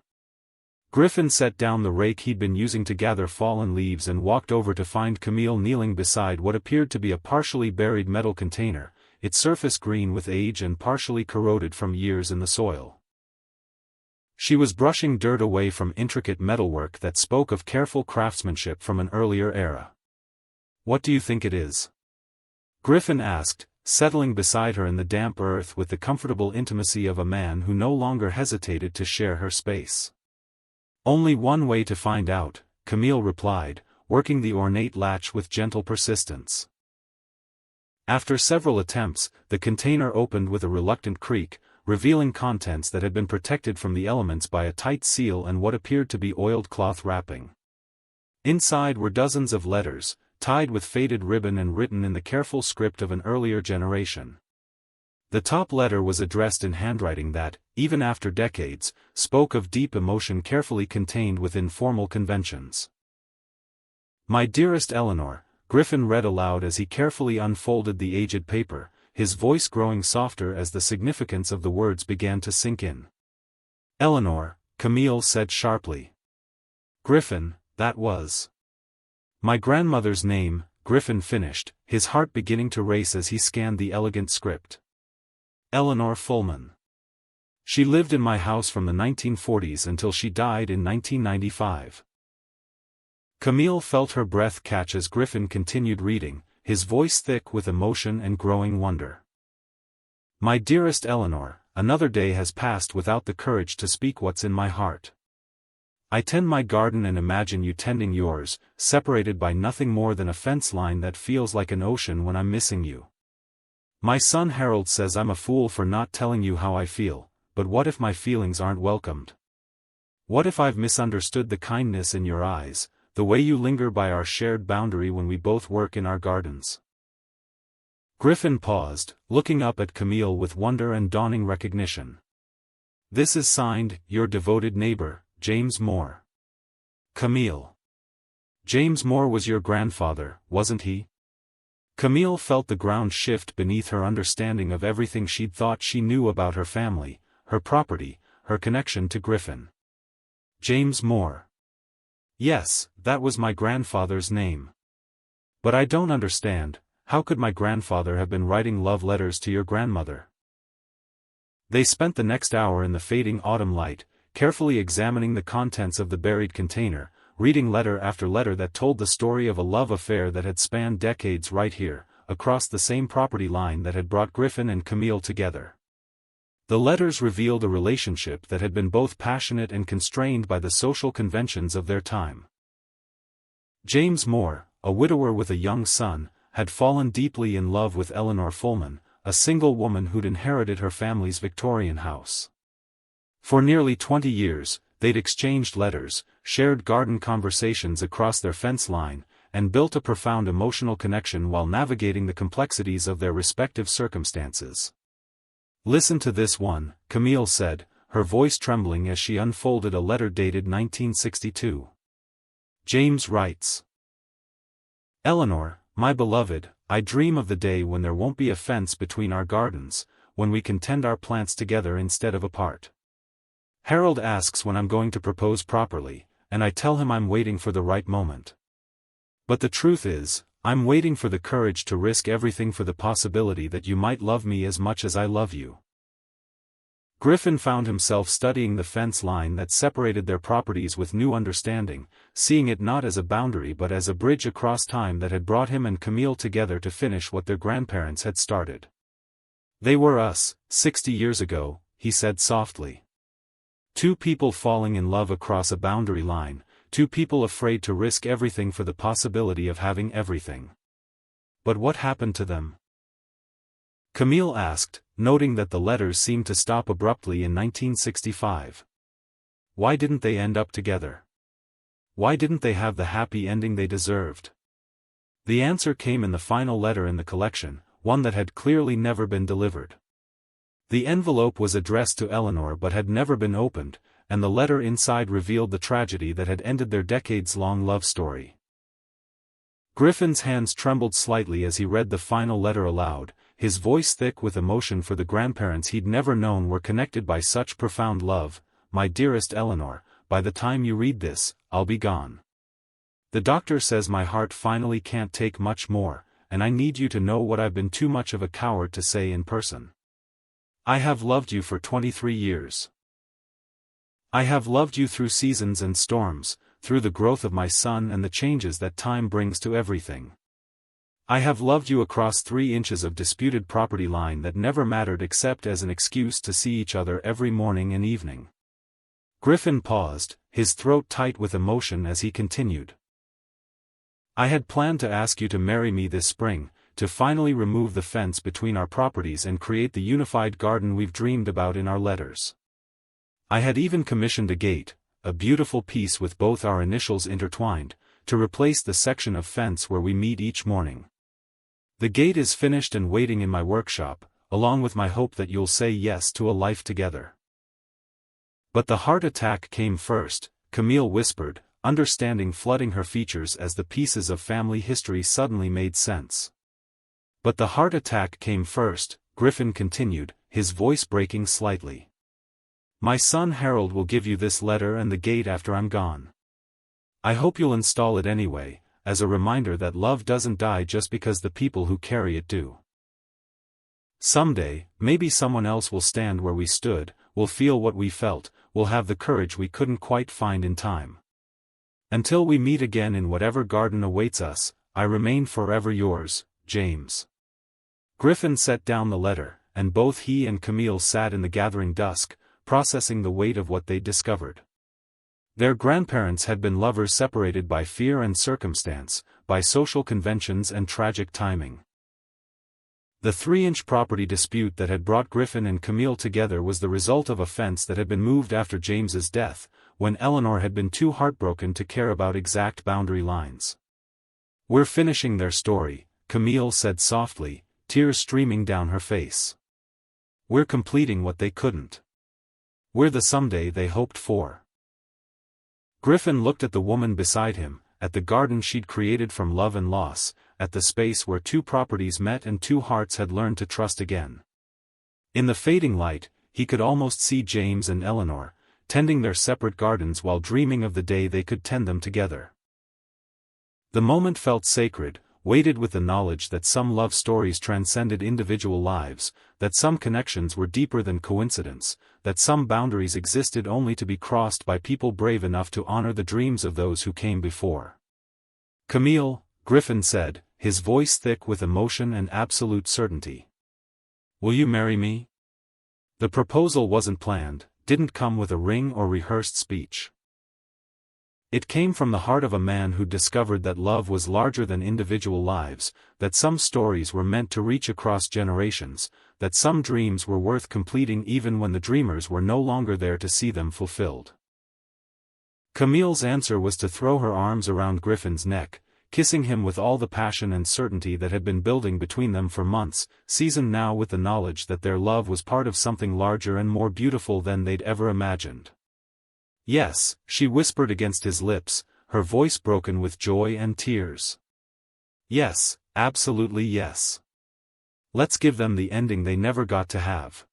[SPEAKER 1] Griffin set down the rake he'd been using to gather fallen leaves and walked over to find Camille kneeling beside what appeared to be a partially buried metal container, its surface green with age and partially corroded from years in the soil. She was brushing dirt away from intricate metalwork that spoke of careful craftsmanship from an earlier era. "What do you think it is?" Griffin asked, settling beside her in the damp earth with the comfortable intimacy of a man who no longer hesitated to share her space. "Only one way to find out," Camille replied, working the ornate latch with gentle persistence. After several attempts, the container opened with a reluctant creak, revealing contents that had been protected from the elements by a tight seal and what appeared to be oiled cloth wrapping. Inside were dozens of letters, tied with faded ribbon and written in the careful script of an earlier generation. The top letter was addressed in handwriting that, even after decades, spoke of deep emotion carefully contained within formal conventions. "My dearest Eleanor," Griffin read aloud as he carefully unfolded the aged paper, his voice growing softer as the significance of the words began to sink in. "Eleanor," Camille said sharply. "Griffin, that was my grandmother's name," Griffin finished, his heart beginning to race as he scanned the elegant script. "Eleanor Fullman. She lived in my house from the 1940s until she died in 1995. Camille felt her breath catch as Griffin continued reading, his voice thick with emotion and growing wonder. "My dearest Eleanor, another day has passed without the courage to speak what's in my heart. I tend my garden and imagine you tending yours, separated by nothing more than a fence line that feels like an ocean when I'm missing you. My son Harold says I'm a fool for not telling you how I feel, but what if my feelings aren't welcomed? What if I've misunderstood the kindness in your eyes, the way you linger by our shared boundary when we both work in our gardens?" Griffin paused, looking up at Camille with wonder and dawning recognition. "This is signed, your devoted neighbor, James Moore." "Camille. James Moore was your grandfather, wasn't he?" Camille felt the ground shift beneath her understanding of everything she'd thought she knew about her family, her property, her connection to Griffin. "James Moore. Yes, that was my grandfather's name. But I don't understand, how could my grandfather have been writing love letters to your grandmother?" They spent the next hour in the fading autumn light, carefully examining the contents of the buried container, reading letter after letter that told the story of a love affair that had spanned decades right here, across the same property line that had brought Griffin and Camille together. The letters revealed a relationship that had been both passionate and constrained by the social conventions of their time. James Moore, a widower with a young son, had fallen deeply in love with Eleanor Fullman, a single woman who'd inherited her family's Victorian house. For nearly 20 years, they'd exchanged letters, shared garden conversations across their fence line, and built a profound emotional connection while navigating the complexities of their respective circumstances. "Listen to this one," Camille said, her voice trembling as she unfolded a letter dated 1962. James writes, "Eleanor, my beloved, I dream of the day when there won't be a fence between our gardens, when we can tend our plants together instead of apart. Harold asks when I'm going to propose properly, and I tell him I'm waiting for the right moment. But the truth is, I'm waiting for the courage to risk everything for the possibility that you might love me as much as I love you." Griffin found himself studying the fence line that separated their properties with new understanding, seeing it not as a boundary but as a bridge across time that had brought him and Camille together to finish what their grandparents had started. "They were us, 60 years ago," he said softly. "Two people falling in love across a boundary line, two people afraid to risk everything for the possibility of having everything. But what happened to them?" Camille asked, noting that the letters seemed to stop abruptly in 1965. "Why didn't they end up together? Why didn't they have the happy ending they deserved?" The answer came in the final letter in the collection, one that had clearly never been delivered. The envelope was addressed to Eleanor but had never been opened, and the letter inside revealed the tragedy that had ended their decades-long love story. Griffin's hands trembled slightly as he read the final letter aloud, his voice thick with emotion for the grandparents he'd never known were connected by such profound love. "My dearest Eleanor, by the time you read this, I'll be gone. The doctor says my heart finally can't take much more, and I need you to know what I've been too much of a coward to say in person. I have loved you for 23 years. I have loved you through seasons and storms, through the growth of my son and the changes that time brings to everything. I have loved you across 3 inches of disputed property line that never mattered except as an excuse to see each other every morning and evening." Griffin paused, his throat tight with emotion as he continued. "I had planned to ask you to marry me this spring, to finally remove the fence between our properties and create the unified garden we've dreamed about in our letters. I had even commissioned a gate, a beautiful piece with both our initials intertwined, to replace the section of fence where we meet each morning. The gate is finished and waiting in my workshop, along with my hope that you'll say yes to a life together." "But the heart attack came first," Camille whispered, understanding flooding her features as the pieces of family history suddenly made sense. "But the heart attack came first," Griffin continued, his voice breaking slightly. "My son Harold will give you this letter and the gate after I'm gone. I hope you'll install it anyway, as a reminder that love doesn't die just because the people who carry it do. Someday, maybe someone else will stand where we stood, will feel what we felt, will have the courage we couldn't quite find in time. Until we meet again in whatever garden awaits us, I remain forever yours, James." Griffin set down the letter, and both he and Camille sat in the gathering dusk, processing the weight of what they'd discovered. Their grandparents had been lovers separated by fear and circumstance, by social conventions and tragic timing. The 3-inch property dispute that had brought Griffin and Camille together was the result of a fence that had been moved after James's death, when Eleanor had been too heartbroken to care about exact boundary lines. "We're finishing their story," Camille said softly, tears streaming down her face. "We're completing what they couldn't. We're the someday they hoped for." Griffin looked at the woman beside him, at the garden she'd created from love and loss, at the space where 2 properties met and 2 hearts had learned to trust again. In the fading light, he could almost see James and Eleanor, tending their separate gardens while dreaming of the day they could tend them together. The moment felt sacred, weighted with the knowledge that some love stories transcended individual lives, that some connections were deeper than coincidence, that some boundaries existed only to be crossed by people brave enough to honor the dreams of those who came before. "Camille," Griffin said, his voice thick with emotion and absolute certainty. "Will you marry me?" The proposal wasn't planned, didn't come with a ring or rehearsed speech. It came from the heart of a man who discovered that love was larger than individual lives, that some stories were meant to reach across generations, that some dreams were worth completing even when the dreamers were no longer there to see them fulfilled. Camille's answer was to throw her arms around Griffin's neck, kissing him with all the passion and certainty that had been building between them for months, seasoned now with the knowledge that their love was part of something larger and more beautiful than they'd ever imagined. "Yes," she whispered against his lips, her voice broken with joy and tears. "Yes, absolutely yes. Let's give them the ending they never got to have."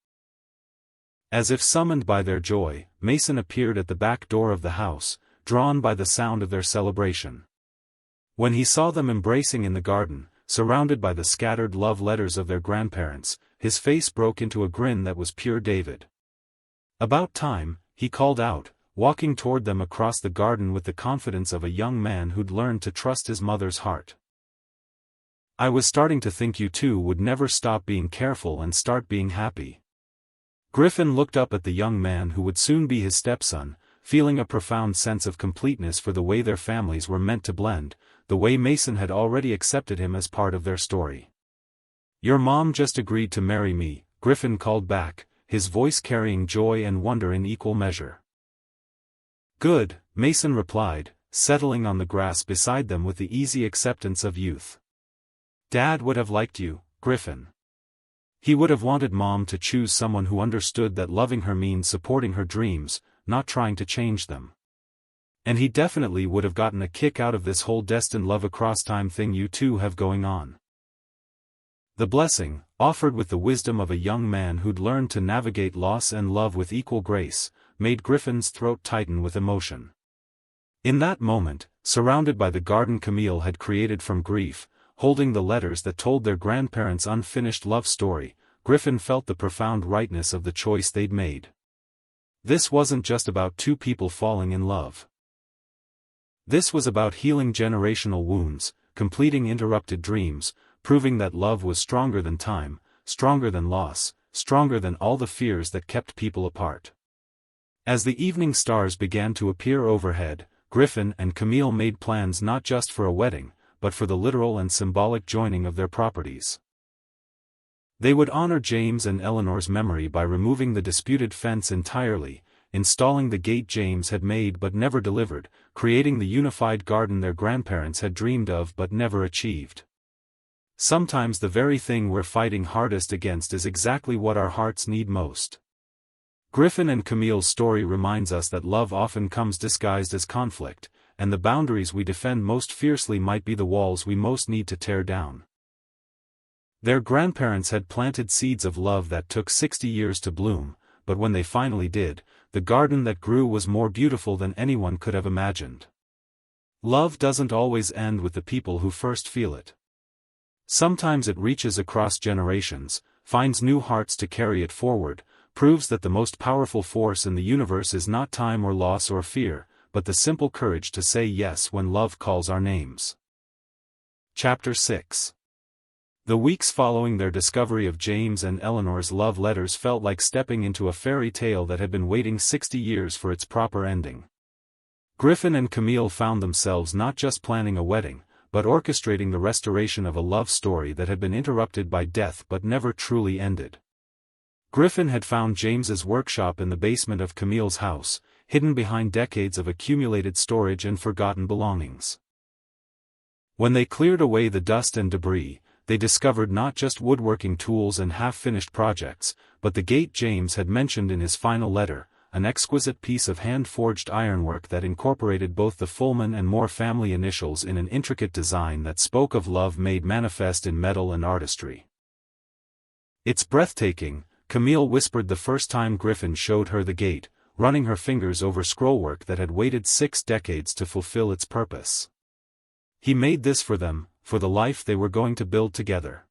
[SPEAKER 1] As if summoned by their joy, Mason appeared at the back door of the house, drawn by the sound of their celebration. When he saw them embracing in the garden, surrounded by the scattered love letters of their grandparents, his face broke into a grin that was pure David. "About time," he called out, walking toward them across the garden with the confidence of a young man who'd learned to trust his mother's heart. "I was starting to think you two would never stop being careful and start being happy." Griffin looked up at the young man who would soon be his stepson, feeling a profound sense of completeness for the way their families were meant to blend, the way Mason had already accepted him as part of their story. "Your mom just agreed to marry me," Griffin called back, his voice carrying joy and wonder in equal measure. "Good," Mason replied, settling on the grass beside them with the easy acceptance of youth. "Dad would have liked you, Griffin. He would have wanted Mom to choose someone who understood that loving her means supporting her dreams, not trying to change them. And he definitely would have gotten a kick out of this whole destined love across time thing you two have going on." The blessing, offered with the wisdom of a young man who'd learned to navigate loss and love with equal grace, made Griffin's throat tighten with emotion. In that moment, surrounded by the garden Camille had created from grief, holding the letters that told their grandparents' unfinished love story, Griffin felt the profound rightness of the choice they'd made. This wasn't just about two people falling in love. This was about healing generational wounds, completing interrupted dreams, proving that love was stronger than time, stronger than loss, stronger than all the fears that kept people apart. As the evening stars began to appear overhead, Griffin and Camille made plans not just for a wedding, but for the literal and symbolic joining of their properties. They would honor James and Eleanor's memory by removing the disputed fence entirely, installing the gate James had made but never delivered, creating the unified garden their grandparents had dreamed of but never achieved. Sometimes the very thing we're fighting hardest against is exactly what our hearts need most. Griffin and Camille's story reminds us that love often comes disguised as conflict, and the boundaries we defend most fiercely might be the walls we most need to tear down. Their grandparents had planted seeds of love that took 60 years to bloom, but when they finally did, the garden that grew was more beautiful than anyone could have imagined. Love doesn't always end with the people who first feel it. Sometimes it reaches across generations, finds new hearts to carry it forward, proves that the most powerful force in the universe is not time or loss or fear, but the simple courage to say yes when love calls our names. Chapter 6. The weeks following their discovery of James and Eleanor's love letters felt like stepping into a fairy tale that had been waiting 60 years for its proper ending. Griffin and Camille found themselves not just planning a wedding, but orchestrating the restoration of a love story that had been interrupted by death but never truly ended. Griffin had found James's workshop in the basement of Camille's house, hidden behind decades of accumulated storage and forgotten belongings. When they cleared away the dust and debris, they discovered not just woodworking tools and half-finished projects, but the gate James had mentioned in his final letter, an exquisite piece of hand-forged ironwork that incorporated both the Fullman and Moore family initials in an intricate design that spoke of love made manifest in metal and artistry. "It's breathtaking," Camille whispered the first time Griffin showed her the gate, running her fingers over scrollwork that had waited 6 decades to fulfill its purpose. "He made this for them, for the life they were going to build together.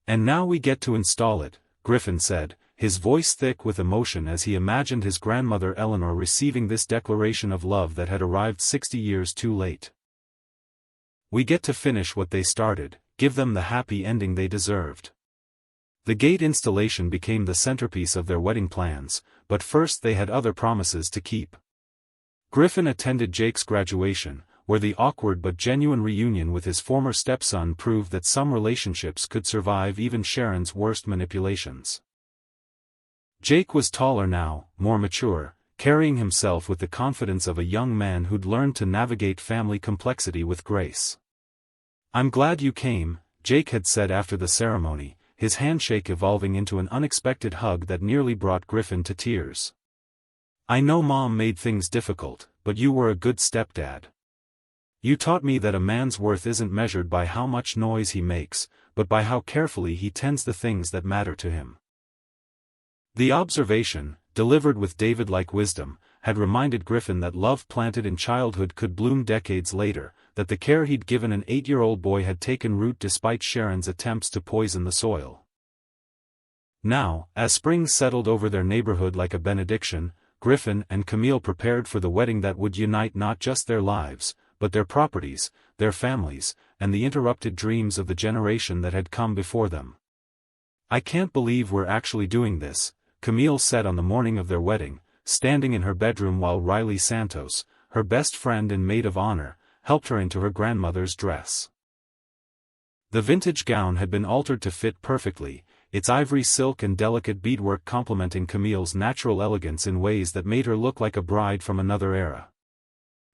[SPEAKER 1] "And now we get to install it," Griffin said, his voice thick with emotion as he imagined his grandmother Eleanor receiving this declaration of love that had arrived 60 years too late. "We get to finish what they started, give them the happy ending they deserved." The gate installation became the centerpiece of their wedding plans, but first they had other promises to keep. Griffin attended Jake's graduation, where the awkward but genuine reunion with his former stepson proved that some relationships could survive even Sharon's worst manipulations. Jake was taller now, more mature, carrying himself with the confidence of a young man who'd learned to navigate family complexity with grace. "I'm glad you came," Jake had said after the ceremony, his handshake evolving into an unexpected hug that nearly brought Griffin to tears. "I know Mom made things difficult, but you were a good stepdad. You taught me that a man's worth isn't measured by how much noise he makes, but by how carefully he tends the things that matter to him." The observation, delivered with David-like wisdom, had reminded Griffin that love planted in childhood could bloom decades later, that the care he'd given an 8-year-old boy had taken root despite Sharon's attempts to poison the soil. Now, as spring settled over their neighborhood like a benediction, Griffin and Camille prepared for the wedding that would unite not just their lives, but their properties, their families, and the interrupted dreams of the generation that had come before them. "I can't believe we're actually doing this," Camille said on the morning of their wedding, standing in her bedroom while Riley Santos, her best friend and maid of honor, helped her into her grandmother's dress. The vintage gown had been altered to fit perfectly, its ivory silk and delicate beadwork complementing Camille's natural elegance in ways that made her look like a bride from another era.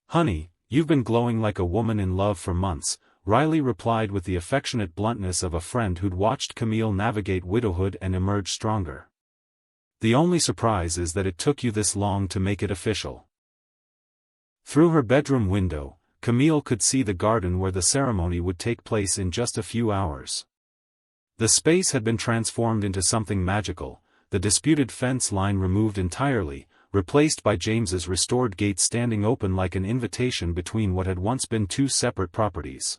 [SPEAKER 1] "Honey, you've been glowing like a woman in love for months," Riley replied with the affectionate bluntness of a friend who'd watched Camille navigate widowhood and emerge stronger. "The only surprise is that it took you this long to make it official." Through her bedroom window, Camille could see the garden where the ceremony would take place in just a few hours. The space had been transformed into something magical, the disputed fence line removed entirely, replaced by James's restored gate standing open like an invitation between what had once been two separate properties.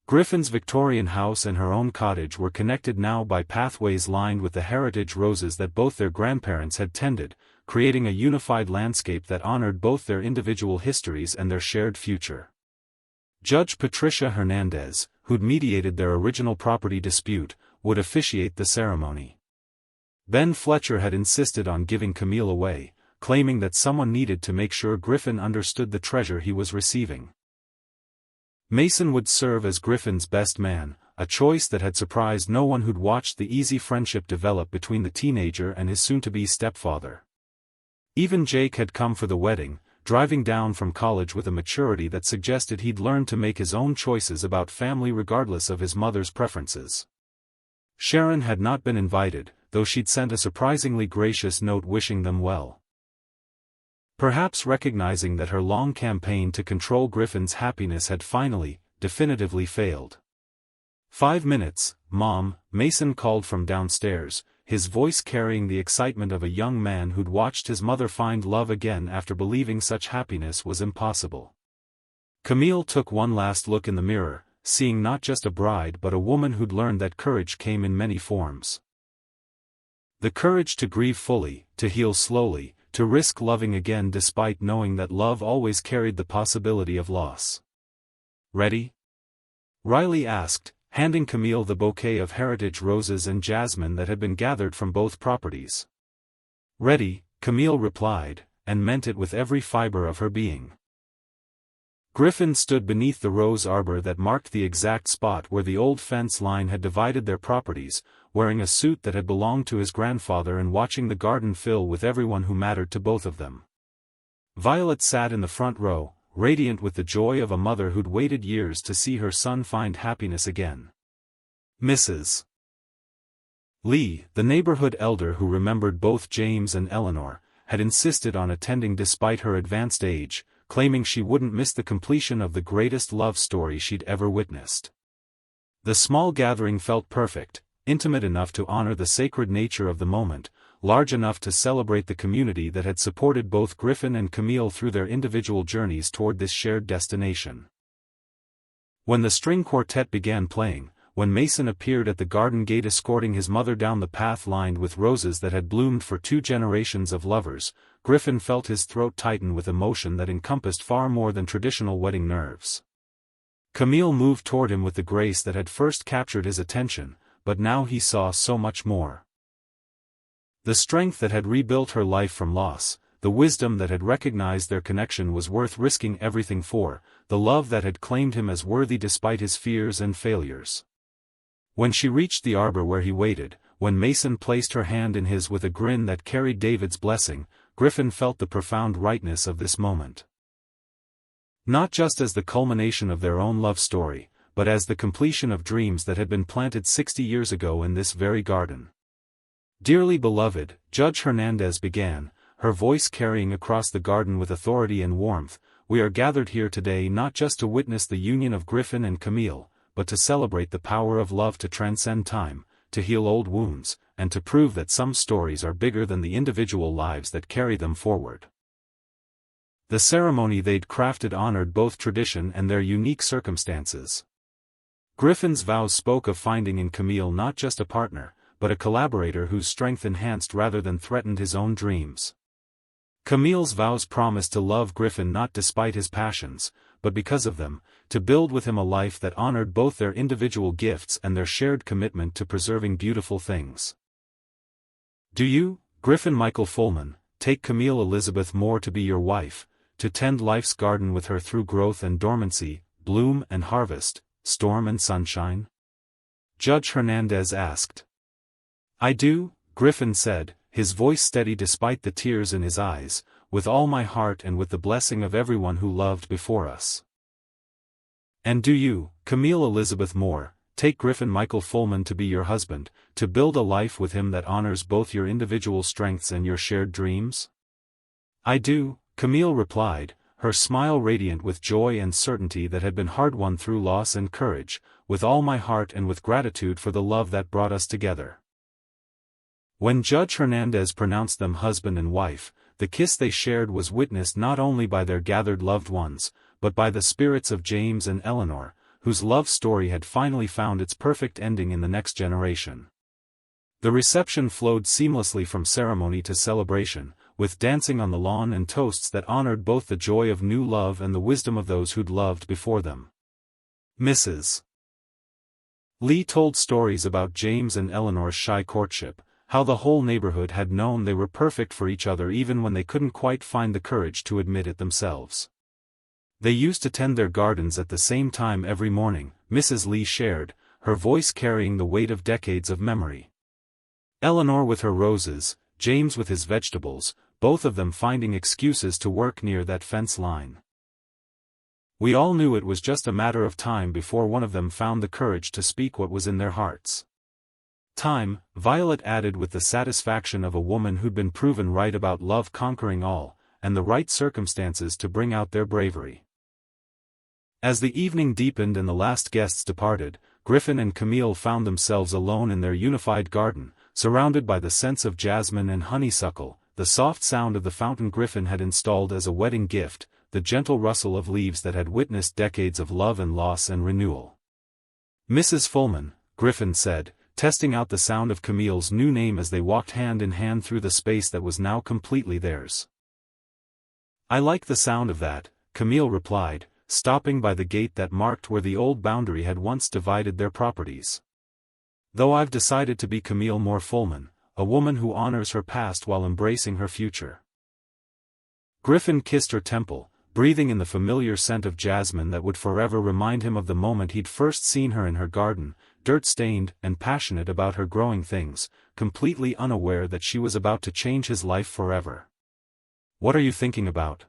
[SPEAKER 1] Griffin's Victorian house and her own cottage were connected now by pathways lined with the heritage roses that both their grandparents had tended, creating a unified landscape that honored both their individual histories and their shared future. Judge Patricia Hernandez, who'd mediated their original property dispute, would officiate the ceremony. Ben Fletcher had insisted on giving Camille away, claiming that someone needed to make sure Griffin understood the treasure he was receiving. Mason would serve as Griffin's best man, a choice that had surprised no one who'd watched the easy friendship develop between the teenager and his soon-to-be stepfather. Even Jake had come for the wedding, driving down from college with a maturity that suggested he'd learned to make his own choices about family regardless of his mother's preferences. Sharon had not been invited, though she'd sent a surprisingly gracious note wishing them well. Perhaps recognizing that her long campaign to control Griffin's happiness had finally, definitively failed. 5 minutes, Mom," Mason called from downstairs, his voice carrying the excitement of a young man who'd watched his mother find love again after believing such happiness was impossible. Camille took one last look in the mirror, seeing not just a bride but a woman who'd learned that courage came in many forms. The courage to grieve fully, to heal slowly, to risk loving again despite knowing that love always carried the possibility of loss. "Ready?" Riley asked, handing Camille the bouquet of heritage roses and jasmine that had been gathered from both properties. "Ready," Camille replied, and meant it with every fiber of her being. Griffin stood beneath the rose arbor that marked the exact spot where the old fence line had divided their properties, wearing a suit that had belonged to his grandfather and watching the garden fill with everyone who mattered to both of them. Violet sat in the front row, radiant with the joy of a mother who'd waited years to see her son find happiness again. Mrs. Lee, the neighborhood elder who remembered both James and Eleanor, had insisted on attending despite her advanced age, claiming she wouldn't miss the completion of the greatest love story she'd ever witnessed. The small gathering felt perfect, intimate enough to honor the sacred nature of the moment, large enough to celebrate the community that had supported both Griffin and Camille through their individual journeys toward this shared destination. When the string quartet began playing, when Mason appeared at the garden gate escorting his mother down the path lined with roses that had bloomed for 2 generations of lovers, Griffin felt his throat tighten with emotion that encompassed far more than traditional wedding nerves. Camille moved toward him with the grace that had first captured his attention, but now he saw so much more. The strength that had rebuilt her life from loss, the wisdom that had recognized their connection was worth risking everything for, the love that had claimed him as worthy despite his fears and failures. When she reached the arbor where he waited, when Mason placed her hand in his with a grin that carried David's blessing, Griffin felt the profound rightness of this moment. Not just as the culmination of their own love story, but as the completion of dreams that had been planted 60 years ago in this very garden. "Dearly beloved," Judge Hernandez began, her voice carrying across the garden with authority and warmth, "we are gathered here today not just to witness the union of Griffin and Camille, but to celebrate the power of love to transcend time, to heal old wounds, and to prove that some stories are bigger than the individual lives that carry them forward." The ceremony they'd crafted honored both tradition and their unique circumstances. Griffin's vows spoke of finding in Camille not just a partner, but a collaborator whose strength enhanced rather than threatened his own dreams. Camille's vows promised to love Griffin not despite his passions, but because of them, to build with him a life that honored both their individual gifts and their shared commitment to preserving beautiful things. "Do you, Griffin Michael Fulman, take Camille Elizabeth Moore to be your wife, to tend life's garden with her through growth and dormancy, bloom and harvest, storm and sunshine?" Judge Hernandez asked. "I do," Griffin said, his voice steady despite the tears in his eyes, "with all my heart and with the blessing of everyone who loved before us." "And do you, Camille Elizabeth Moore, take Griffin Michael Fulman to be your husband, to build a life with him that honors both your individual strengths and your shared dreams?" "I do," Camille replied, her smile radiant with joy and certainty that had been hard-won through loss and courage, "with all my heart and with gratitude for the love that brought us together." When Judge Hernandez pronounced them husband and wife, the kiss they shared was witnessed not only by their gathered loved ones, but by the spirits of James and Eleanor, whose love story had finally found its perfect ending in the next generation. The reception flowed seamlessly from ceremony to celebration, with dancing on the lawn and toasts that honored both the joy of new love and the wisdom of those who'd loved before them. Mrs. Lee told stories about James and Eleanor's shy courtship, how the whole neighborhood had known they were perfect for each other even when they couldn't quite find the courage to admit it themselves. They used to tend their gardens at the same time every morning, Mrs. Lee shared, her voice carrying the weight of decades of memory. Eleanor with her roses, James with his vegetables, both of them finding excuses to work near that fence line. "We all knew it was just a matter of time before one of them found the courage to speak what was in their hearts." Time, Violet added with the satisfaction of a woman who'd been proven right about love conquering all, and the right circumstances to bring out their bravery. As the evening deepened and the last guests departed, Griffin and Camille found themselves alone in their unified garden, surrounded by the scents of jasmine and honeysuckle, the soft sound of the fountain Griffin had installed as a wedding gift, the gentle rustle of leaves that had witnessed decades of love and loss and renewal. "Mrs. Fulman," Griffin said, testing out the sound of Camille's new name as they walked hand in hand through the space that was now completely theirs. "I like the sound of that," Camille replied, stopping by the gate that marked where the old boundary had once divided their properties. "Though I've decided to be Camille Moore Fulman, a woman who honors her past while embracing her future." Griffin kissed her temple, breathing in the familiar scent of jasmine that would forever remind him of the moment he'd first seen her in her garden, dirt-stained and passionate about her growing things, completely unaware that she was about to change his life forever. "What are you thinking about?"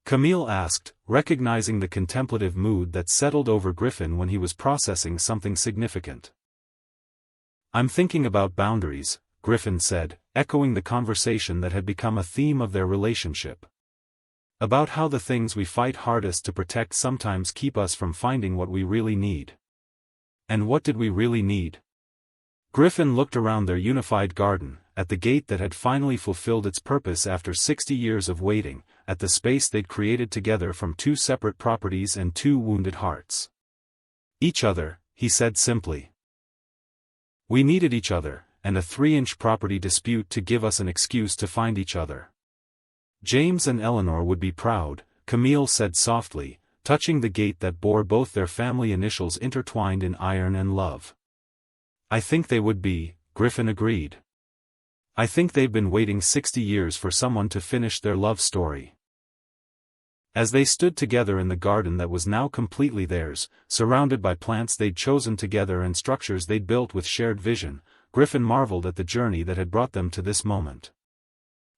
[SPEAKER 1] Camille asked, recognizing the contemplative mood that settled over Griffin when he was processing something significant. "I'm thinking about boundaries," Griffin said, echoing the conversation that had become a theme of their relationship. "About how the things we fight hardest to protect sometimes keep us from finding what we really need." And what did we really need? Griffin looked around their unified garden, at the gate that had finally fulfilled its purpose after 60 years of waiting, at the space they'd created together from 2 separate properties and 2 wounded hearts. Each other, he said simply. We needed each other, and a 3-inch property dispute to give us an excuse to find each other. James and Eleanor would be proud, Camille said softly, touching the gate that bore both their family initials intertwined in iron and love. I think they would be, Griffin agreed. I think they've been waiting 60 years for someone to finish their love story. As they stood together in the garden that was now completely theirs, surrounded by plants they'd chosen together and structures they'd built with shared vision, Griffin marveled at the journey that had brought them to this moment.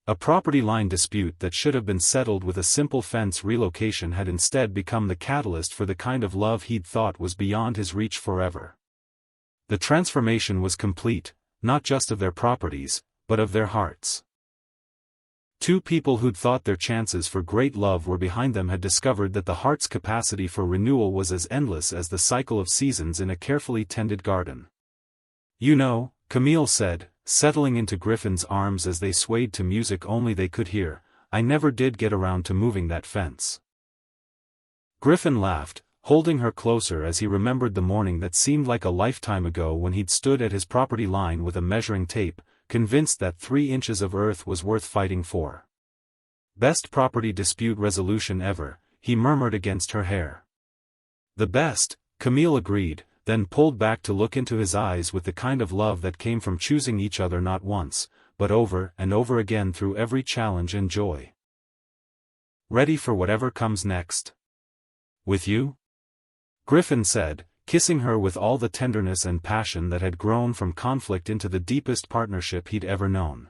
[SPEAKER 1] A property line dispute that should have been settled with a simple fence relocation had instead become the catalyst for the kind of love he'd thought was beyond his reach forever. The transformation was complete, not just of their properties, but of their hearts. Two people who'd thought their chances for great love were behind them had discovered that the heart's capacity for renewal was as endless as the cycle of seasons in a carefully tended garden. You know, Camille said, settling into Griffin's arms as they swayed to music only they could hear, I never did get around to moving that fence. Griffin laughed, holding her closer as he remembered the morning that seemed like a lifetime ago when he'd stood at his property line with a measuring tape, convinced that 3 inches of earth was worth fighting for. Best property dispute resolution ever, he murmured against her hair. The best, Camille agreed, then pulled back to look into his eyes with the kind of love that came from choosing each other not once, but over and over again through every challenge and joy. Ready for whatever comes next? With you? Griffin said, kissing her with all the tenderness and passion that had grown from conflict into the deepest partnership he'd ever known.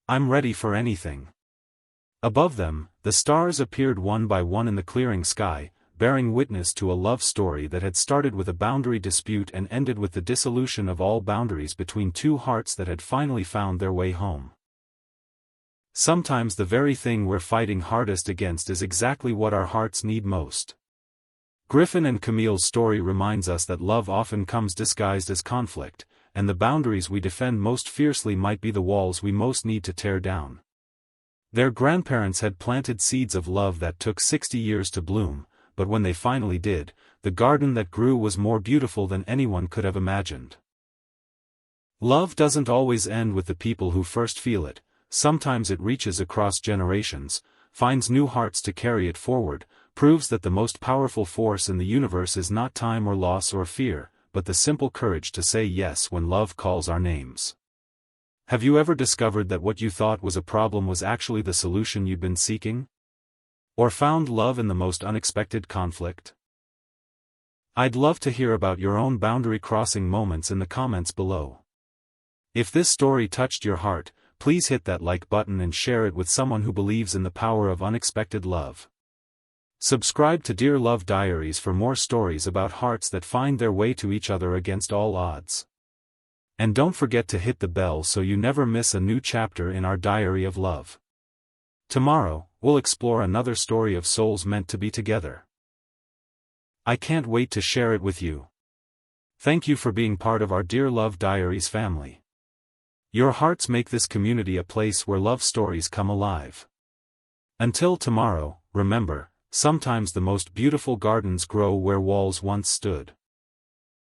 [SPEAKER 1] I'm ready for anything. Above them, the stars appeared one by one in the clearing sky, bearing witness to a love story that had started with a boundary dispute and ended with the dissolution of all boundaries between two hearts that had finally found their way home. Sometimes the very thing we're fighting hardest against is exactly what our hearts need most. Griffin and Camille's story reminds us that love often comes disguised as conflict, and the boundaries we defend most fiercely might be the walls we most need to tear down. Their grandparents had planted seeds of love that took 60 years to bloom, but when they finally did, the garden that grew was more beautiful than anyone could have imagined. Love doesn't always end with the people who first feel it, sometimes it reaches across generations, finds new hearts to carry it forward, proves that the most powerful force in the universe is not time or loss or fear, but the simple courage to say yes when love calls our names. Have you ever discovered that what you thought was a problem was actually the solution you'd been seeking? Or found love in the most unexpected conflict? I'd love to hear about your own boundary-crossing moments in the comments below. If this story touched your heart, please hit that like button and share it with someone who believes in the power of unexpected love. Subscribe to Dear Love Diaries for more stories about hearts that find their way to each other against all odds. And don't forget to hit the bell so you never miss a new chapter in our diary of love. Tomorrow, we'll explore another story of souls meant to be together. I can't wait to share it with you. Thank you for being part of our Dear Love Diaries family. Your hearts make this community a place where love stories come alive. Until tomorrow, remember, sometimes the most beautiful gardens grow where walls once stood.